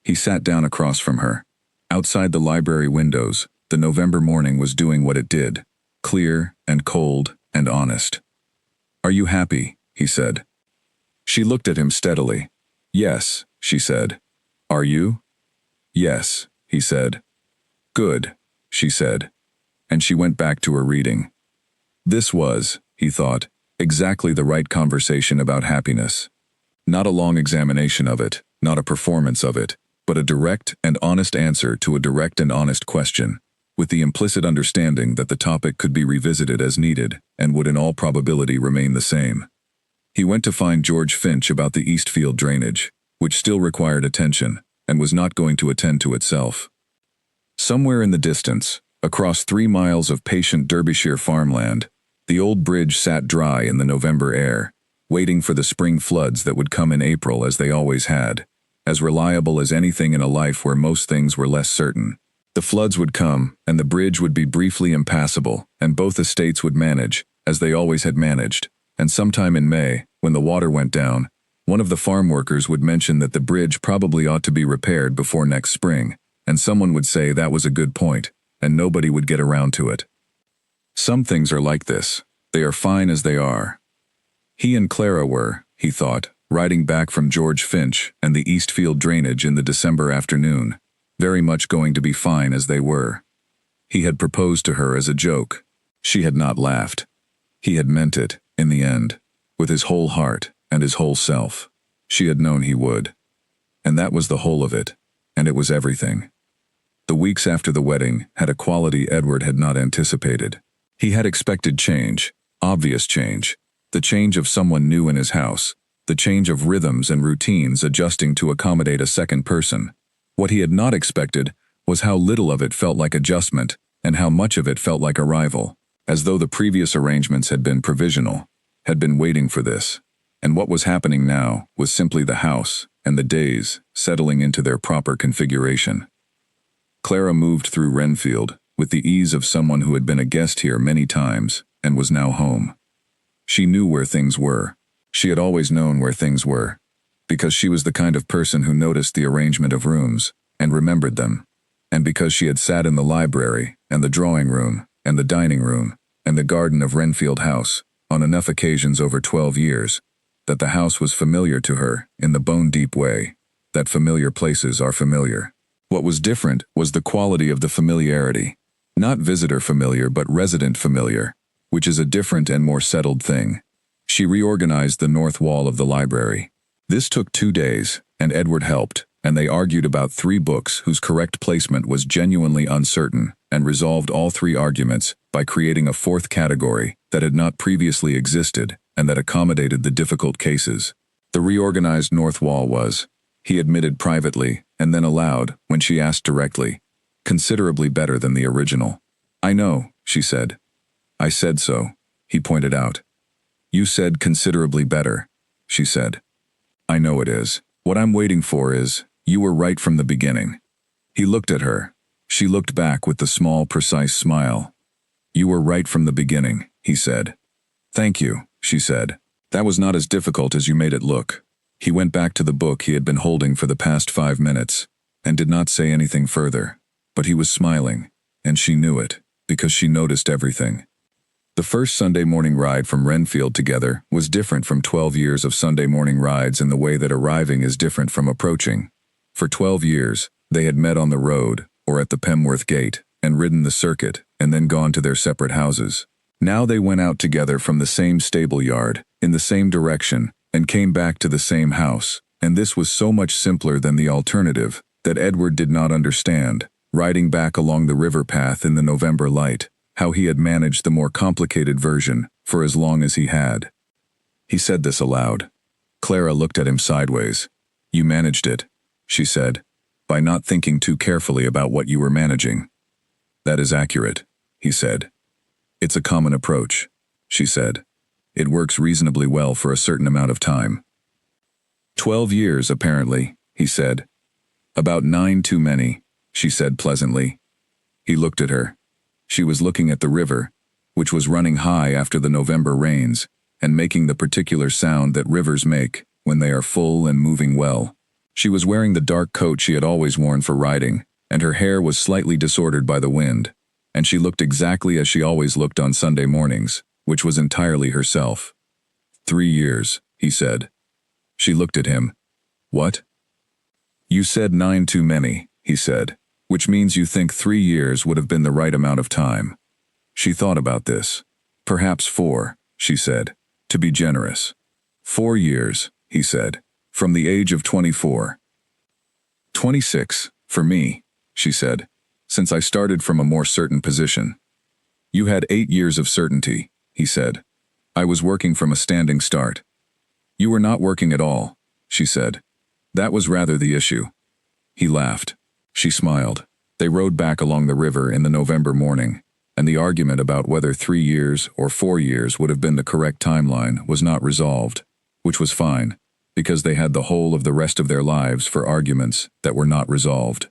[SPEAKER 1] He sat down across from her. Outside the library windows, the November morning was doing what it did, clear and cold and honest. "Are you happy?" he said. She looked at him steadily. "Yes," she said. "Are you?" "Yes," he said. "Good," she said. And she went back to her reading. This was, he thought, exactly the right conversation about happiness. Not a long examination of it, not a performance of it, but a direct and honest answer to a direct and honest question, with the implicit understanding that the topic could be revisited as needed and would in all probability remain the same. He went to find George Finch about the Eastfield drainage, which still required attention and was not going to attend to itself. Somewhere in the distance, across 3 miles of patient Derbyshire farmland, the old bridge sat dry in the November air, waiting for the spring floods that would come in April as they always had, as reliable as anything in a life where most things were less certain. The floods would come, and the bridge would be briefly impassable, and both estates would manage, as they always had managed, and sometime in May, when the water went down, one of the farm workers would mention that the bridge probably ought to be repaired before next spring, and someone would say that was a good point, and nobody would get around to it. Some things are like this. They are fine as they are. He and Clara were, he thought, riding back from George Finch and the Eastfield drainage in the December afternoon, very much going to be fine as they were. He had proposed to her as a joke. She had not laughed. He had meant it, in the end, with his whole heart and his whole self. She had known he would. And that was the whole of it, and it was everything. The weeks after the wedding had a quality Edward had not anticipated. He had expected change, obvious change, the change of someone new in his house, the change of rhythms and routines adjusting to accommodate a second person. What he had not expected was how little of it felt like adjustment and how much of it felt like arrival, as though the previous arrangements had been provisional, had been waiting for this. And what was happening now was simply the house and the days settling into their proper configuration. Clara moved through Renfield with the ease of someone who had been a guest here many times and was now home. She knew where things were. She had always known where things were, because she was the kind of person who noticed the arrangement of rooms and remembered them, and because she had sat in the library and the drawing room and the dining room and the garden of Renfield House on enough occasions over 12 years, that the house was familiar to her in the bone-deep way that familiar places are familiar. What was different was the quality of the familiarity, not visitor familiar but resident familiar, which is a different and more settled thing. She reorganized the north wall of the library. This took 2 days, and Edward helped, and they argued about 3 books whose correct placement was genuinely uncertain and resolved all three arguments by creating a fourth category that had not previously existed and that accommodated the difficult cases. The reorganized north wall was, he admitted privately and then aloud when she asked directly, considerably better than the original. I know, she said. I said so, he pointed out. You said considerably better, she said. I know it is. What I'm waiting for is, you were right from the beginning. He looked at her. She looked back with the small, precise smile. You were right from the beginning, he said. Thank you, she said. That was not as difficult as you made it look. He went back to the book he had been holding for the past 5 minutes, and did not say anything further. But he was smiling, and she knew it, because she noticed everything. The first Sunday morning ride from Renfield together was different from 12 years of Sunday morning rides in the way that arriving is different from approaching. For 12 years, they had met on the road, or at the Pemworth Gate, and ridden the circuit, and then gone to their separate houses. Now they went out together from the same stable yard, in the same direction, and came back to the same house, and this was so much simpler than the alternative, that Edward did not understand, riding back along the river path in the November light, how he had managed the more complicated version for as long as he had. He said this aloud. Clara looked at him sideways. You managed it, she said, by not thinking too carefully about what you were managing. That is accurate, he said. It's a common approach, she said. It works reasonably well for a certain amount of time. 12 years, apparently, he said. About 9 too many, she said pleasantly. He looked at her. She was looking at the river, which was running high after the November rains, and making the particular sound that rivers make when they are full and moving well. She was wearing the dark coat she had always worn for riding, and her hair was slightly disordered by the wind, and she looked exactly as she always looked on Sunday mornings, which was entirely herself. 3 years, he said. She looked at him. What? You said 9 too many, he said, which means you think 3 years would have been the right amount of time. She thought about this. Perhaps 4, she said, to be generous. 4 years, he said, from the age of 24. 26, for me, she said, since I started from a more certain position. You had 8 years of certainty, he said. I was working from a standing start. You were not working at all, she said. That was rather the issue. He laughed. She smiled. They rode back along the river in the November morning, and the argument about whether 3 years or 4 years would have been the correct timeline was not resolved, which was fine, because they had the whole of the rest of their lives for arguments that were not resolved.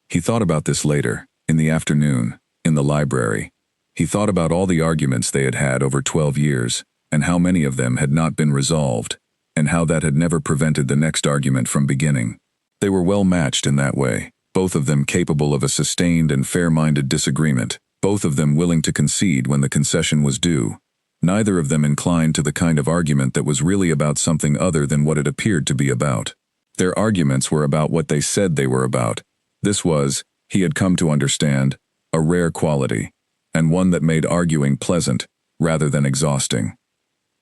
[SPEAKER 1] He thought about this later, in the afternoon, in the library. He thought about all the arguments they had had over 12 years, and how many of them had not been resolved, and how that had never prevented the next argument from beginning. They were well matched in that way, both of them capable of a sustained and fair-minded disagreement, both of them willing to concede when the concession was due, neither of them inclined to the kind of argument that was really about something other than what it appeared to be about. Their arguments were about what they said they were about. This was, he had come to understand, a rare quality, and one that made arguing pleasant rather than exhausting.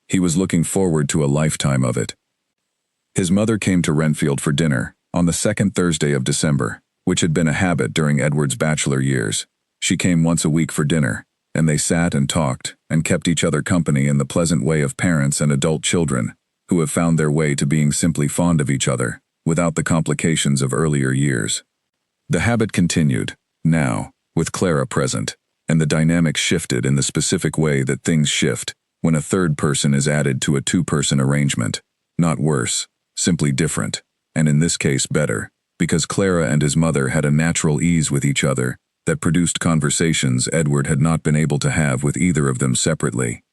[SPEAKER 1] He was looking forward to a lifetime of it. His mother came to Renfield for dinner on the second Thursday of December, which had been a habit during Edward's bachelor years. She came once a week for dinner, and they sat and talked and kept each other company in the pleasant way of parents and adult children who have found their way to being simply fond of each other, without the complications of earlier years. The habit continued, now, with Clara present, and the dynamic shifted in the specific way that things shift when a third person is added to a two-person arrangement. Not worse, simply different, and in this case better, because Clara and his mother had a natural ease with each other that produced conversations Edward had not been able to have with either of them separately.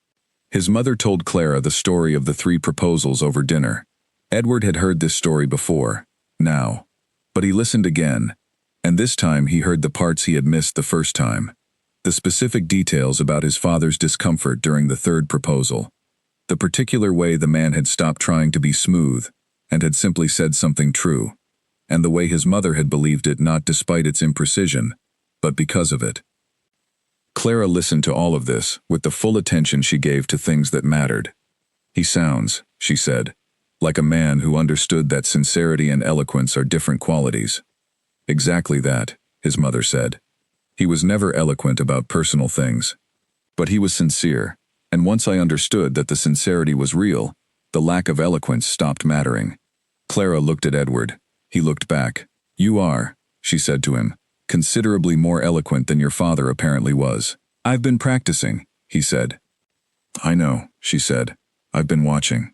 [SPEAKER 1] His mother told Clara the story of the 3 proposals over dinner. Edward had heard this story before, now, but he listened again, and this time he heard the parts he had missed the first time. The specific details about his father's discomfort during the 3rd proposal, the particular way the man had stopped trying to be smooth and had simply said something true, and the way his mother had believed it not despite its imprecision, but because of it. Clara listened to all of this with the full attention she gave to things that mattered. He sounds, she said, like a man who understood that sincerity and eloquence are different qualities. Exactly that, his mother said. He was never eloquent about personal things. But he was sincere, and once I understood that the sincerity was real, the lack of eloquence stopped mattering. Clara looked at Edward. He looked back. "You are," she said to him, "considerably more eloquent than your father apparently was." "I've been practicing," he said. "I know," she said. "I've been watching."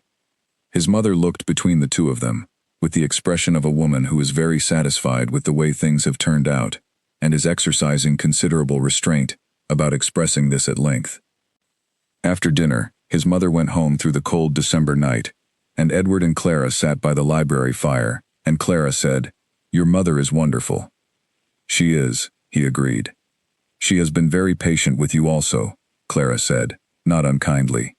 [SPEAKER 1] His mother looked between the two of them, with the expression of a woman who is very satisfied with the way things have turned out, and is exercising considerable restraint about expressing this at length. After dinner, his mother went home through the cold December night, and Edward and Clara sat by the library fire, and Clara said, "Your mother is wonderful." "She is," he agreed. "She has been very patient with you also," Clara said, not unkindly.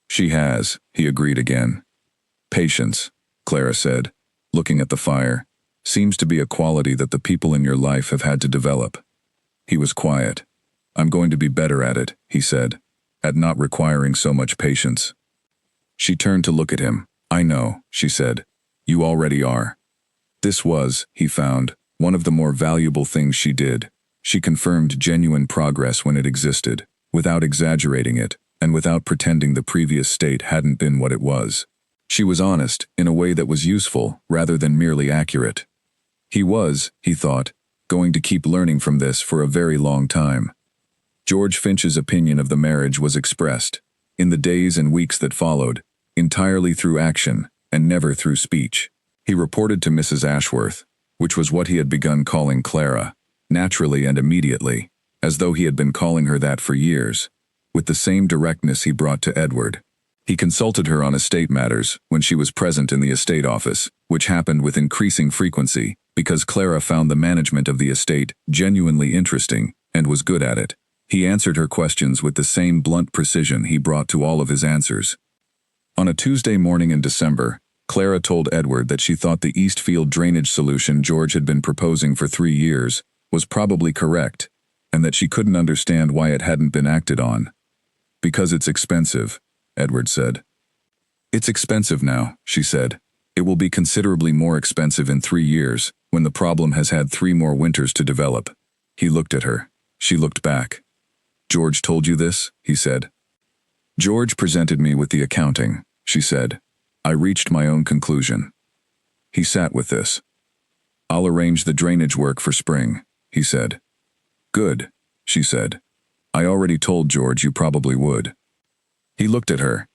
[SPEAKER 1] "She has," he agreed again. "Patience," Clara said, looking at the fire, "seems to be a quality that the people in your life have had to develop." He was quiet. "I'm going to be better at it," he said, "at not requiring so much patience." She turned to look at him. "I know," she said. "You already are." This was, he found, one of the more valuable things she did. She confirmed genuine progress when it existed, without exaggerating it, and without pretending the previous state hadn't been what it was. She was honest, in a way that was useful, rather than merely accurate. He was, he thought, going to keep learning from this for a very long time. George Finch's opinion of the marriage was expressed, in the days and weeks that followed, entirely through action, and never through speech. He reported to Mrs. Ashworth, which was what he had begun calling Clara, naturally and immediately, as though he had been calling her that for years, with the same directness he brought to Edward. He consulted her on estate matters when she was present in the estate office, which happened with increasing frequency, because Clara found the management of the estate genuinely interesting, and was good at it. He answered her questions with the same blunt precision he brought to all of his answers. On a Tuesday morning in December, Clara told Edward that she thought the Eastfield drainage solution George had been proposing for 3 years was probably correct, and that she couldn't understand why it hadn't been acted on. "Because it's expensive," Edward said. "It's expensive now," she said. "It will be considerably more expensive in 3 years, when the problem has had 3 more winters to develop." He looked at her. She looked back. "George told you this?" he said. "George presented me with the accounting," she said. "I reached my own conclusion." He sat with this. "I'll arrange the drainage work for spring," he said. "Good," she said. "I already told George you probably would." He looked at her.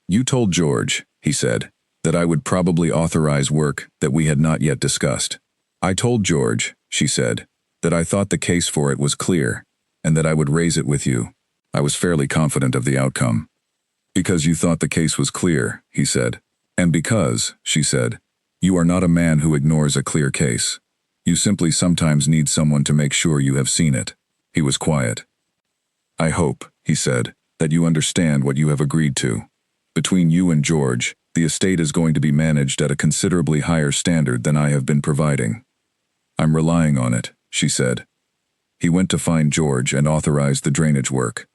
[SPEAKER 1] "You told George," he said, "that I would probably authorize work that we had not yet discussed." "I told George," she said, "that I thought the case for it was clear, and that I would raise it with you. I was fairly confident of the outcome." "Because you thought the case was clear," he said. "And because," she said, "you are not a man who ignores a clear case. You simply sometimes need someone to make sure you have seen it." He was quiet. "I hope," he said, "that you understand what you have agreed to. Between you and George, the estate is going to be managed at a considerably higher standard than I have been providing." "I'm relying on it," she said. He went to find George and authorized the drainage work.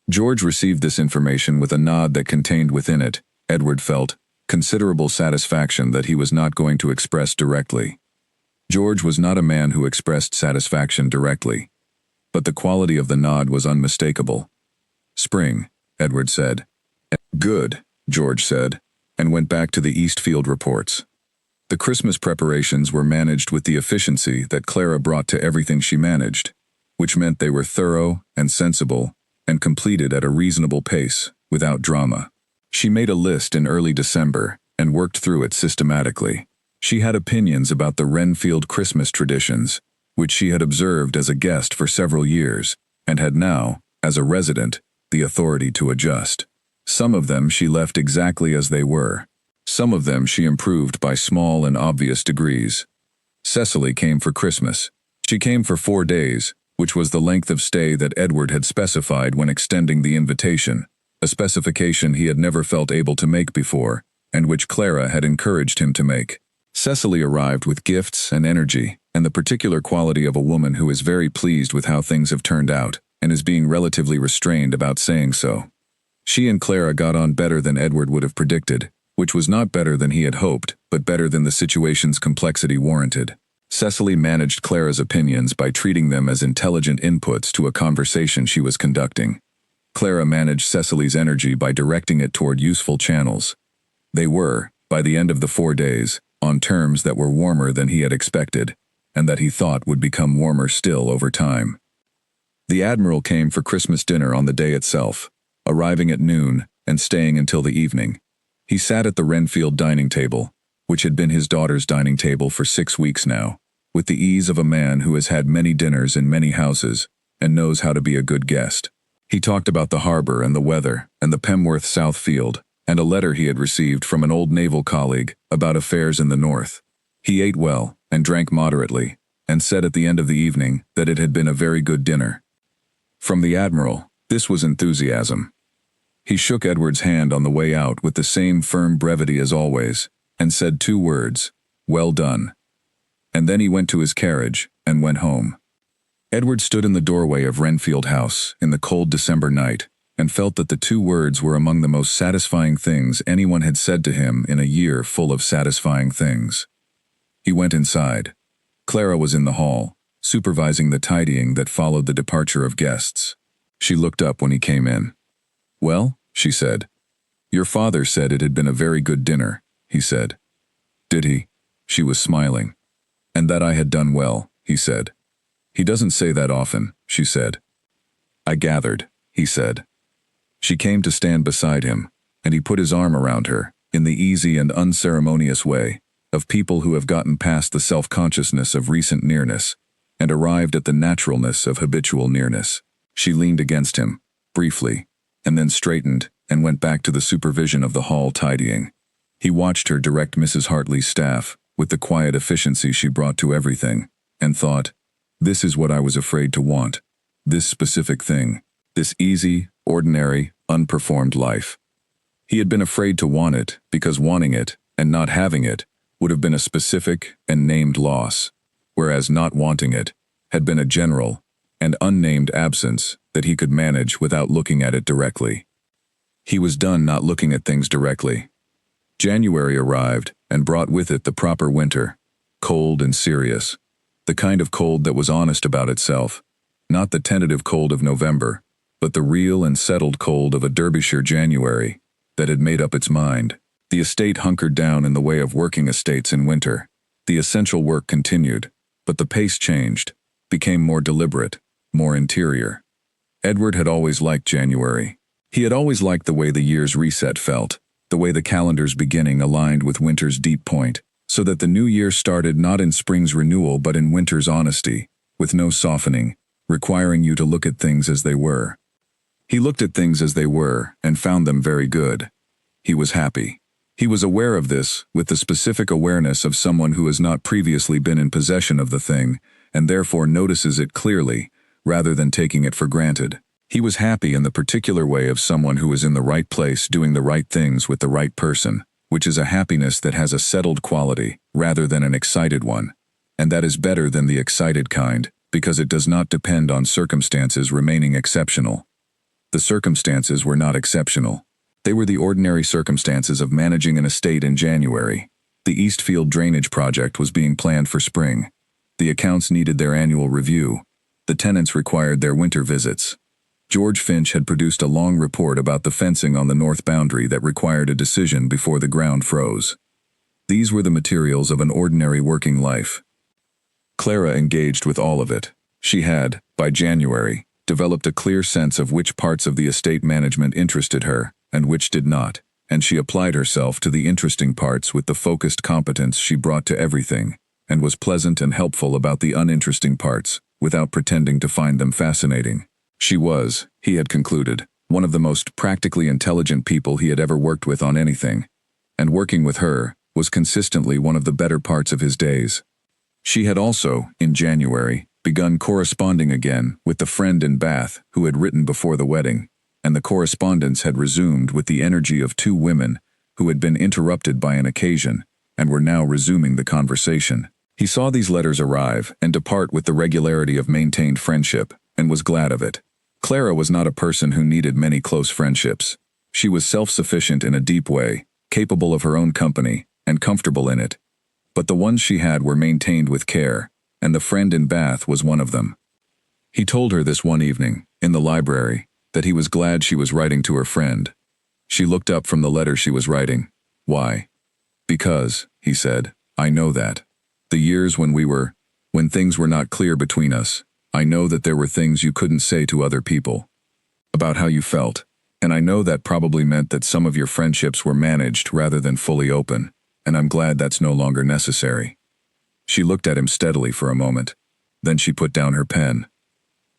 [SPEAKER 1] George received this information with a nod that contained within it, Edward felt, considerable satisfaction that he was not going to express directly. George was not a man who expressed satisfaction directly, but the quality of the nod was unmistakable. "Spring," Edward said. "Good," George said, and went back to the Eastfield reports. The Christmas preparations were managed with the efficiency that Clara brought to everything she managed, which meant they were thorough and sensible and completed at a reasonable pace, without drama. She made a list in early December and worked through it systematically. She had opinions about the Renfield Christmas traditions, which she had observed as a guest for several years, and had now, as a resident, the authority to adjust. Some of them she left exactly as they were. Some of them she improved by small and obvious degrees. Cecily came for Christmas. She came for 4 days, which was the length of stay that Edward had specified when extending the invitation, a specification he had never felt able to make before, and which Clara had encouraged him to make. Cecily arrived with gifts and energy, and the particular quality of a woman who is very pleased with how things have turned out, and is being relatively restrained about saying so. She and Clara got on better than Edward would have predicted, which was not better than he had hoped, but better than the situation's complexity warranted. Cecily managed Clara's opinions by treating them as intelligent inputs to a conversation she was conducting. Clara managed Cecily's energy by directing it toward useful channels. They were, by the end of the 4 days, on terms that were warmer than he had expected, and that he thought would become warmer still over time. The Admiral came for Christmas dinner on the day itself, arriving at noon and staying until the evening. He sat at the Renfield dining table, which had been his daughter's dining table for 6 weeks now, with the ease of a man who has had many dinners in many houses and knows how to be a good guest. He talked about the harbor and the weather and the Pemworth South Field and a letter he had received from an old naval colleague about affairs in the north. He ate well and drank moderately and said at the end of the evening that it had been a very good dinner. From the Admiral, this was enthusiasm. He shook Edward's hand on the way out with the same firm brevity as always and said 2 words, "Well done." And then he went to his carriage and went home. Edward stood in the doorway of Renfield House in the cold December night and felt that the 2 words were among the most satisfying things anyone had said to him in a year full of satisfying things. He went inside. Clara was in the hall, supervising the tidying that followed the departure of guests. She looked up when he came in. "Well," she said. "Your father said it had been a very good dinner," he said. "Did he?" She was smiling. "And that I had done well," he said. "He doesn't say that often," she said. "I gathered," he said. She came to stand beside him, and he put his arm around her, in the easy and unceremonious way of people who have gotten past the self-consciousness of recent nearness and arrived at the naturalness of habitual nearness. She leaned against him, briefly, and then straightened and went back to the supervision of the hall tidying. He watched her direct Mrs. Hartley's staff with the quiet efficiency she brought to everything, and thought, this is what I was afraid to want, this specific thing, this easy, ordinary, unperformed life. He had been afraid to want it because wanting it and not having it would have been a specific and named loss, whereas not wanting it had been a general and unnamed absence that he could manage without looking at it directly. He was done not looking at things directly. January arrived and brought with it the proper winter, cold and serious, the kind of cold that was honest about itself, not the tentative cold of November, but the real and settled cold of a Derbyshire January that had made up its mind. The estate hunkered down in the way of working estates in winter. The essential work continued, but the pace changed, became more deliberate, more interior. Edward had always liked January. He had always liked the way the year's reset felt, the way the calendar's beginning aligned with winter's deep point, so that the new year started not in spring's renewal but in winter's honesty, with no softening, requiring you to look at things as they were. He looked at things as they were and found them very good. He was happy. He was aware of this with the specific awareness of someone who has not previously been in possession of the thing and therefore notices it clearly, rather than taking it for granted. He was happy in the particular way of someone who is in the right place doing the right things with the right person, which is a happiness that has a settled quality rather than an excited one, and that is better than the excited kind because it does not depend on circumstances remaining exceptional. The circumstances were not exceptional. They were the ordinary circumstances of managing an estate in January. The Eastfield drainage project was being planned for spring. The accounts needed their annual review. The tenants required their winter visits. George Finch had produced a long report about the fencing on the north boundary that required a decision before the ground froze. These were the materials of an ordinary working life. Clara engaged with all of it. She had, by January, developed a clear sense of which parts of the estate management interested her and which did not, and she applied herself to the interesting parts with the focused competence she brought to everything, and was pleasant and helpful about the uninteresting parts, without pretending to find them fascinating. She was, he had concluded, one of the most practically intelligent people he had ever worked with on anything, and working with her was consistently one of the better parts of his days. She had also, in January, begun corresponding again with the friend in Bath who had written before the wedding, and the correspondence had resumed with the energy of 2 women who had been interrupted by an occasion and were now resuming the conversation. He saw these letters arrive and depart with the regularity of maintained friendship, and was glad of it. Clara was not a person who needed many close friendships. She was self-sufficient in a deep way, capable of her own company, and comfortable in it. but the ones she had were maintained with care, and the friend in Bath was one of them. He told her this one evening, in the library, that he was glad she was writing to her friend. She looked up from the letter she was writing. Why? Because, he said, I know that. The years when things were not clear between us, I know that there were things you couldn't say to other people about how you felt, and I know that probably meant that some of your friendships were managed rather than fully open, and I'm glad that's no longer necessary. She looked at him steadily for a moment. Then she put down her pen.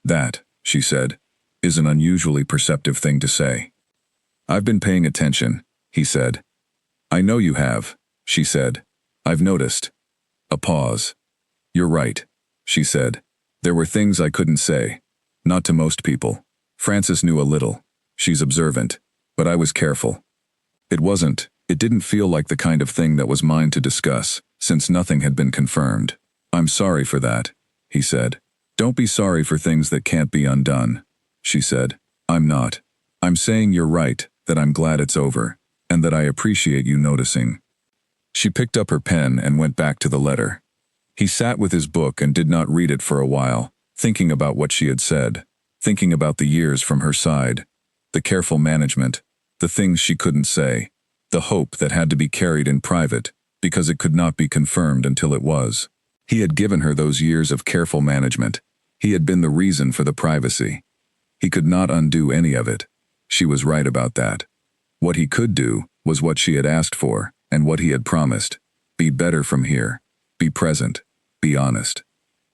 [SPEAKER 1] That, she said, is an unusually perceptive thing to say. I've been paying attention, he said. I know you have, she said. I've noticed. A pause. You're right, she said. There were things I couldn't say. Not to most people. Frances knew a little. She's observant. But I was careful. It didn't feel like the kind of thing that was mine to discuss, since nothing had been confirmed. I'm sorry for that, he said. Don't be sorry for things that can't be undone, she said. I'm not. I'm saying you're right, that I'm glad it's over, and that I appreciate you noticing. She picked up her pen and went back to the letter. He sat with his book and did not read it for a while, thinking about what she had said, thinking about the years from her side, the careful management, the things she couldn't say, the hope that had to be carried in private because it could not be confirmed until it was. He had given her those years of careful management. He had been the reason for the privacy. He could not undo any of it. She was right about that. What he could do was what she had asked for and what he had promised. Be better from here. Be present. Be honest.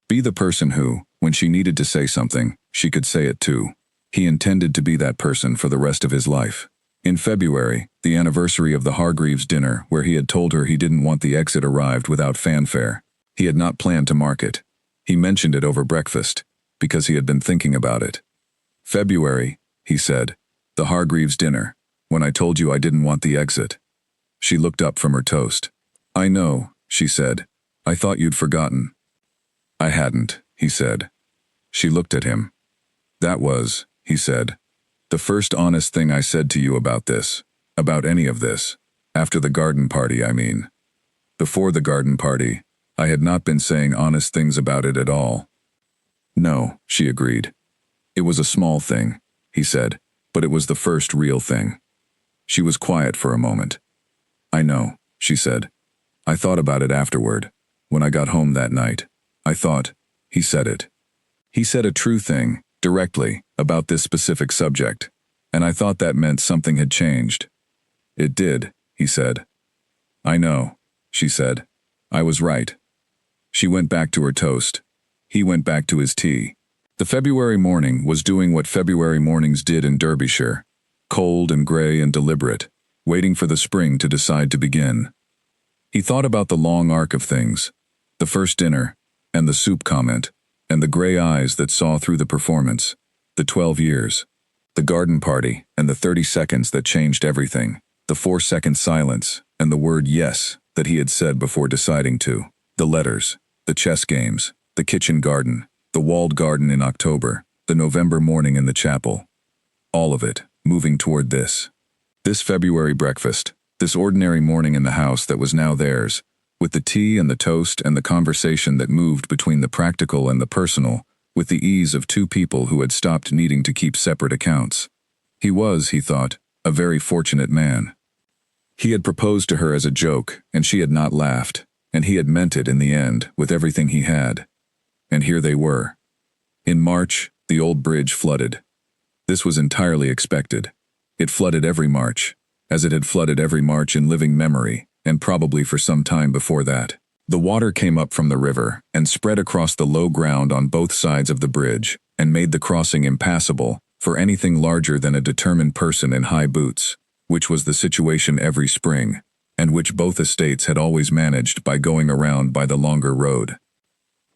[SPEAKER 1] Be the person who, when she needed to say something, she could say it too. He intended to be that person for the rest of his life. In February, the anniversary of the Hargreaves dinner where he had told her he didn't want the exit arrived without fanfare. He had not planned to mark it. He mentioned it over breakfast, because he had been thinking about it. February, he said, the Hargreaves dinner, when I told you I didn't want the exit. She looked up from her toast. I know, she said. I thought you'd forgotten. I hadn't, he said. She looked at him. That was, he said, the first honest thing I said to you about this, about any of this, after the garden party, I mean. Before the garden party, I had not been saying honest things about it at all. No, she agreed. It was a small thing, he said, but it was the first real thing. She was quiet for a moment. I know, she said. I thought about it afterward, when I got home that night. I thought, he said it. He said a true thing, directly, about this specific subject, and I thought that meant something had changed. It did, he said. I know, she said. I was right. She went back to her toast. He went back to his tea. The February morning was doing what February mornings did in Derbyshire, cold and gray and deliberate, waiting for the spring to decide to begin. He thought about the long arc of things, the first dinner, and the soup comment, and the gray eyes that saw through the performance, the 12 years, the garden party, and the 30 seconds that changed everything, the 4-second silence, and the word yes that he had said before deciding to, the letters, the chess games, the kitchen garden, the walled garden in October, the November morning in the chapel. All of it, moving toward this. This February breakfast, this ordinary morning in the house that was now theirs, with the tea and the toast and the conversation that moved between the practical and the personal, with the ease of two people who had stopped needing to keep separate accounts. He was, he thought, a very fortunate man. He had proposed to her as a joke, and she had not laughed, and he had meant it in the end, with everything he had. And here they were. In March, the old bridge flooded. This was entirely expected. It flooded every March, as it had flooded every March in living memory, and probably for some time before that. The water came up from the river and spread across the low ground on both sides of the bridge and made the crossing impassable for anything larger than a determined person in high boots, which was the situation every spring, and which both estates had always managed by going around by the longer road.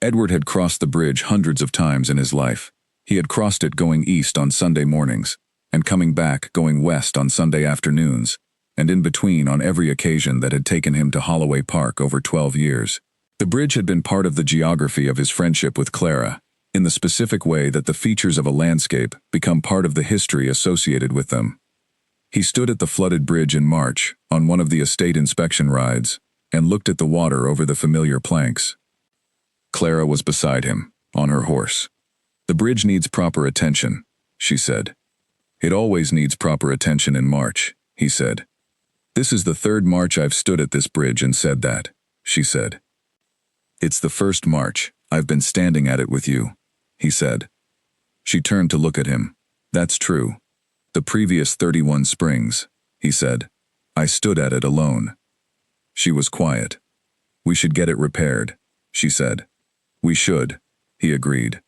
[SPEAKER 1] Edward had crossed the bridge hundreds of times in his life. He had crossed it going east on Sunday mornings, and coming back going west on Sunday afternoons, and in between on every occasion that had taken him to Holloway Park over 12 years. The bridge had been part of the geography of his friendship with Clara, in the specific way that the features of a landscape become part of the history associated with them. He stood at the flooded bridge in March, on one of the estate inspection rides, and looked at the water over the familiar planks. Clara was beside him, on her horse. "The bridge needs proper attention," she said. "It always needs proper attention in March," he said. "This is the third March I've stood at this bridge and said that," she said. "It's the first March I've been standing at it with you," he said. She turned to look at him. "That's true. The previous 31 springs," he said. "I stood at it alone." She was quiet. "We should get it repaired," she said. "We should," he agreed.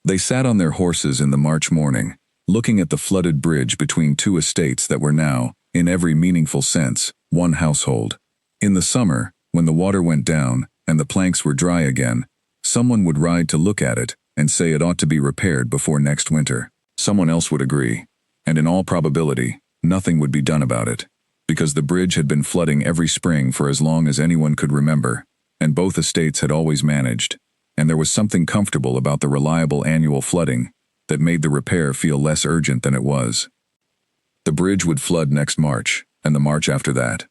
[SPEAKER 1] They sat on their horses in the March morning, looking at the flooded bridge between two estates that were now, in every meaningful sense, one household. In the summer, when the water went down and the planks were dry again, someone would ride to look at it and say it ought to be repaired before next winter. Someone else would agree, and in all probability, nothing would be done about it, because the bridge had been flooding every spring for as long as anyone could remember, and both estates had always managed, and there was something comfortable about the reliable annual flooding that made the repair feel less urgent than it was. The bridge would flood next March, and the March after that.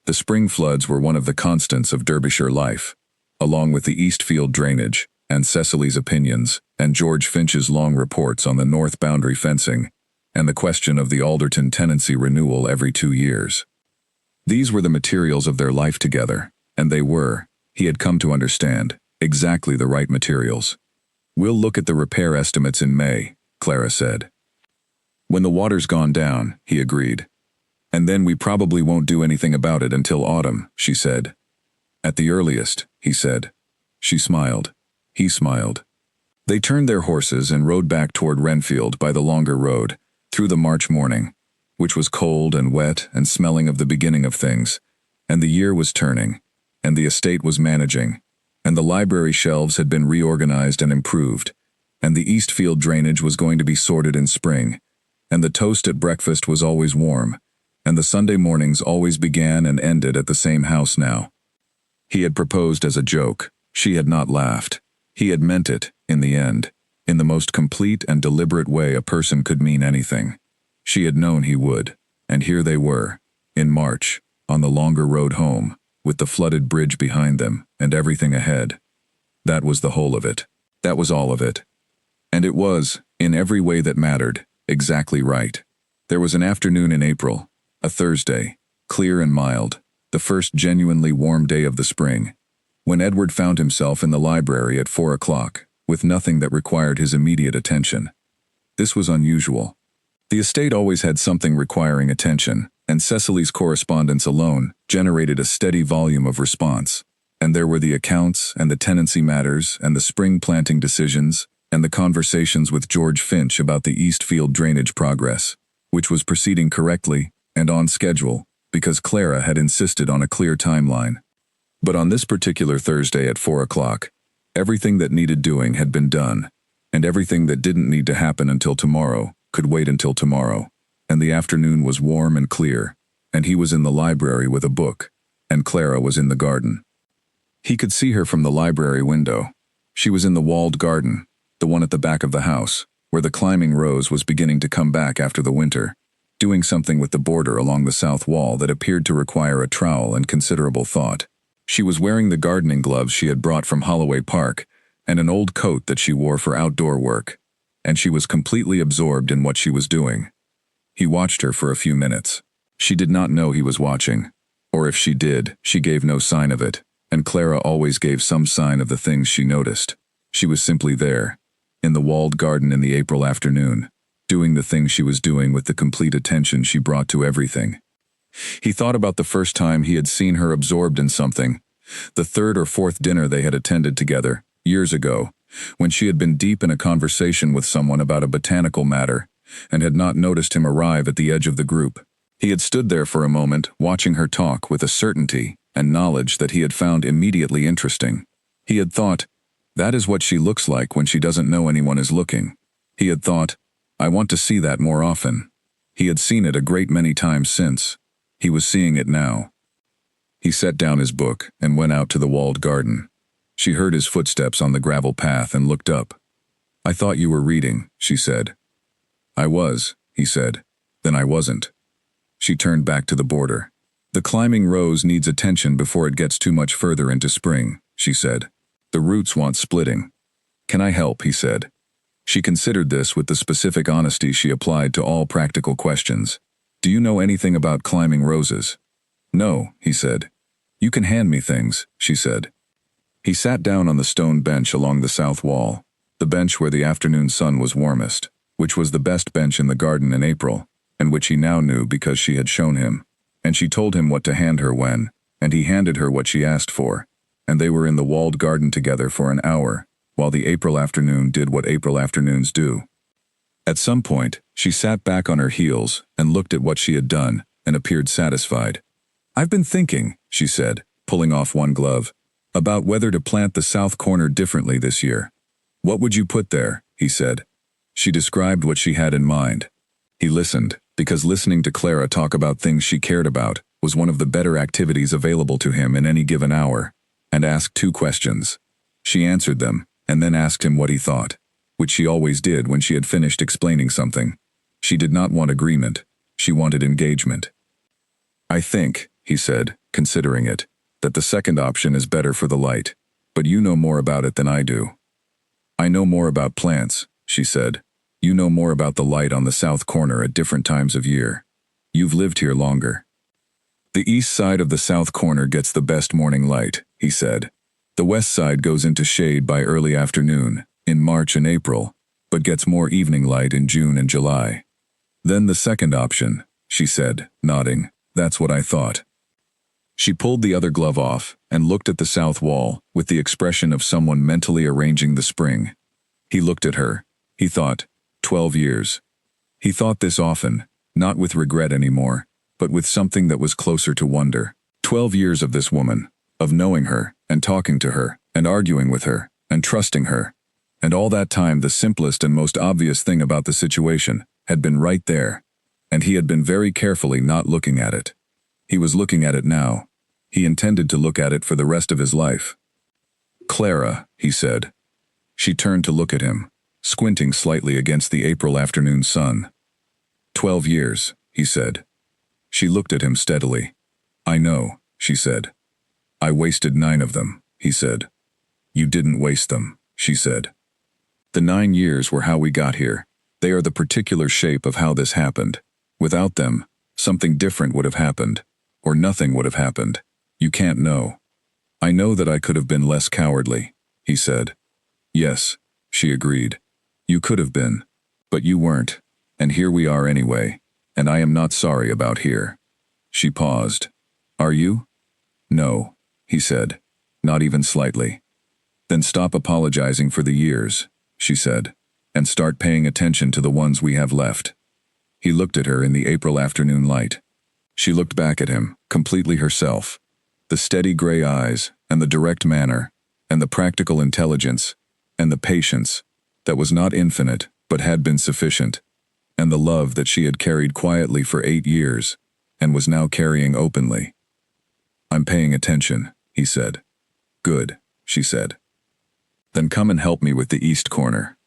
[SPEAKER 1] The spring floods were one of the constants of Derbyshire life, along with the Eastfield drainage, and Cecily's opinions, and George Finch's long reports on the north boundary fencing, and the question of the Alderton tenancy renewal every 2 years. These were the materials of their life together, and they were, he had come to understand, exactly the right materials. "We'll look at the repair estimates in May," Clara said. "When the water's gone down," he agreed. "And then we probably won't do anything about it until autumn," she said. "At the earliest," he said. She smiled. He smiled. They turned their horses and rode back toward Renfield by the longer road, through the March morning, which was cold and wet and smelling of the beginning of things, and the year was turning, and the estate was managing, and the library shelves had been reorganized and improved, and the Eastfield drainage was going to be sorted in spring, and the toast at breakfast was always warm, and the Sunday mornings always began and ended at the same house now. He had proposed as a joke. She had not laughed. He had meant it, in the end, in the most complete and deliberate way a person could mean anything. She had known he would, and here they were, in March, on the longer road home, with the flooded bridge behind them, and everything ahead. That was the whole of it. That was all of it. And it was, in every way that mattered, exactly right. There was an afternoon in April, a Thursday, clear and mild, the first genuinely warm day of the spring, when Edward found himself in the library at 4 o'clock, with nothing that required his immediate attention. This was unusual. The estate always had something requiring attention, and Cecily's correspondence alone generated a steady volume of response. And there were the accounts, and the tenancy matters, and the spring planting decisions, and the conversations with George Finch about the Eastfield drainage progress, which was proceeding correctly and on schedule, because Clara had insisted on a clear timeline. But on this particular Thursday at 4 o'clock, everything that needed doing had been done, and everything that didn't need to happen until tomorrow could wait until tomorrow, and the afternoon was warm and clear, and he was in the library with a book, and Clara was in the garden. He could see her from the library window. She was in the walled garden, the one at the back of the house, where the climbing rose was beginning to come back after the winter, doing something with the border along the south wall that appeared to require a trowel and considerable thought. She was wearing the gardening gloves she had brought from Holloway Park, and an old coat that she wore for outdoor work, and she was completely absorbed in what she was doing. He watched her for a few minutes. She did not know he was watching, or if she did, she gave no sign of it, and Clara always gave some sign of the things she noticed. She was simply there, in the walled garden in the April afternoon, doing the things she was doing with the complete attention she brought to everything. He thought about the first time he had seen her absorbed in something, the third or fourth dinner they had attended together, years ago, when she had been deep in a conversation with someone about a botanical matter, and had not noticed him arrive at the edge of the group. He had stood there for a moment, watching her talk with a certainty and knowledge that he had found immediately interesting. He had thought, that is what she looks like when she doesn't know anyone is looking. He had thought, I want to see that more often. He had seen it a great many times since. He was seeing it now. He set down his book and went out to the walled garden. She heard his footsteps on the gravel path and looked up. I thought you were reading, she said. I was, he said. Then I wasn't. She turned back to the border. The climbing rose needs attention before it gets too much further into spring, she said. The roots want splitting. Can I help, he said. She considered this with the specific honesty she applied to all practical questions. Do you know anything about climbing roses? No, he said. You can hand me things, she said. He sat down on the stone bench along the south wall, the bench where the afternoon sun was warmest, which was the best bench in the garden in April, and which he now knew because she had shown him. And she told him what to hand her when, and he handed her what she asked for, and they were in the walled garden together for an hour, while the April afternoon did what April afternoons do. At some point, she sat back on her heels and looked at what she had done and appeared satisfied. I've been thinking, she said, pulling off one glove, about whether to plant the south corner differently this year. What would you put there? He said. She described what she had in mind. He listened, because listening to Clara talk about things she cared about was one of the better activities available to him in any given hour, and asked 2 questions. She answered them, and then asked him what he thought, which she always did when she had finished explaining something. She did not want agreement, she wanted engagement. I think, he said, considering it, that the second option is better for the light, but you know more about it than I do. I know more about plants, she said. You know more about the light on the south corner at different times of year. You've lived here longer. The east side of the south corner gets the best morning light, he said. The west side goes into shade by early afternoon, in March and April, but gets more evening light in June and July. Then the second option, she said, nodding. That's what I thought. She pulled the other glove off and looked at the south wall with the expression of someone mentally arranging the spring. He looked at her. He thought, 12 years. He thought this often, not with regret anymore, but with something that was closer to wonder. 12 years of this woman, of knowing her, and talking to her, and arguing with her, and trusting her. And all that time the simplest and most obvious thing about the situation had been right there, and he had been very carefully not looking at it. He was looking at it now. He intended to look at it for the rest of his life. Clara, he said. She turned to look at him, squinting slightly against the April afternoon sun. 12 years, he said. She looked at him steadily. I know, she said. I wasted 9 of them, he said. You didn't waste them, she said. The 9 years were how we got here. They are the particular shape of how this happened. Without them, something different would have happened, or nothing would have happened. You can't know. I know that I could have been less cowardly, he said. Yes, she agreed. You could have been, but you weren't, and here we are anyway, and I am not sorry about here. She paused. Are you? No, he said, not even slightly. Then stop apologizing for the years, she said, and start paying attention to the ones we have left. He looked at her in the April afternoon light. She looked back at him, completely herself. The steady gray eyes, and the direct manner, and the practical intelligence, and the patience, that was not infinite, but had been sufficient, and the love that she had carried quietly for 8 years, and was now carrying openly. I'm paying attention, he said. Good, she said. Then come and help me with the east corner.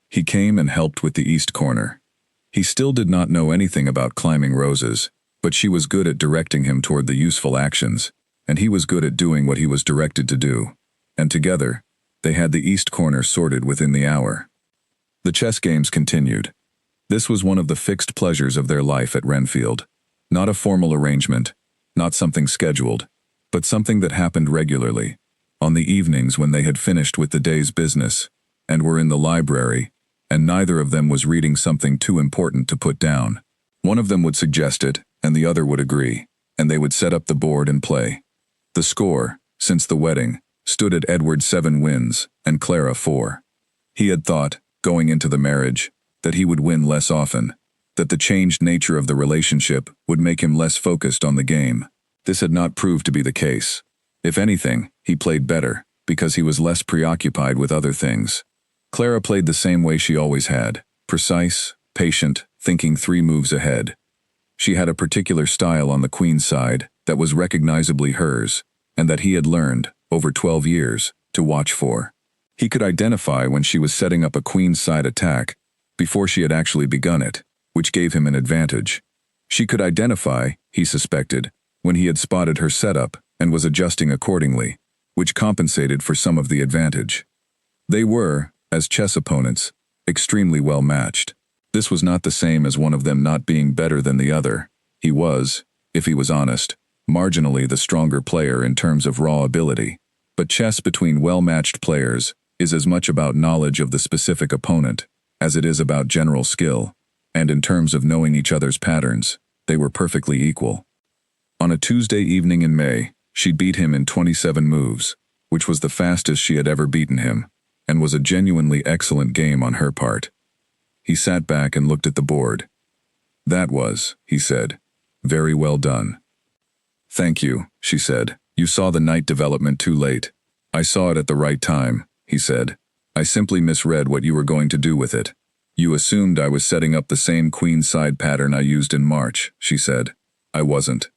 [SPEAKER 1] He came and helped with the east corner. He still did not know anything about climbing roses, but she was good at directing him toward the useful actions, and he was good at doing what he was directed to do, and together, they had the east corner sorted within the hour. The chess games continued. This was one of the fixed pleasures of their life at Renfield. Not a formal arrangement, not something scheduled, but something that happened regularly, on the evenings when they had finished with the day's business, and were in the library, and neither of them was reading something too important to put down. One of them would suggest it, and the other would agree, and they would set up the board and play. The score, since the wedding, stood at Edward 7 wins, and Clara 4. He had thought, going into the marriage, that he would win less often, that the changed nature of the relationship would make him less focused on the game. This had not proved to be the case. If anything, he played better, because he was less preoccupied with other things. Clara played the same way she always had, precise, patient, thinking 3 moves ahead. She had a particular style on the queen's side that was recognizably hers, and that he had learned, over 12 years, to watch for. He could identify when she was setting up a queen's side attack, before she had actually begun it, which gave him an advantage. She could identify, he suspected, when he had spotted her setup and was adjusting accordingly, which compensated for some of the advantage. They were, as chess opponents, extremely well matched. This was not the same as one of them not being better than the other. He was, if he was honest, marginally the stronger player in terms of raw ability. But chess between well-matched players is as much about knowledge of the specific opponent as it is about general skill, and in terms of knowing each other's patterns, they were perfectly equal. On a Tuesday evening in May, she beat him in 27 moves, which was the fastest she had ever beaten him, and was a genuinely excellent game on her part. He sat back and looked at the board. "That was," he said, "very well done." "Thank you," she said. "You saw the knight development too late." "I saw it at the right time," he said. "I simply misread what you were going to do with it. You assumed I was setting up the same queenside pattern I used in March," she said. "I wasn't."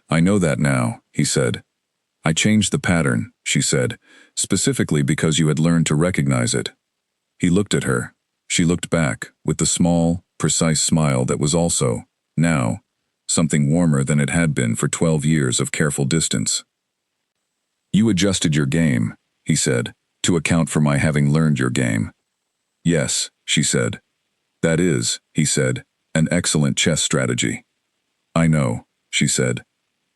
[SPEAKER 1] "I know that now," he said. "I changed the pattern," she said, "specifically because you had learned to recognize it." He looked at her. She looked back, with the small, precise smile that was also, now, something warmer than it had been for 12 years of careful distance. "You adjusted your game," he said, "to account for my having learned your game." "Yes," she said. "That is," he said, "an excellent chess strategy." "I know," she said.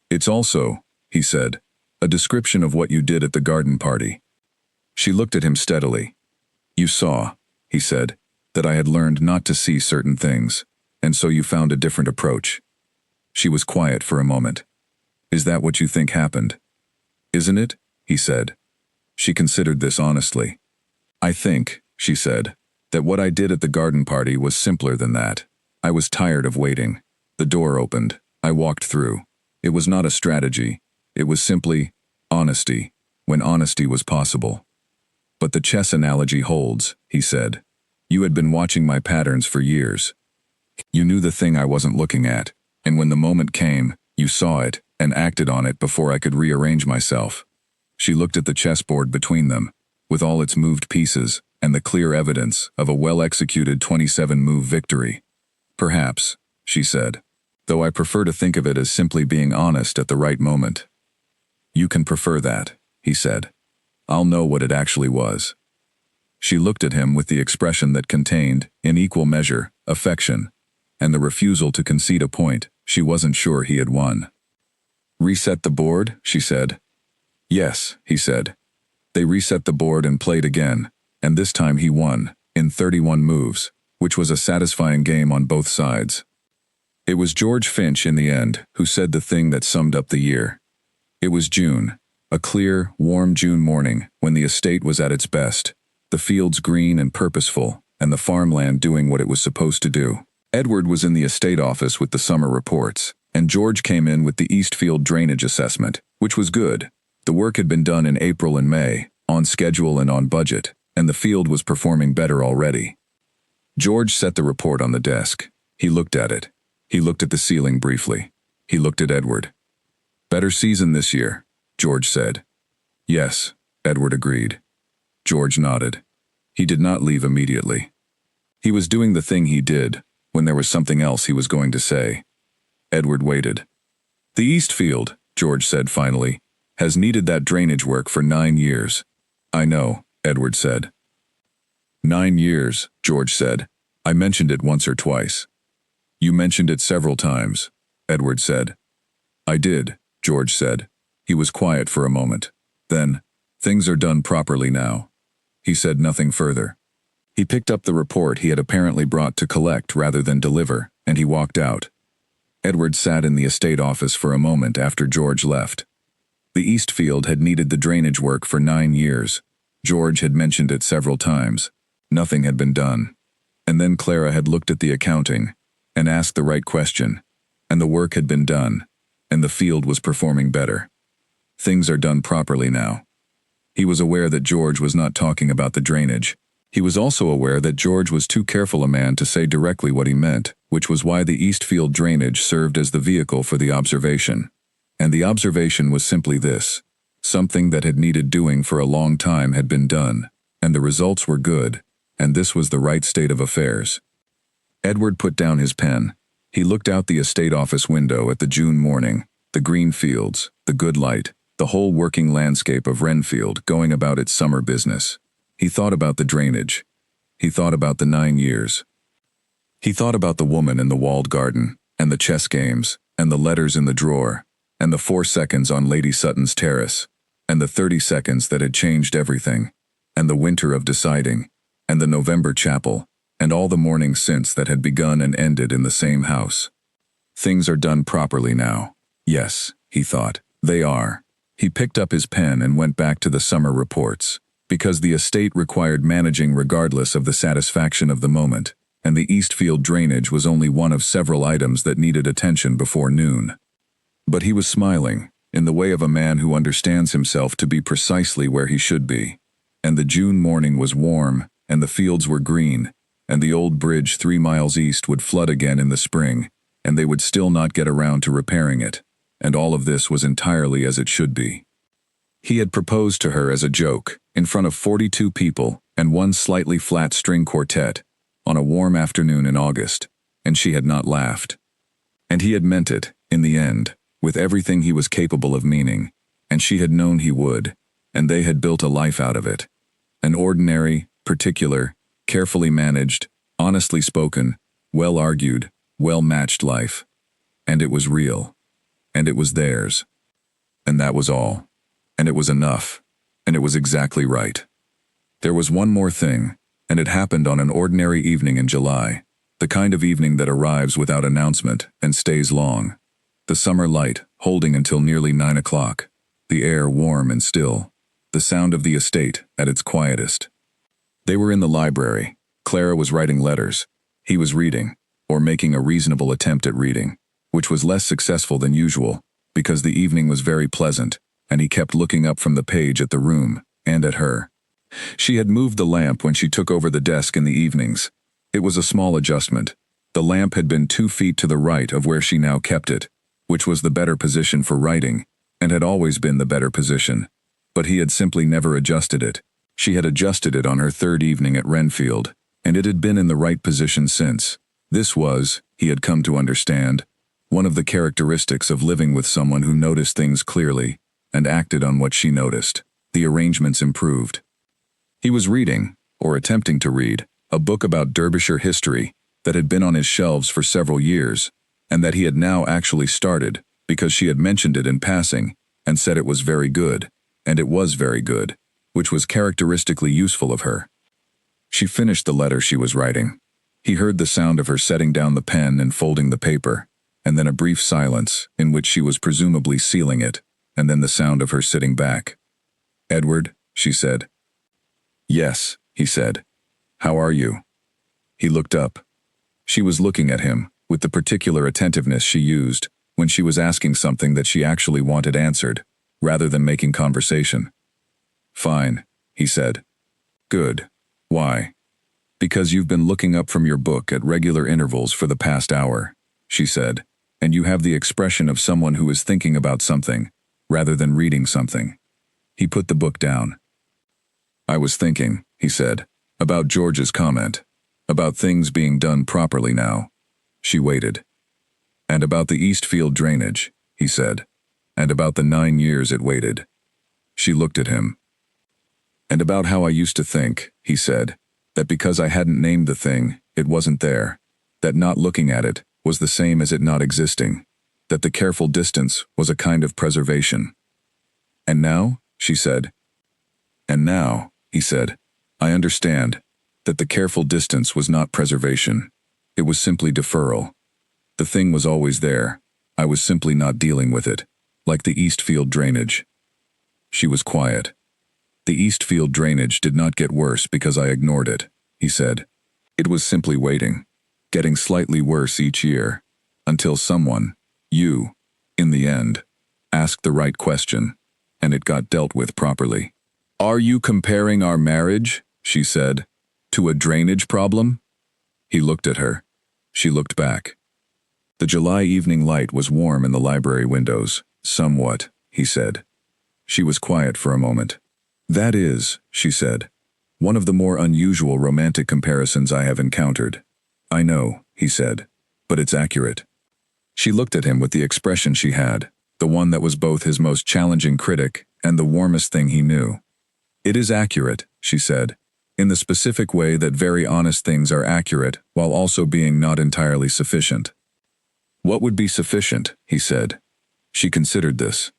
[SPEAKER 1] "It's also," he said, "a description of what you did at the garden party." She looked at him steadily. "You saw," he said, "that I had learned not to see certain things, and so you found a different approach." She was quiet for a moment. "Is that what you think happened?" "Isn't it?" he said. She considered this honestly. "I think," she said, "that what I did at the garden party was simpler than that. I was tired of waiting. The door opened. I walked through. It was not a strategy. It was simply honesty, when honesty was possible." "But the chess analogy holds," he said. "You had been watching my patterns for years. You knew the thing I wasn't looking at, and when the moment came, you saw it and acted on it before I could rearrange myself." She looked at the chessboard between them, with all its moved pieces and the clear evidence of a well-executed 27-move victory. "Perhaps," she said, "though I prefer to think of it as simply being honest at the right moment." "You can prefer that," he said. "I'll know what it actually was." She looked at him with the expression that contained, in equal measure, affection, and the refusal to concede a point she wasn't sure he had won. "Reset the board?" she said. "Yes," he said. They reset the board and played again, and this time he won, in 31 moves, which was a satisfying game on both sides. It was George Finch, in the end, who said the thing that summed up the year. It was June, a clear, warm June morning when the estate was at its best, the fields green and purposeful, and the farmland doing what it was supposed to do. Edward was in the estate office with the summer reports, and George came in with the Eastfield drainage assessment, which was good. The work had been done in April and May, on schedule and on budget, and the field was performing better already. George set the report on the desk. He looked at it. He looked at the ceiling briefly. He looked at Edward. "Better season this year," George said. "Yes," Edward agreed. George nodded. He did not leave immediately. He was doing the thing he did when there was something else he was going to say. Edward waited. "The Eastfield," George said finally, "has needed that drainage work for 9 years. "I know," Edward said. 9 years, George said. "I mentioned it once or twice." "You mentioned it several times," Edward said. "I did," George said. He was quiet for a moment. Then, "Things are done properly now." He said nothing further. He picked up the report he had apparently brought to collect rather than deliver, and he walked out. Edward sat in the estate office for a moment after George left. The Eastfield had needed the drainage work for 9 years. George had mentioned it several times. Nothing had been done. And then Clara had looked at the accounting and asked the right question, and the work had been done, and the field was performing better. Things are done properly now. He was aware that George was not talking about the drainage. He was also aware that George was too careful a man to say directly what he meant, which was why the Eastfield drainage served as the vehicle for the observation. And the observation was simply this: something that had needed doing for a long time had been done, and the results were good, and this was the right state of affairs. Edward put down his pen. He looked out the estate office window at the June morning, The green fields, the good light, the whole working landscape of Renfield going about its summer business. He thought about the drainage. He thought about the 9 years. He thought about the woman in the walled garden, and the chess games, and the letters in the drawer, and the 4 seconds on Lady Sutton's terrace, and the 30 seconds that had changed everything, and the winter of deciding, and the November chapel, and all the mornings since that had begun and ended in the same house. Things are done properly now. Yes, he thought, they are. He picked up his pen and went back to the summer reports, because the estate required managing regardless of the satisfaction of the moment, and the Eastfield drainage was only one of several items that needed attention before noon. But he was smiling, in the way of a man who understands himself to be precisely where he should be. And the June morning was warm, and the fields were green, and the old bridge 3 miles east would flood again in the spring, and they would still not get around to repairing it, and all of this was entirely as it should be. He had proposed to her as a joke, in front of 42 people and one slightly flat string quartet, on a warm afternoon in August, and she had not laughed. And he had meant it, in the end, with everything he was capable of meaning, and she had known he would, and they had built a life out of it. An ordinary, particular, carefully managed, honestly spoken, well-argued, well-matched life. And it was real. And it was theirs. And that was all. And it was enough. And it was exactly right. There was one more thing, and it happened on an ordinary evening in July, the kind of evening that arrives without announcement and stays long. The summer light, holding until nearly 9 o'clock, the air warm and still, the sound of the estate at its quietest. They were in the library. Clara was writing letters. He was reading, or making a reasonable attempt at reading, which was less successful than usual, because the evening was very pleasant, and he kept looking up from the page at the room, and at her. She had moved the lamp when she took over the desk in the evenings. It was a small adjustment. The lamp had been 2 feet to the right of where she now kept it, which was the better position for writing, and had always been the better position. But he had simply never adjusted it. She had adjusted it on her 3rd evening at Renfield, and it had been in the right position since. This was, he had come to understand, one of the characteristics of living with someone who noticed things clearly and acted on what she noticed. The arrangements improved. He was reading, or attempting to read, a book about Derbyshire history that had been on his shelves for several years, and that he had now actually started because she had mentioned it in passing and said it was very good, and it was very good, which was characteristically useful of her. She finished the letter she was writing. He heard the sound of her setting down the pen and folding the paper, and then a brief silence in which she was presumably sealing it, and then the sound of her sitting back. "Edward," she said. "Yes," he said. "How are you?" He looked up. She was looking at him, with the particular attentiveness she used when she was asking something that she actually wanted answered, rather than making conversation. "Fine," he said. "Good. Why?" "Because you've been looking up from your book at regular intervals for the past hour," she said, "and you have the expression of someone who is thinking about something, rather than reading something." He put the book down. "I was thinking," he said, "about George's comment, about things being done properly now." She waited. "And about the Eastfield drainage," he said, "and about the 9 years it waited." She looked at him. "And about how I used to think," he said, "that because I hadn't named the thing, it wasn't there, that not looking at it was the same as it not existing, that the careful distance was a kind of preservation." "And now?" she said. "And now," he said, "I understand that the careful distance was not preservation. It was simply deferral. The thing was always there. I was simply not dealing with it, like the Eastfield drainage." She was quiet. "The Eastfield drainage did not get worse because I ignored it," he said. "It was simply waiting, getting slightly worse each year, until someone, you, in the end, asked the right question, and it got dealt with properly." "Are you comparing our marriage," she said, "to a drainage problem?" He looked at her. She looked back. The July evening light was warm in the library windows, somewhat, he said. She was quiet for a moment. "That is," she said, "one of the more unusual romantic comparisons I have encountered." "I know," he said, "but it's accurate." She looked at him with the expression she had, the one that was both his most challenging critic and the warmest thing he knew. "It is accurate," she said, "in the specific way that very honest things are accurate while also being not entirely sufficient." "What would be sufficient?" he said. She considered this.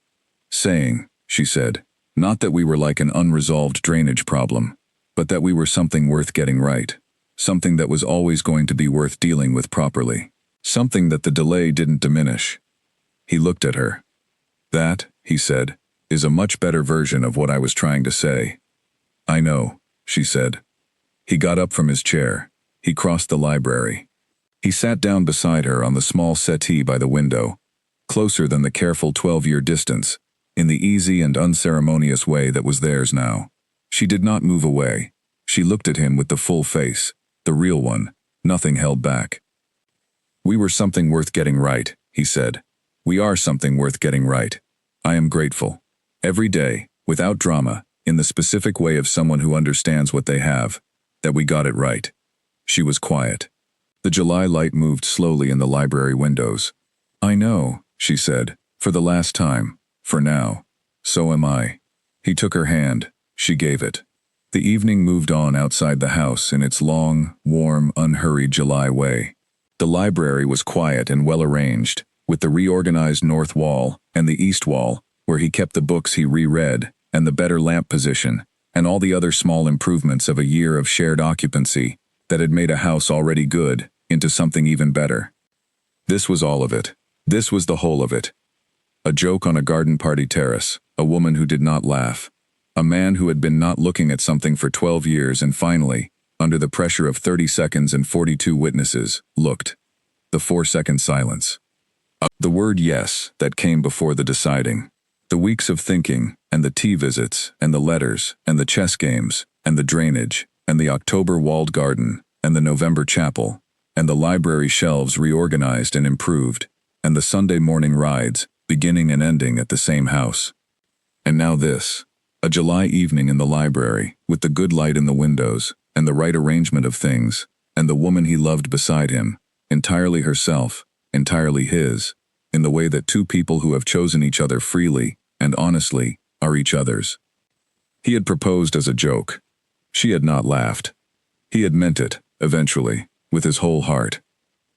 [SPEAKER 1] "Saying," she said, "not that we were like an unresolved drainage problem, but that we were something worth getting right, something that was always going to be worth dealing with properly, something that the delay didn't diminish." He looked at her. "That," he said, "is a much better version of what I was trying to say." "I know," she said. He got up from his chair. He crossed the library. He sat down beside her on the small settee by the window, closer than the careful 12-year distance, in the easy and unceremonious way that was theirs now. She did not move away. She looked at him with the full face, the real one, nothing held back. "We were something worth getting right," he said. "We are something worth getting right. I am grateful. Every day, without drama, in the specific way of someone who understands what they have, that we got it right." She was quiet. The July light moved slowly in the library windows. "I know," she said, "for the last time, for now. So am I." He took her hand. She gave it. The evening moved on outside the house in its long, warm, unhurried July way. The library was quiet and well arranged, with the reorganized north wall and the east wall, where he kept the books he reread, and the better lamp position, and all the other small improvements of a year of shared occupancy that had made a house already good into something even better. This was all of it. This was the whole of it. A joke on a garden party terrace, a woman who did not laugh, a man who had been not looking at something for 12 years and finally, under the pressure of 30 seconds and 42 witnesses, looked. The 4-second silence. The word yes that came before the deciding. The weeks of thinking, and the tea visits, and the letters, and the chess games, and the drainage, and the October walled garden, and the November chapel, and the library shelves reorganized and improved, and the Sunday morning rides, beginning and ending at the same house. And now this, a July evening in the library, with the good light in the windows, and the right arrangement of things, and the woman he loved beside him, entirely herself, entirely his, in the way that two people who have chosen each other freely and honestly are each other's. He had proposed as a joke. She had not laughed. He had meant it, eventually, with his whole heart.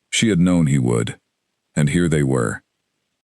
[SPEAKER 1] She had known he would. And here they were,